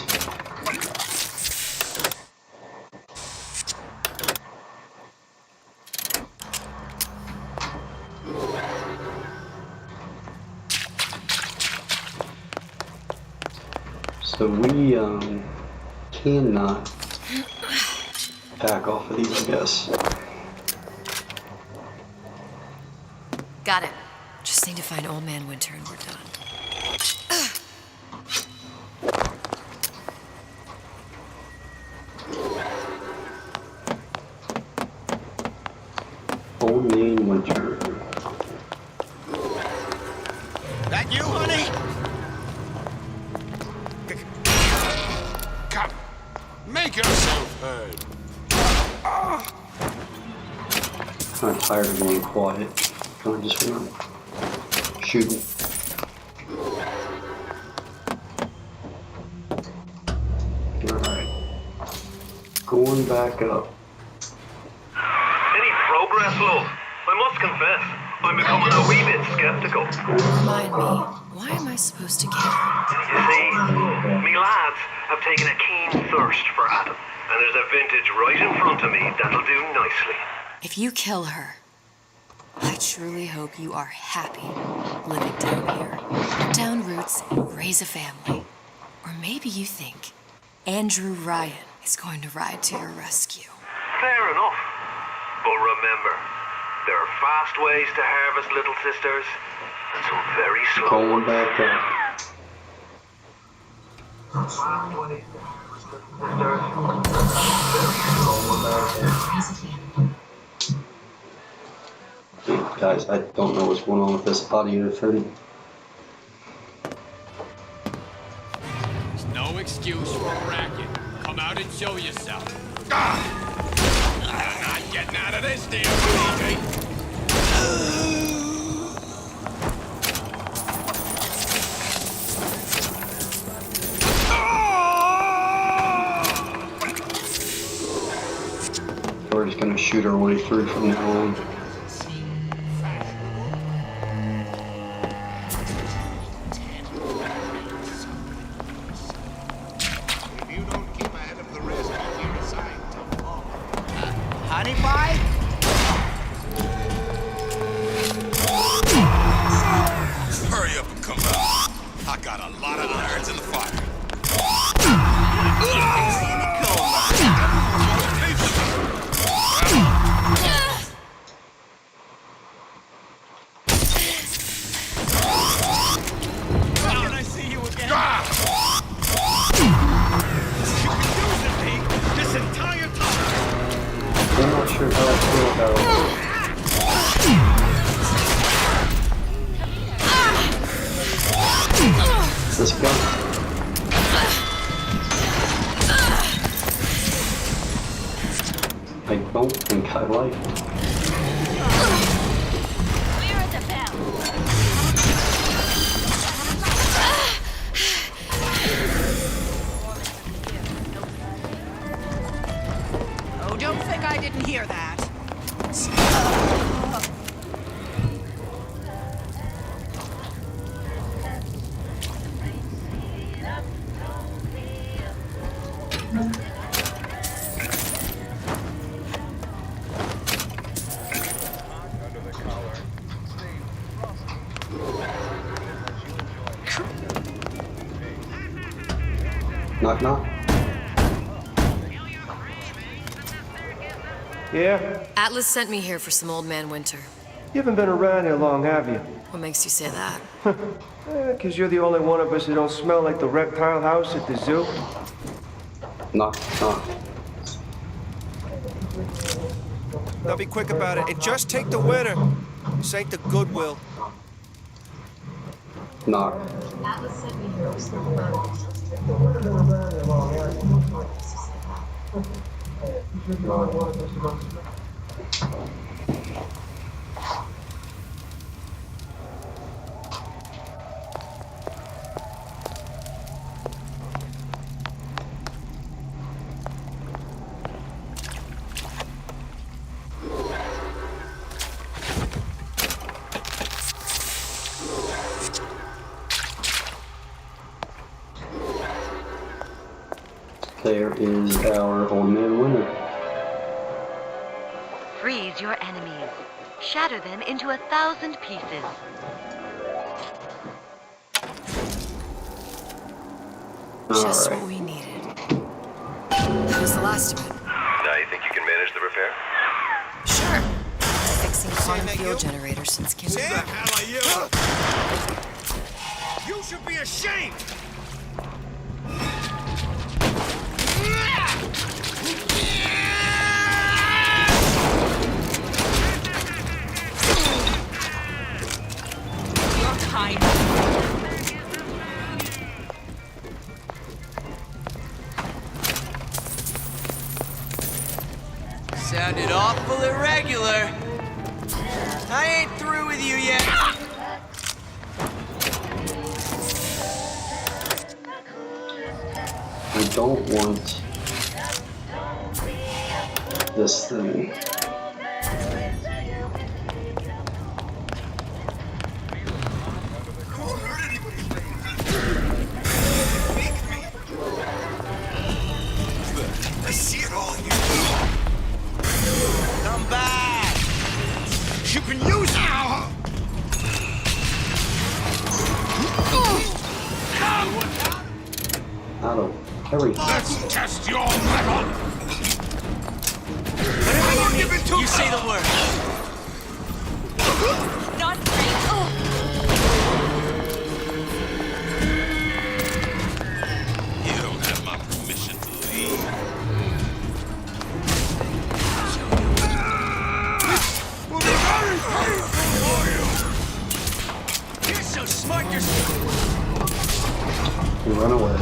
So we cannot back off of these, I guess. Got it. Just need to find Old Man Winter and we're done. Old Man Winter. That you, honey? Come. Make yourself heard. I'm tired of being quiet. Can I just run? Shooting. Alright. Going back up. Any progress, love? I must confess, I'm becoming a wee bit skeptical. Remind me, why am I supposed to care? You see, me lads have taken a keen thirst for Adam, and there's a vintage right in front of me that'll do nicely. If you kill her, I truly hope you are happy living down here. Put down roots and raise a family. Or maybe you think Andrew Ryan is going to ride to your rescue. Fair enough. But remember, there are fast ways to harvest little sisters, and some very slow Going ones. back up. Guys, I don't know what's going on with this audio thing. There's no excuse for a racket. Come out and show yourself. You're not getting out of this deal, baby. We're just gonna shoot our way through from now on. Honey pie? Hurry up and come out. I got a lot of irons in the fire. I don't think I like. Clear at the bell. Oh, don't think I didn't hear that. Knock knock. Yeah? Atlas sent me here for some Old Man Winter. You haven't been around here long, have you? What makes you say that? 'Cause you're the only one of us who don't smell like the reptile house at the zoo. Knock knock. Now be quick about it and just take the winner. This ain't the Goodwill. Knock. There is our Old Man Winter. Freeze your enemies. Shatter them into 1,000 pieces. Just what we needed. That was the last of it. Now you think you can manage the repair? Sure. Fixing quantum field generators since Kim. Who the hell are you? You should be ashamed! You're kind. Sounded awful irregular. I ain't through with you yet. I don't want this thing. I see it all in you. Come back. You can use it. Out of everything. Let's test your metal. Whatever you need, you say the word. Not great. You don't have my permission to leave. Will be very painful for you. You're so smart, you're You run away.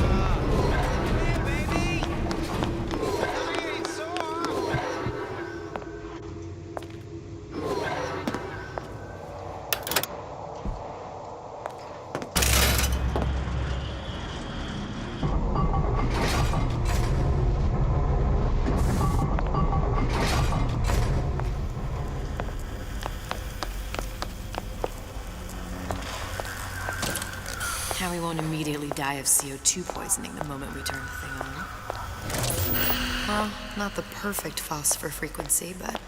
Now we won't immediately die of CO2 poisoning the moment we turn the thing on. Well, not the perfect phosphor frequency, but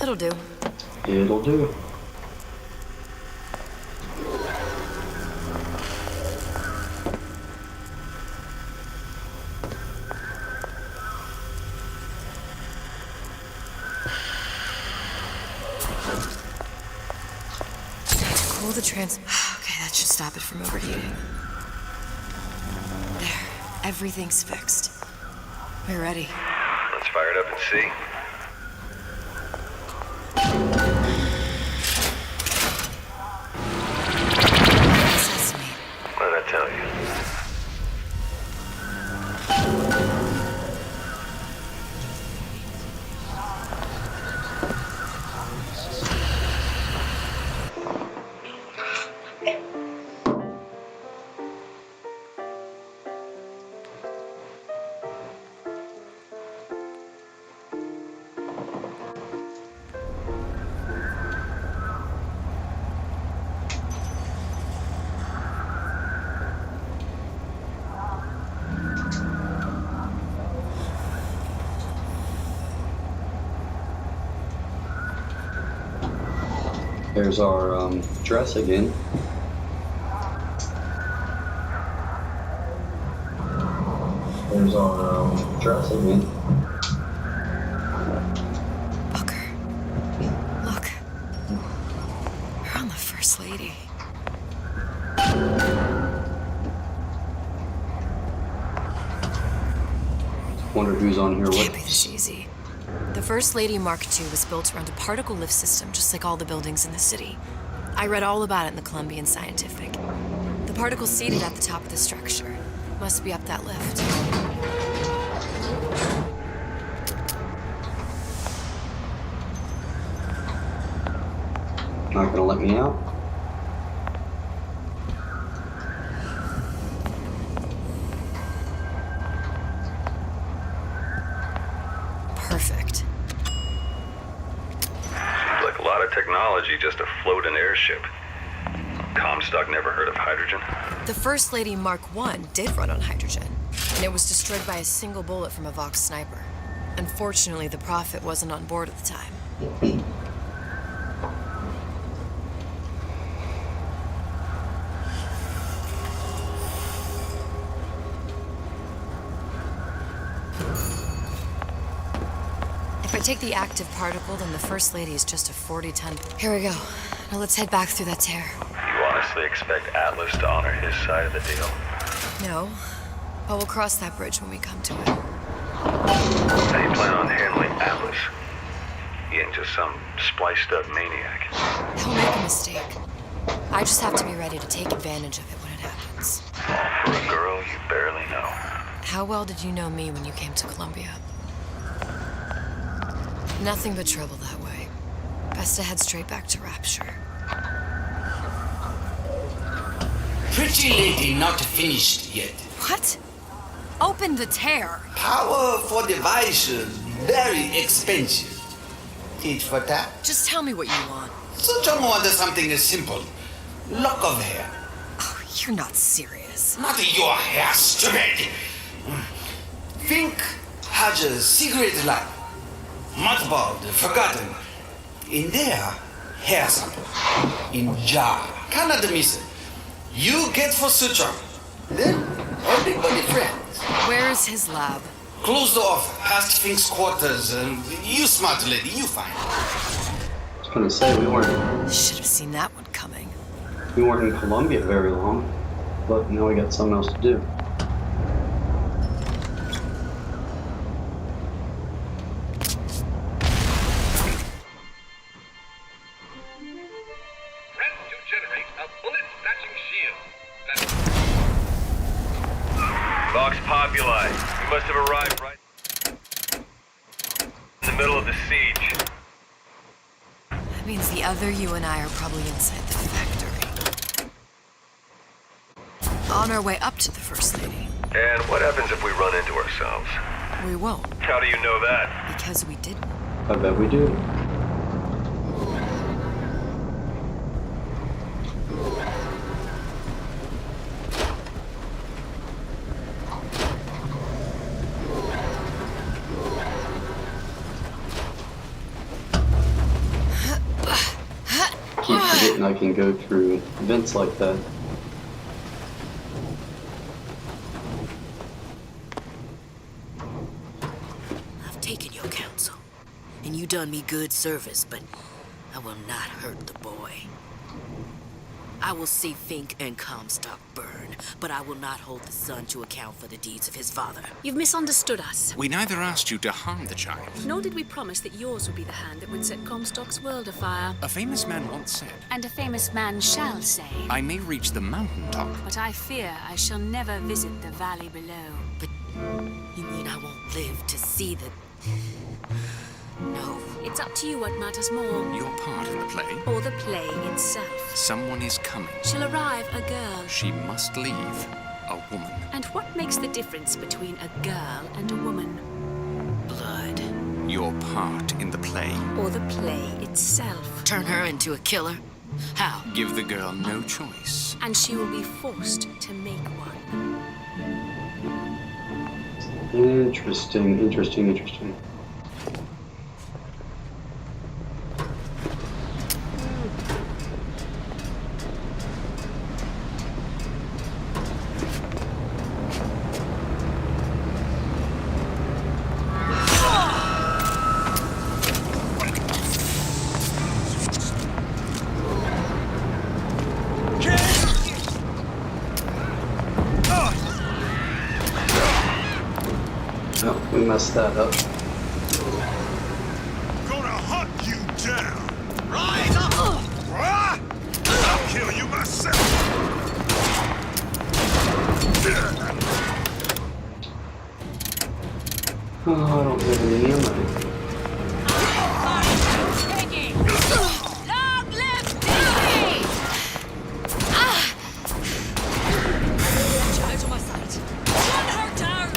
it'll do. It'll do. Cool the Okay, that should stop it from overheating. There. Everything's fixed. We're ready. Let's fire it up and see. Sesame. What did I tell you? Here's our dress again. There's our dress again. Booker. Look. We're on the First Lady. Wonder who's on here with Can't be this easy. The First Lady Mark II was built around a particle lift system, just like all the buildings in the city. I read all about it in the Columbian Scientific. The particle's seated at the top of the structure. Must be up that lift. Not gonna let me out. Perfect. Seems like a lot of technology just to float an airship. Comstock never heard of hydrogen? The First Lady Mark I did run on hydrogen, and it was destroyed by a single bullet from a Vox sniper. Unfortunately, the Prophet wasn't on board at the time. If I take the active particle, then the First Lady is just a 40-ton... Here we go. Now let's head back through that tear. You honestly expect Atlas to honor his side of the deal? No, but we'll cross that bridge when we come to it. How do you plan on handling Atlas? He ain't just some spliced-up maniac. He'll make a mistake. I just have to be ready to take advantage of it when it happens. For a girl you barely know. How well did you know me when you came to Columbia? Nothing but trouble that way. Best to head straight back to Rapture. Pretty lady not finished yet. What? Open the tear. Powerful device, very expensive. Tit for tat. Just tell me what you want. Such wants something simple. Lock of hair. Oh, you're not serious. Not your hair, stupid. Think has a secret life. Mothballed, forgotten. In there, hair sample. In jar. Cannot miss it. You get for suture. Then everybody friends. Where's his lab? Closed off, past Fink's quarters. You smart lady, you find. I was gonna say we weren't. Should have seen that one coming. We weren't in Columbia very long, but now we got something else to do. Vox Populi, we must have arrived right in the middle of the siege. That means the other you and I are probably inside the factory. On our way up to the First Lady. And what happens if we run into ourselves? We won't. How do you know that? Because we didn't. I bet we do. Keep forgetting I can go through vents like that. I've taken your counsel, and you done me good service, but I will not hurt the boy. I will see Fink and Comstock burn, but I will not hold the son to account for the deeds of his father. You've misunderstood us. We neither asked you to harm the child. Nor did we promise that yours would be the hand that would set Comstock's world afire. A famous man once said, And a famous man shall say, I may reach the mountaintop. but I fear I shall never visit the valley below. But you mean I won't live to see the... No. It's up to you what matters more. Your part in the play. Or the play itself. Someone is coming. She'll arrive a girl. She must leave a woman. And what makes the difference between a girl and a woman? Blood. Your part in the play. Or the play itself. Turn her into a killer? How? Give the girl no choice. And she will be forced to make one. Interesting, interesting, interesting. messed that up. Gonna hunt you down. Rise up! I'll kill you myself. Oh, I don't have any ammo. Long live Piggy! Child to my side. Run her down!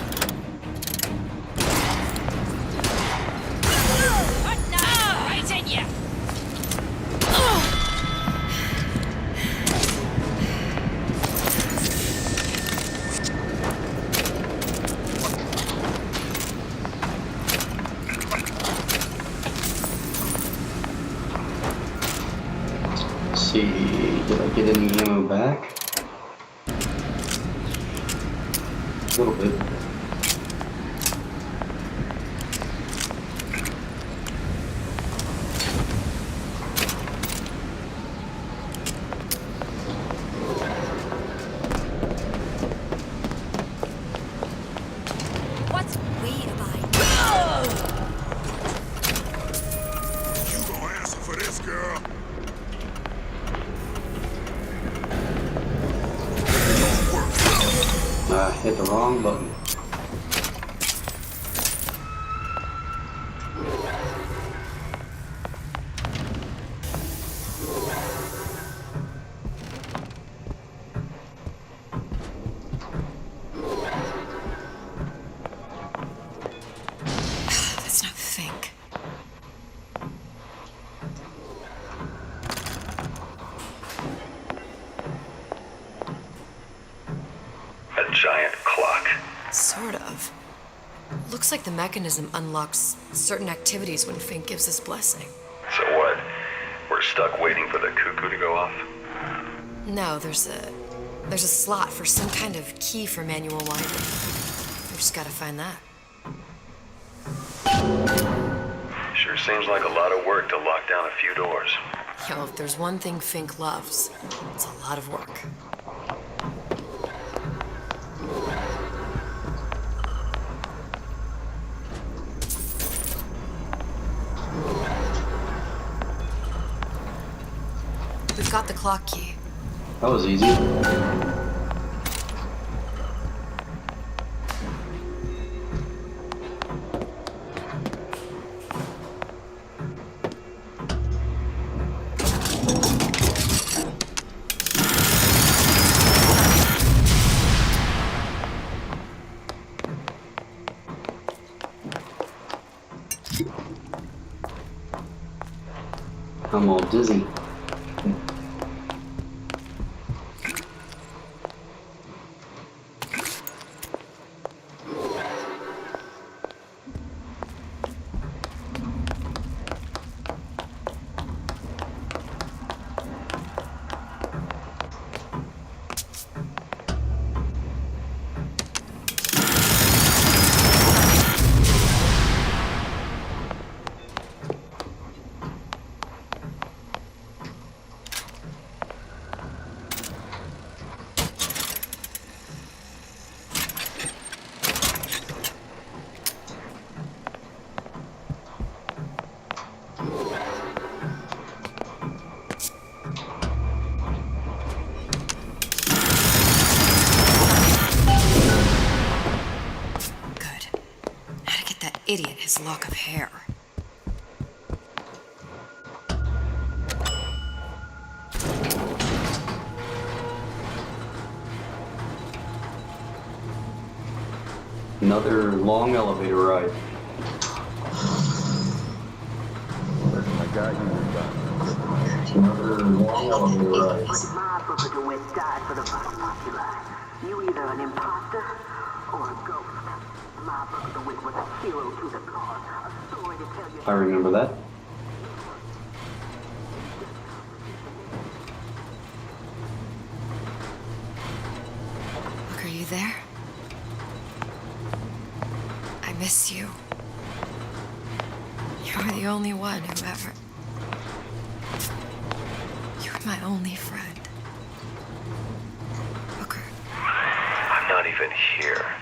What now? Right in ya! Let's see, did I get any ammo back? A little bit. What's we about? You gonna answer for this, girl? I hit the wrong button. That's not Fink. A giant clock. Sort of. Looks like the mechanism unlocks certain activities when Fink gives his blessing. So what? We're stuck waiting for the cuckoo to go off? No, there's a slot for some kind of key for manual winding. We just gotta find that. Sure seems like a lot of work to lock down a few doors. Yo, if there's one thing Fink loves, it's a lot of work. We've got the clock key. That was easy. I'm all dizzy. Idiot, his lock of hair. Another long elevator ride. I got you. Another long elevator ride. My brother DeWitt died for the Vox Populi. You either an imposter or a ghost. My brother DeWitt was a hero to the cause. A story to tell you. I remember that. Look, are you there? I miss you. You're the only one who ever... You're my only friend. I'm not even here.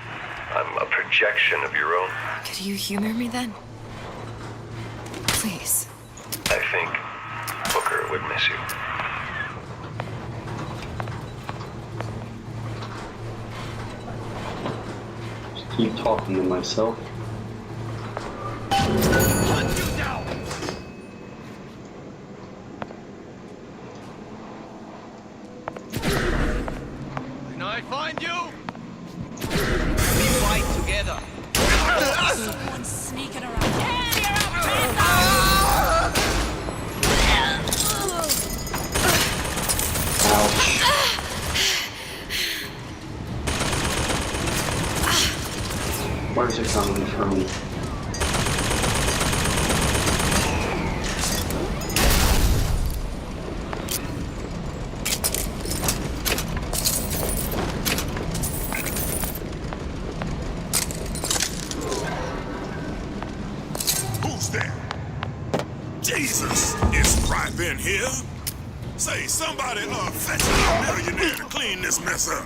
I'm a projection of your own. Could you humor me then? Please. I think Booker would miss you. Just keep talking to myself. Can I find you? We fight together. Someone's sneaking around. Where's it coming from? Who's there? Jesus! Is Ripe in here? Say, somebody, fetch a millionaire to clean this mess up.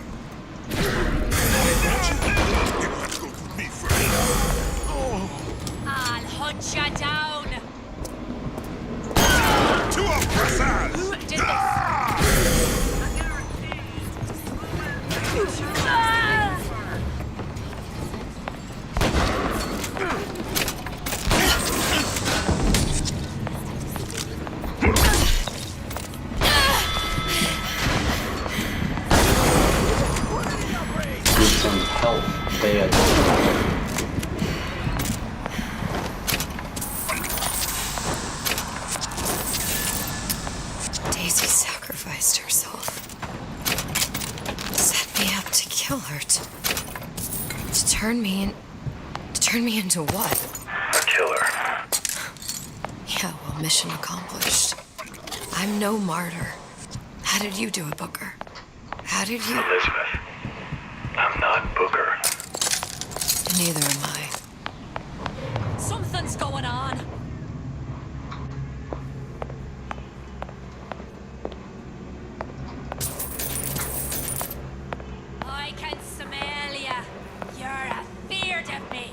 I'll hunt you down. Two of Who did this? Need some help, bad. Daisy sacrificed herself. Set me up to kill her. To turn me into what? A killer. Yeah, well, mission accomplished. I'm no martyr. How did you do it, Booker? How did you? Elizabeth, I'm not Booker. Neither am I. Something's going on. I can smell ya. You're afeard of me.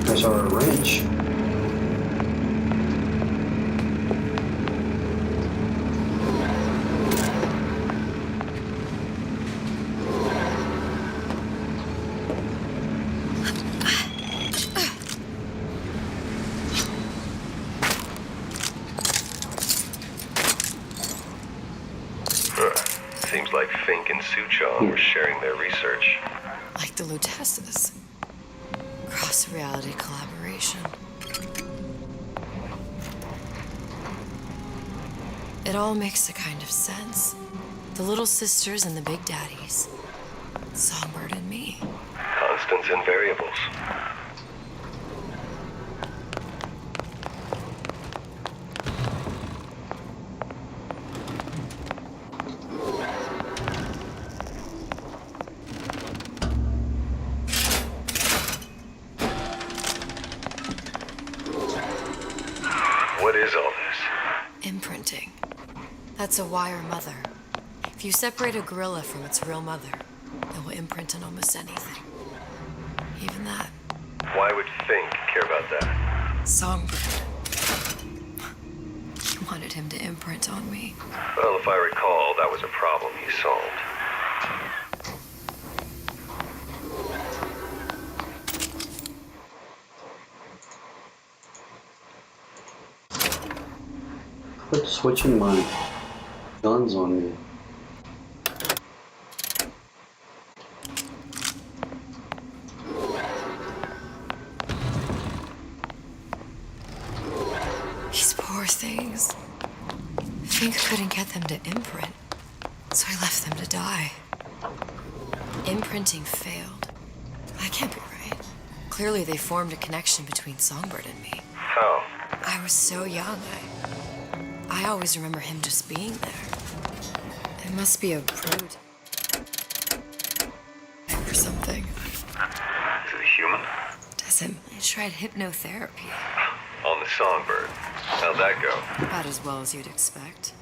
There's our wrench. Seems like Fink and Suchong were sharing their research. Like the Lutesses. Cross-reality collaboration. It all makes a kind of sense. The little sisters and the big daddies. Songbird and me. Constants and variables. What is all this? Imprinting. That's a wire mother. If you separate a gorilla from its real mother, it will imprint on almost anything. Even that. Why would Fink care about that? Songbird. You want wanted him to imprint on me. Well, if I recall, that was a problem he solved. Quit switching my guns on me. These poor things. Fink couldn't get them to imprint, so I left them to die. Imprinting failed. That can't be right. Clearly they formed a connection between Songbird and me. How? I was so young. I always remember him just being there. It must be a prototype or something. Is it a human? Doesn't. I tried hypnotherapy. On the Songbird. How'd that go? About as well as you'd expect.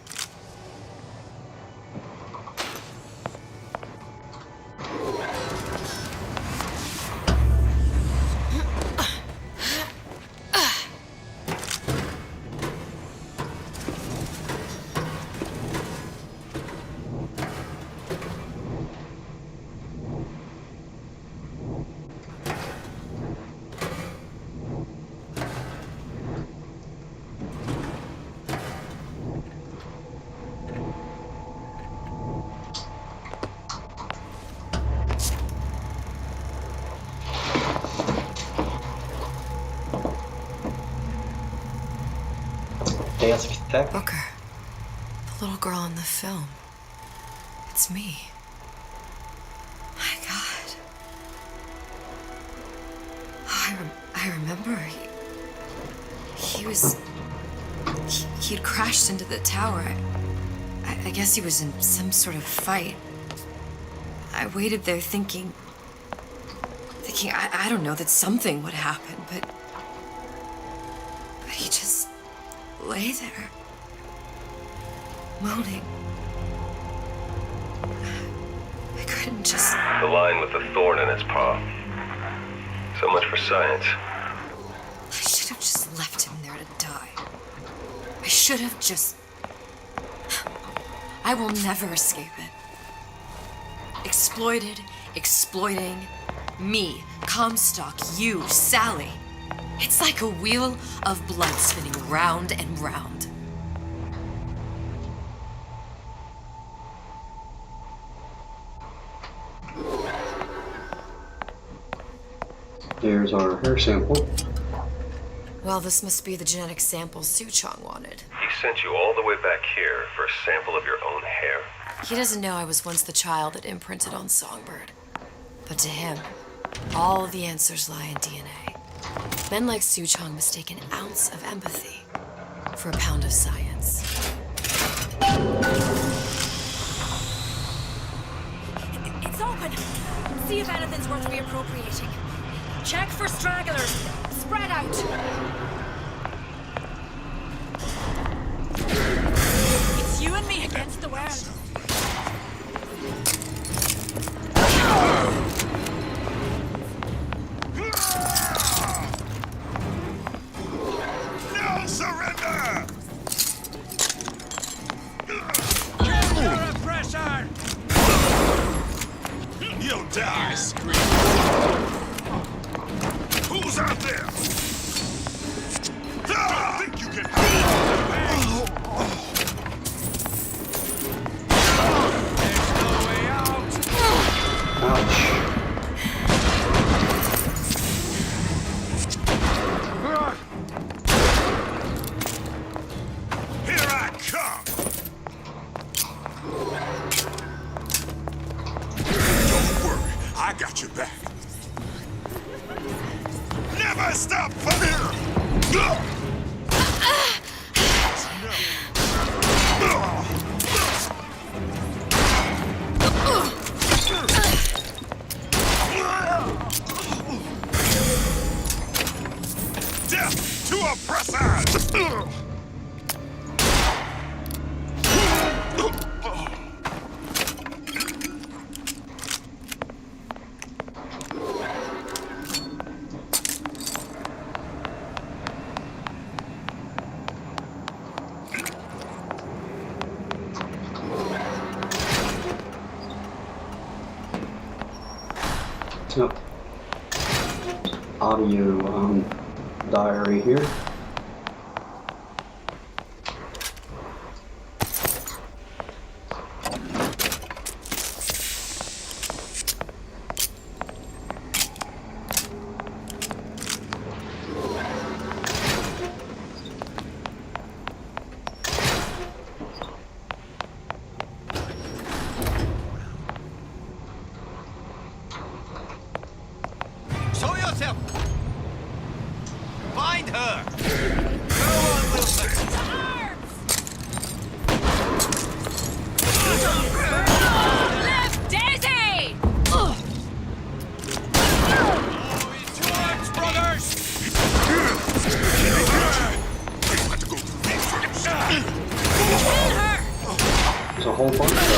Dance tech? Booker. The little girl in the film. It's me. My God. Oh, I remember. He'd crashed into the tower. I guess he was in some sort of fight. I waited there thinking I don't know, that something would happen, but he just lay there, moaning. I couldn't just... The line with the thorn in its paw. So much for science. I should have just left him there to die. I should have just... I will never escape it. Exploited, exploiting, me, Comstock, you, Sally. It's like a wheel of blood spinning round and round. Here's our hair sample. Well, this must be the genetic sample Suchong wanted. He sent you all the way back here for a sample of your own hair? He doesn't know I was once the child that imprinted on Songbird. But to him, all the answers lie in DNA. Men like Suchong mistake an ounce of empathy for a pound of science. It's open. See if anything's worth reappropriating. Check for stragglers. Spread out. It's you and me against the world. No surrender! You're a pressure! You'll die, scream. Who's out there? Don't think you can There's no way out! Ouch. Here I come! Don't worry, I got your back. Never stop fighting! Death to oppressors! So, audio diary here. Show yourself! Find her! Go on, Wilson! Left, Daisy! Into arms, brothers! There's a whole bunch of them.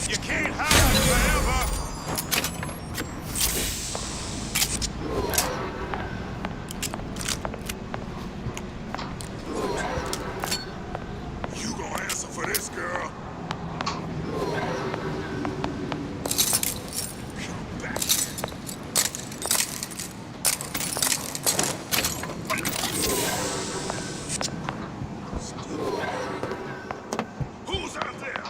You can't hide forever. You gonna answer for this, girl? Come back. Who's out there?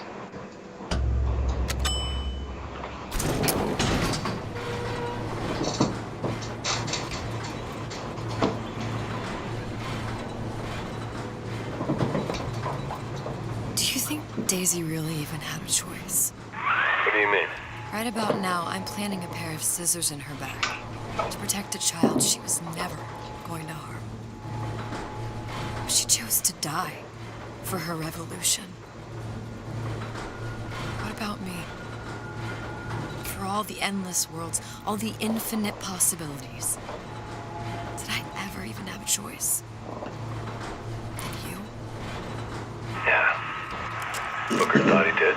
Do you think Daisy really even had a choice? What do you mean? Right about now, I'm planting a pair of scissors in her back to protect a child she was never going to harm. She chose to die for her revolution. What about me? For all the endless worlds, all the infinite possibilities. Did I ever even have a choice? Did you? Yeah. Booker thought he did.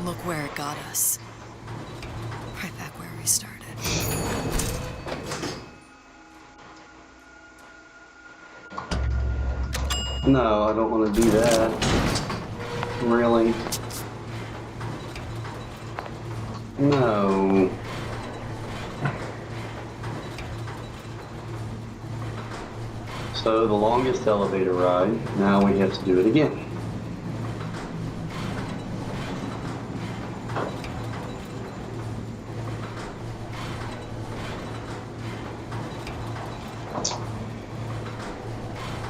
Look where it got us. Right back where we started. No, I don't want to do that. Really? No. So the longest elevator ride, now we have to do it again.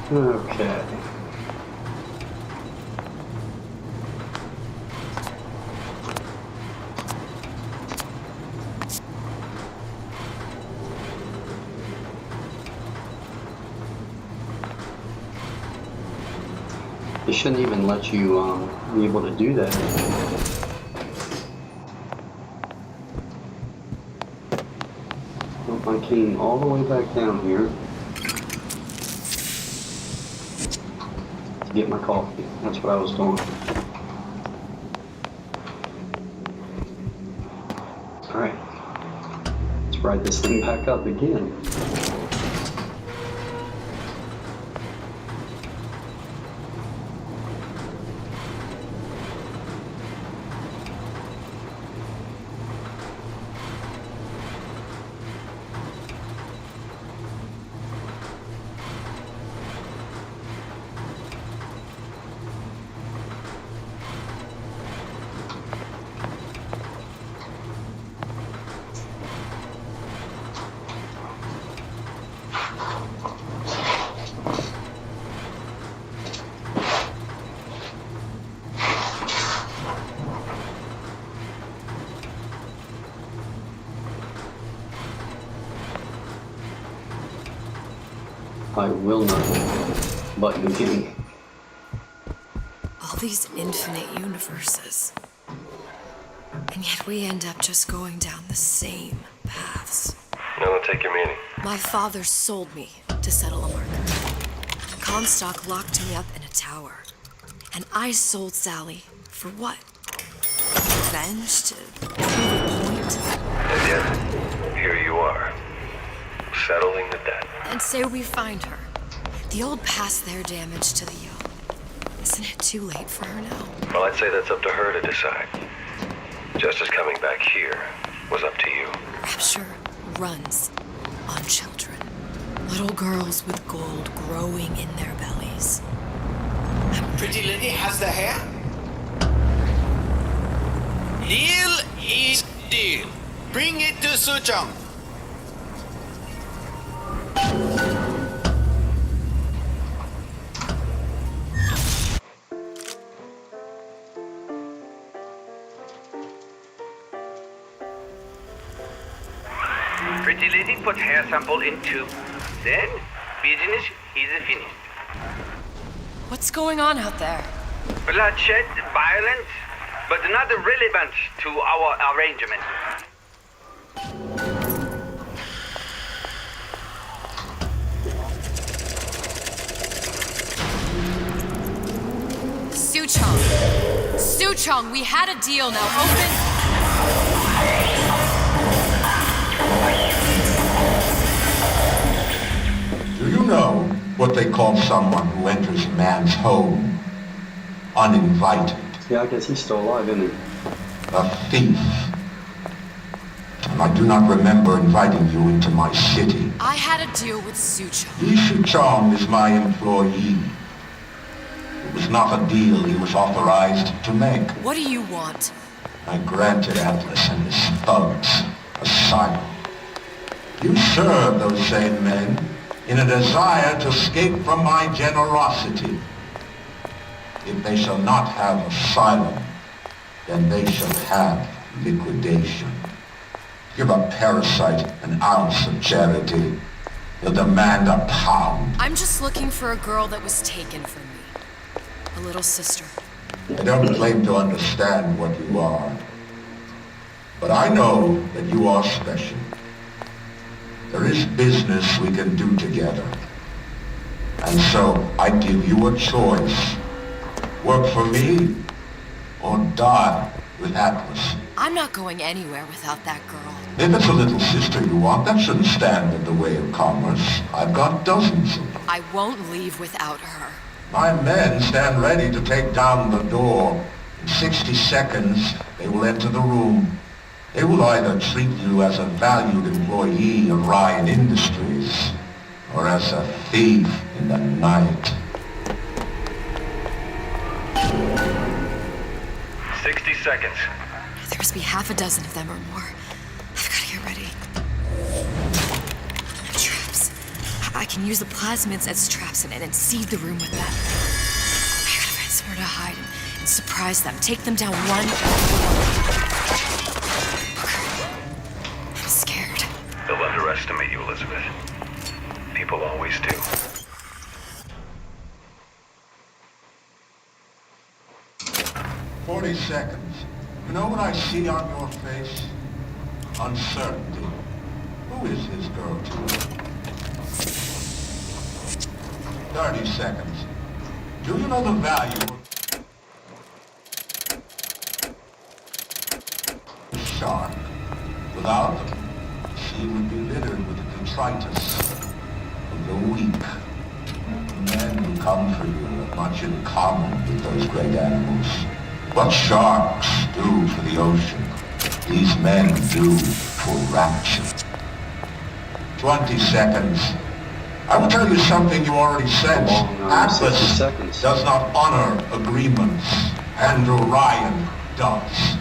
Okay. They shouldn't even let you be able to do that. Nope, I came all the way back down here to get my coffee. That's what I was doing. Alright. Let's ride this thing back up again. I will not button again. All these infinite universes. And yet we end up just going down the same paths. No, don't take your meaning. My father sold me to settle a marker. Comstock locked me up in a tower. And I sold Sally for what? Revenge? To prove a point? and say we find her. The old past their damage to the young. Isn't it too late for her now? Well, I'd say that's up to her to decide. Just as coming back here was up to you. Rapture runs on children. Little girls with gold growing in their bellies. Pretty lady has the hair? Deal is deal. Bring it to Suchong. Pretty lady put hair sample in tube. Then, business is finished. What's going on out there? Bloodshed, violence, but not relevant to our arrangement. Suchong! Suchong, we had a deal, now open... Do you know what they call someone who enters a man's home uninvited? Yeah, I guess he's still alive, isn't he? A thief. And I do not remember inviting you into my city. I had a deal with Suchong. Li Suchong is my employee. It was not a deal he was authorized to make. What do you want? I granted Atlas and his thugs asylum. You serve those same men in a desire to escape from my generosity. If they shall not have asylum, then they shall have liquidation. Give a parasite an ounce of charity, he'll demand a pound. I'm just looking for a girl that was taken from me. A little sister. I don't claim to understand what you are, but I know that you are special. There is business we can do together. And so I give you a choice. Work for me or die with Atlas. I'm not going anywhere without that girl. If it's a little sister you want, that shouldn't stand in the way of commerce. I've got dozens of them. I won't leave without her. My men stand ready to take down the door. In 60 seconds, they will enter the room. They will either treat you as a valued employee of Ryan Industries, or as a thief in the night. 60 seconds. There must be half a dozen of them or more. I've got to get ready. Traps. I can use the plasmids as traps and seed the room with them. I gotta find somewhere to hide and surprise them. Take them down one. I'm scared. They'll underestimate you, Elizabeth. People always do. "40 seconds. You know what I see on your face? Uncertainty. Who is his girl to you? 30 seconds. Do you know the value of a shark? Without them, the sea would be littered with the detritus of the weak. The men who come for you have much in common with those great animals. What sharks do for the ocean, these men do for rapture. 20 seconds. I will tell you something you already said. Atlas does not honor agreements, and Orion does.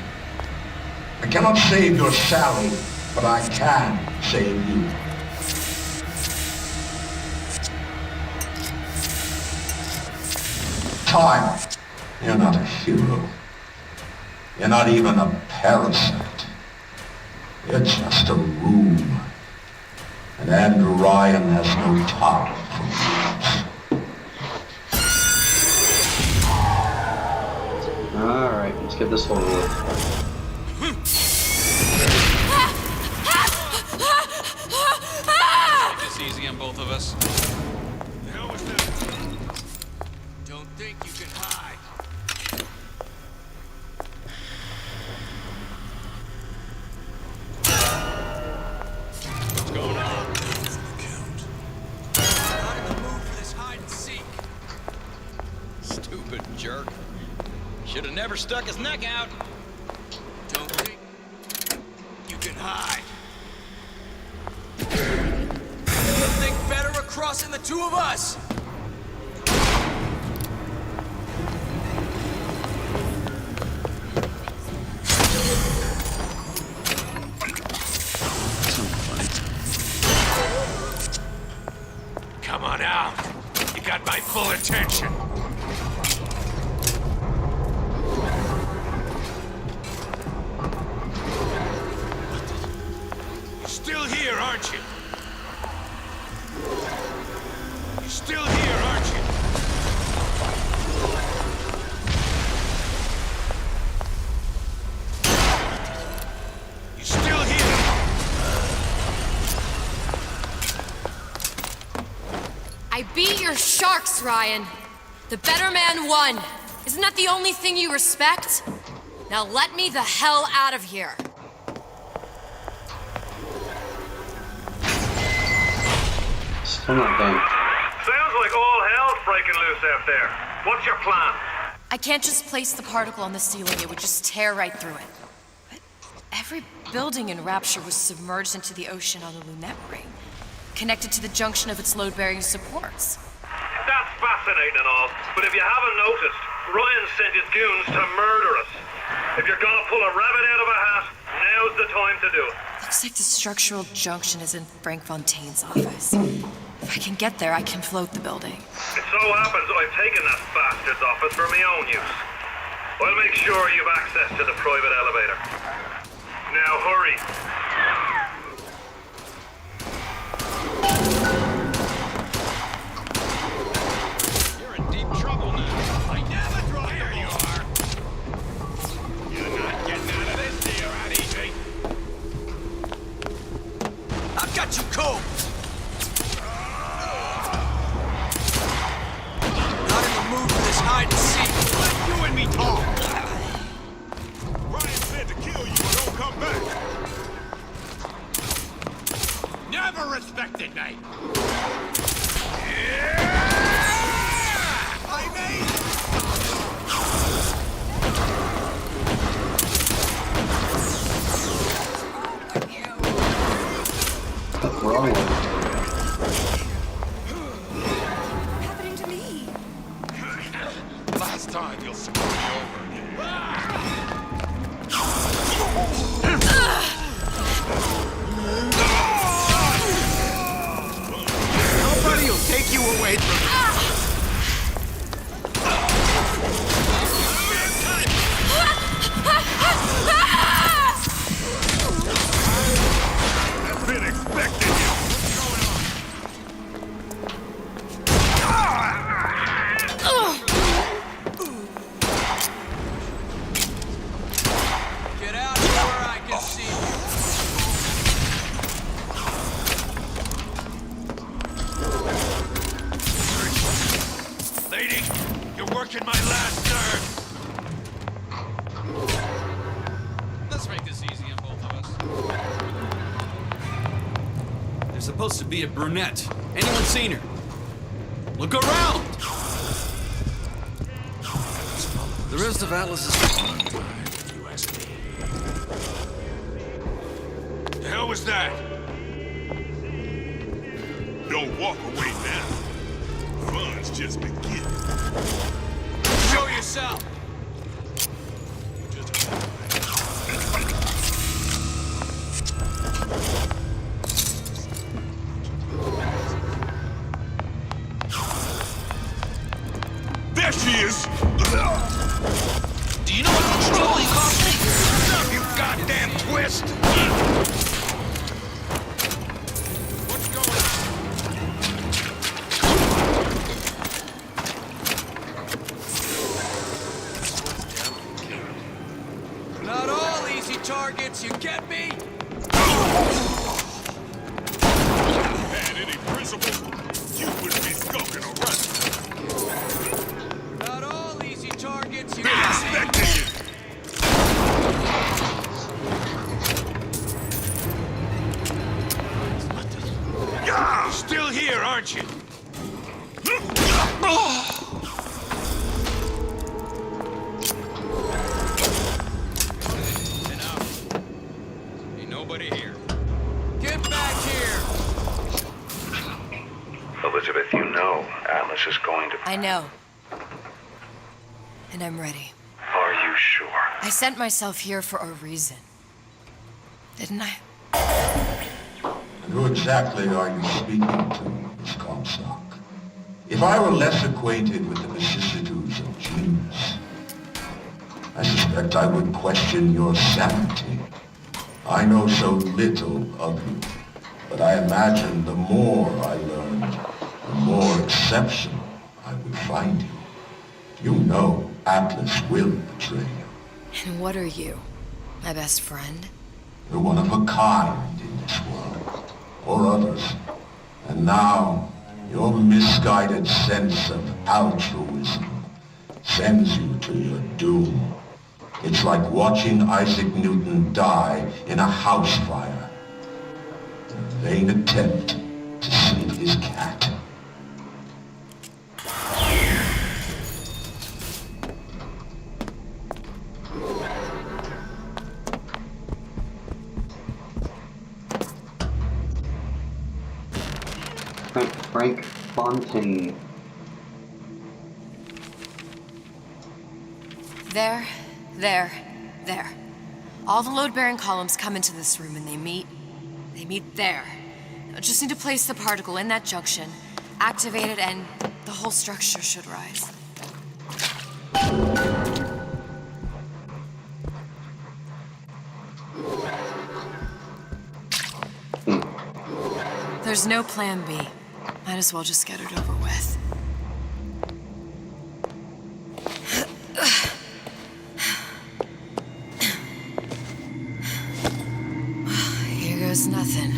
I cannot save your Sally, but I can save you. Time. You're not a hero. You're not even a parasite. You're just a room. And Andrew Ryan has no top for you. Alright, let's get this over with. Take this easy on both of us. The hell was that? Don't think you can hide. What's going on? never stuck his neck out. Don't think you can hide. You think better of crossing the two of us? Come on out. You got my full attention. You're still here, aren't you? You're still here, aren't you? You're still here. I beat your sharks, Ryan. The better man won. Isn't that the only thing you respect? Now let me the hell out of here. Still not done. Sounds like all hell's breaking loose out there. What's your plan? I can't just place the particle on the ceiling. It would just tear right through it. But every building in Rapture was submerged into the ocean on the Lunette ring, connected to the junction of its load-bearing supports. That's fascinating and all, but if you haven't noticed, Ryan sent his goons to murder us. If you're gonna pull a rabbit out of a hat, now's the time to do it. Looks like the structural junction is in Frank Fontaine's office. If I can get there, I can float the building. It so happens I've taken that bastard's office for my own use. I'll make sure you've access to the private elevator. Now hurry. You're in deep trouble now. I never draw. Here you are. You're not getting out of this deal right easy. I've got you cold. Not in the mood for this hide and seek. Let you and me talk. Ryan said to kill you, but don't come back. Never respected me. I made What's wrong with it? Happening to me? Last time you'll screw me over. Nobody will take you away from me. I've been expecting you. Get out of where I can see Lady, you're working my last nerve. Let's make this easy on both of us. There's supposed to be a brunette. Anyone seen her? Look around! The rest of Atlas is... You ask me. The hell was that? Don't walk away now. Fun's just beginning. Show yourself. There she is! Do you know what controlling cost me? Stop, you goddamn twist! What's going on? Not all easy targets, you get me? Had any principles, you wouldn't be skulking around. Not all easy targets, you Been get me? expecting you. You're still here, aren't you? nobody here. Get back here! Elizabeth, you know Atlas is going to... I know. And I'm ready. Are you sure? I sent myself here for a reason. Didn't I? And who exactly are you speaking to, Miss Comstock? If I were less acquainted with the vicissitudes of genius, I suspect I would question your sanity. I know so little of you, but I imagine the more I learned, the more exceptional I would find you. You know Atlas will betray you. And what are you? My best friend? You're one of a kind in this world, or others. And now, your misguided sense of altruism sends you to your doom. It's like watching Isaac Newton die in a house fire. A vain attempt to save his cat. Frank Fontaine. There. All the load-bearing columns come into this room and they meet there. I just need to place the particle in that junction, activate it, and the whole structure should rise. There's no plan B. Might as well just get it over with. Here goes nothing.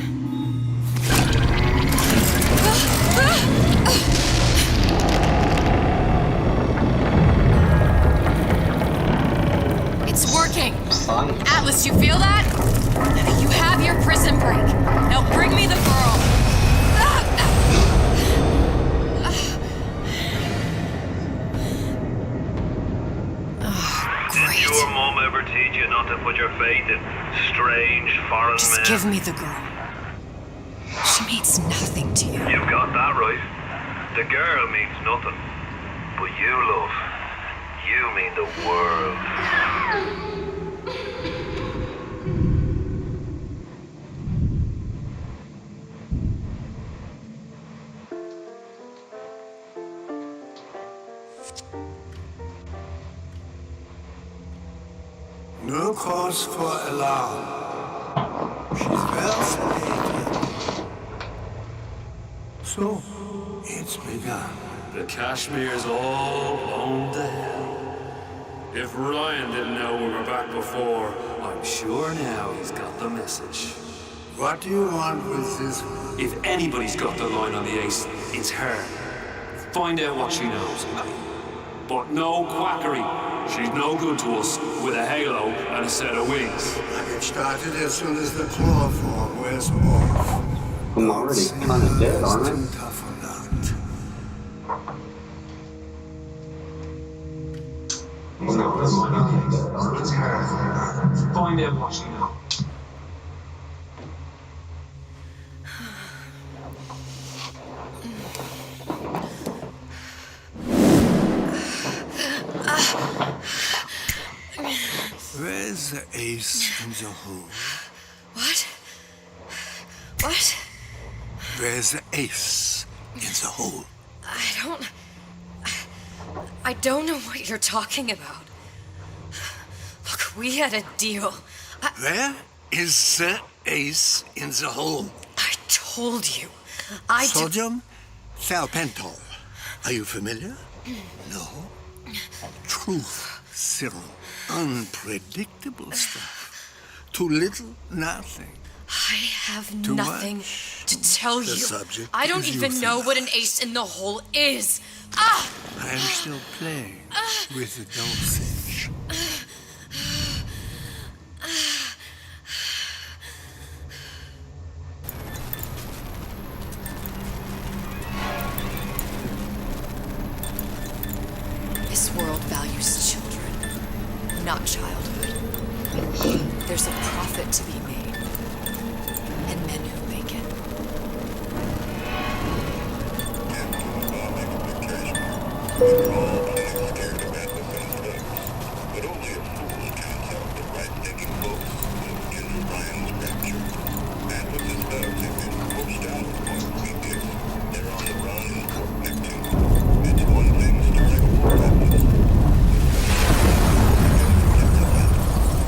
It's working! Atlas, you feel that? You have your prison break. Now bring me the girl. Did your mom ever teach you not to put your faith in strange foreign men? Just give me the girl. She means nothing to you. You've got that right. The girl means nothing. But you, love, you mean the world. No cause for alarm. She's well sedated. So, it's begun. The Kashmir's all blown to hell. If Ryan didn't know we were back before, I'm sure now he's got the message. What do you want with this? If anybody's got the line on the ace, it's her. Find out what she knows. But no quackery. She's no good to us with a halo and a set of wings. I get started as soon as the claw form wears off. I'm already kind of dead, aren't I? Tough or not. It's her. Find out what she knows. Where's the ace in the hole? What? What? Where's the ace in the hole? I don't know what you're talking about. Look, we had a deal. Where is the ace in the hole? I told you. Sodium thiopental. Are you familiar? No. Truth serum. Unpredictable stuff. Too little, nothing. I have Too nothing much. to tell The you. subject I don't is even know what an ace in the hole is. Ah! I am still playing with the dosage. This world values children, not childhood. There's a profit to be made. men who make it.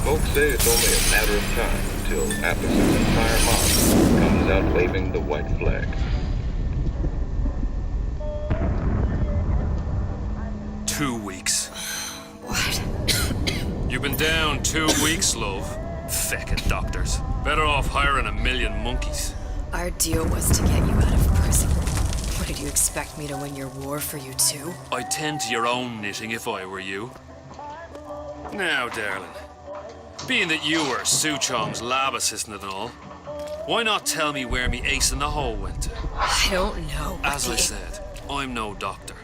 Folks say it's only a matter of time until Atlas's entire mob comes out waving the white flag. What? You've been down 2 weeks, love. Feckin' doctors. Better off hiring 1,000,000 monkeys. Our deal was to get you out of prison. What, did you expect me to win your war for you too? I'd tend to your own knitting if I were you. Now, darling, being that you were Suchong's lab assistant and all, why not tell me where me ace in the hole went to? I don't know. As I said, I'm no doctor.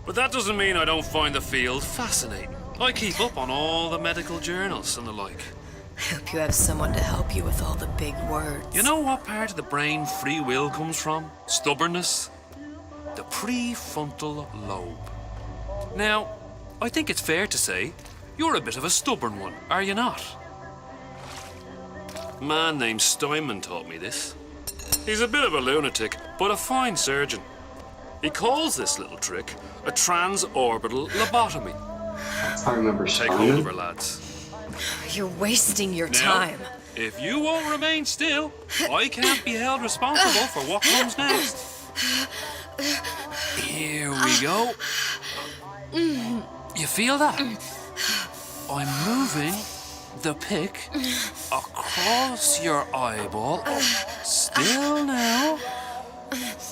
But that doesn't mean I don't find the field fascinating. I keep up on all the medical journals and the like. I hope you have someone to help you with all the big words. You know what part of the brain free will comes from? Stubbornness? The prefrontal lobe. Now, I think it's fair to say you're a bit of a stubborn one, are you not? A man named Steinman taught me this. He's a bit of a lunatic, but a fine surgeon. He calls this little trick a transorbital lobotomy. I remember Take Simon. hold of her, lads. You're wasting your Now, time. if you won't remain still, I can't be held responsible for what comes next. Here we go. You feel that? I'm moving the pick across your eyeball, still now,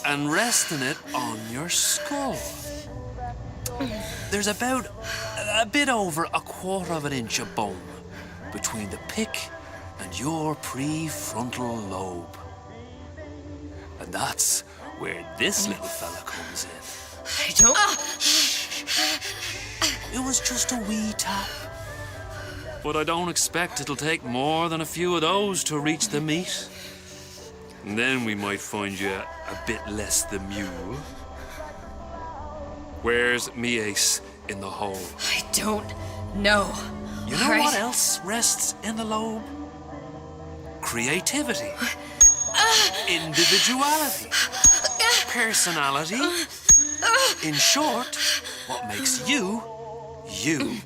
and resting it on your skull. There's about a bit over 1/4 of an inch of bone between the pick and your prefrontal lobe. And that's where this little fella comes in. I don't... It was just a wee tap. But I don't expect it'll take more than a few of those to reach the meat. And then we might find you a bit less the mule. Where's me ace in the hole? I don't know. You know what else rests in the lobe? Creativity. Individuality. Personality. In short, what makes you, you.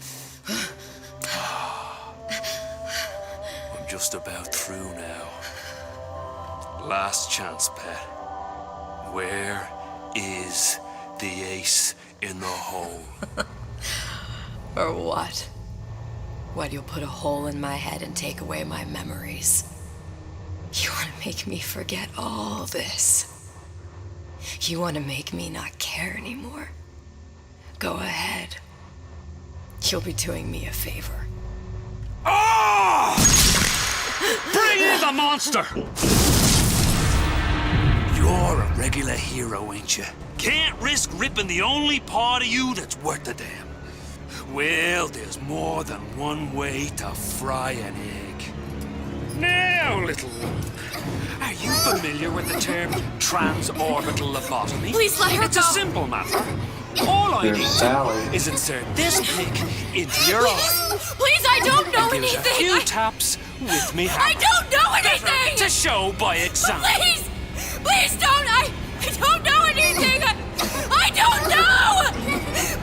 I'm just about through now. Last chance, pet. Where is the ace in the hole? Or what? What, you'll put a hole in my head and take away my memories? You want to make me forget all this? You want to make me not care anymore? Go ahead. You'll be doing me a favor. Ah! Bring in the monster! You're a regular hero, ain't you? Can't risk ripping the only part of you that's worth a damn. Well, there's more than one way to fry an egg. Now, little one, are you familiar with the term transorbital lobotomy? Please let her It's go. a simple matter. All I There's need Sally. to do is insert this pick into your eye. Please, I don't know And give it a anything. few taps with me I hammer. don't know anything. To show by example. Please, please don't. I don't know anything. I don't know.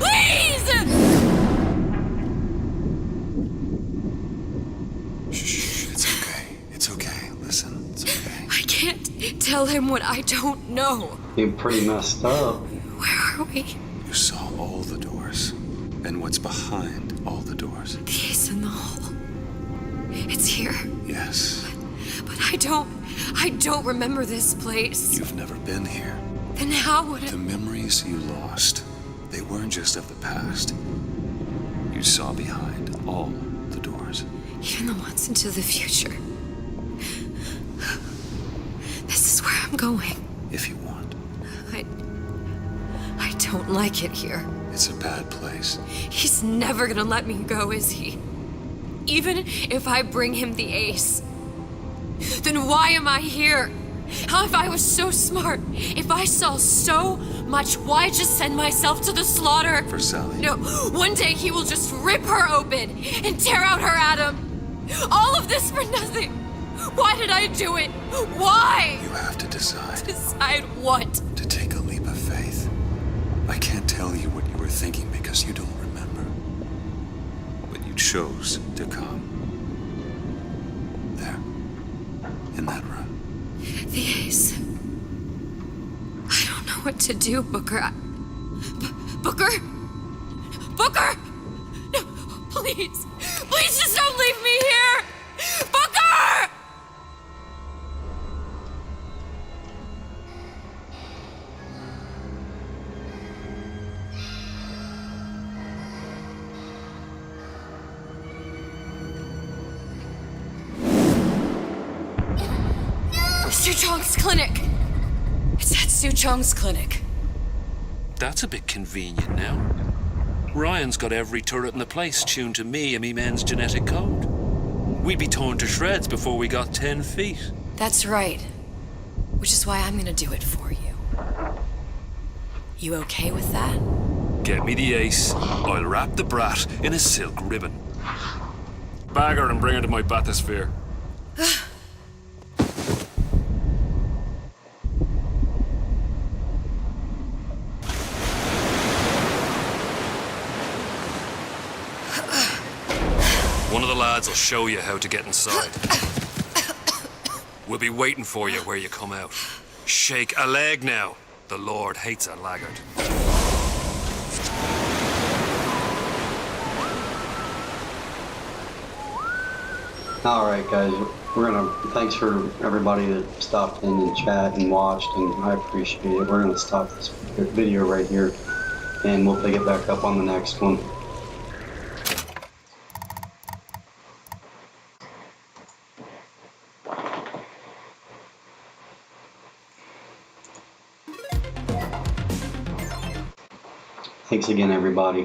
Please. Shh, it's okay. It's okay. Listen, it's okay. I can't tell him what I don't know. You're pretty messed up. Where are we? You saw all the doors. And what's behind all the doors? The ace in the hole. It's here. Yes. But I don't remember this place. You've never been here. Then how would it... The memories you lost, they weren't just of the past. You saw behind all the doors. Even the ones into the future. This is where I'm going. If you want. I don't like it here. It's a bad place. He's never gonna let me go, is he? Even if I bring him the ace. then why am I here? How if I was so smart? If I saw so much, why just send myself to the slaughter? For Sally. No, one day he will just rip her open and tear out her atom. All of this for nothing. Why did I do it? Why? You have to decide. Decide what? To take a leap of faith. I can't tell you what you were thinking because you don't remember. But you chose to come. There. In that room. The ace. I don't know what to do, Booker. Booker? Booker! No, please. Please just don't leave me here! Booker! Suchong's clinic. It's at Suchong's clinic. That's a bit convenient now. Ryan's got every turret in the place tuned to me and me men's genetic code. We'd be torn to shreds before we got 10 feet. That's right. Which is why I'm gonna do it for you. You okay with that? Get me the ace. I'll wrap the brat in a silk ribbon. Bag her and bring her to my bathysphere. One of the lads will show you how to get inside. We'll be waiting for you where you come out. Shake a leg now. The Lord hates a laggard. All right, guys. Thanks for everybody that stopped in and chat and watched, and I appreciate it. We're gonna stop this video right here, and we'll pick it back up on the next one. Thanks again, everybody.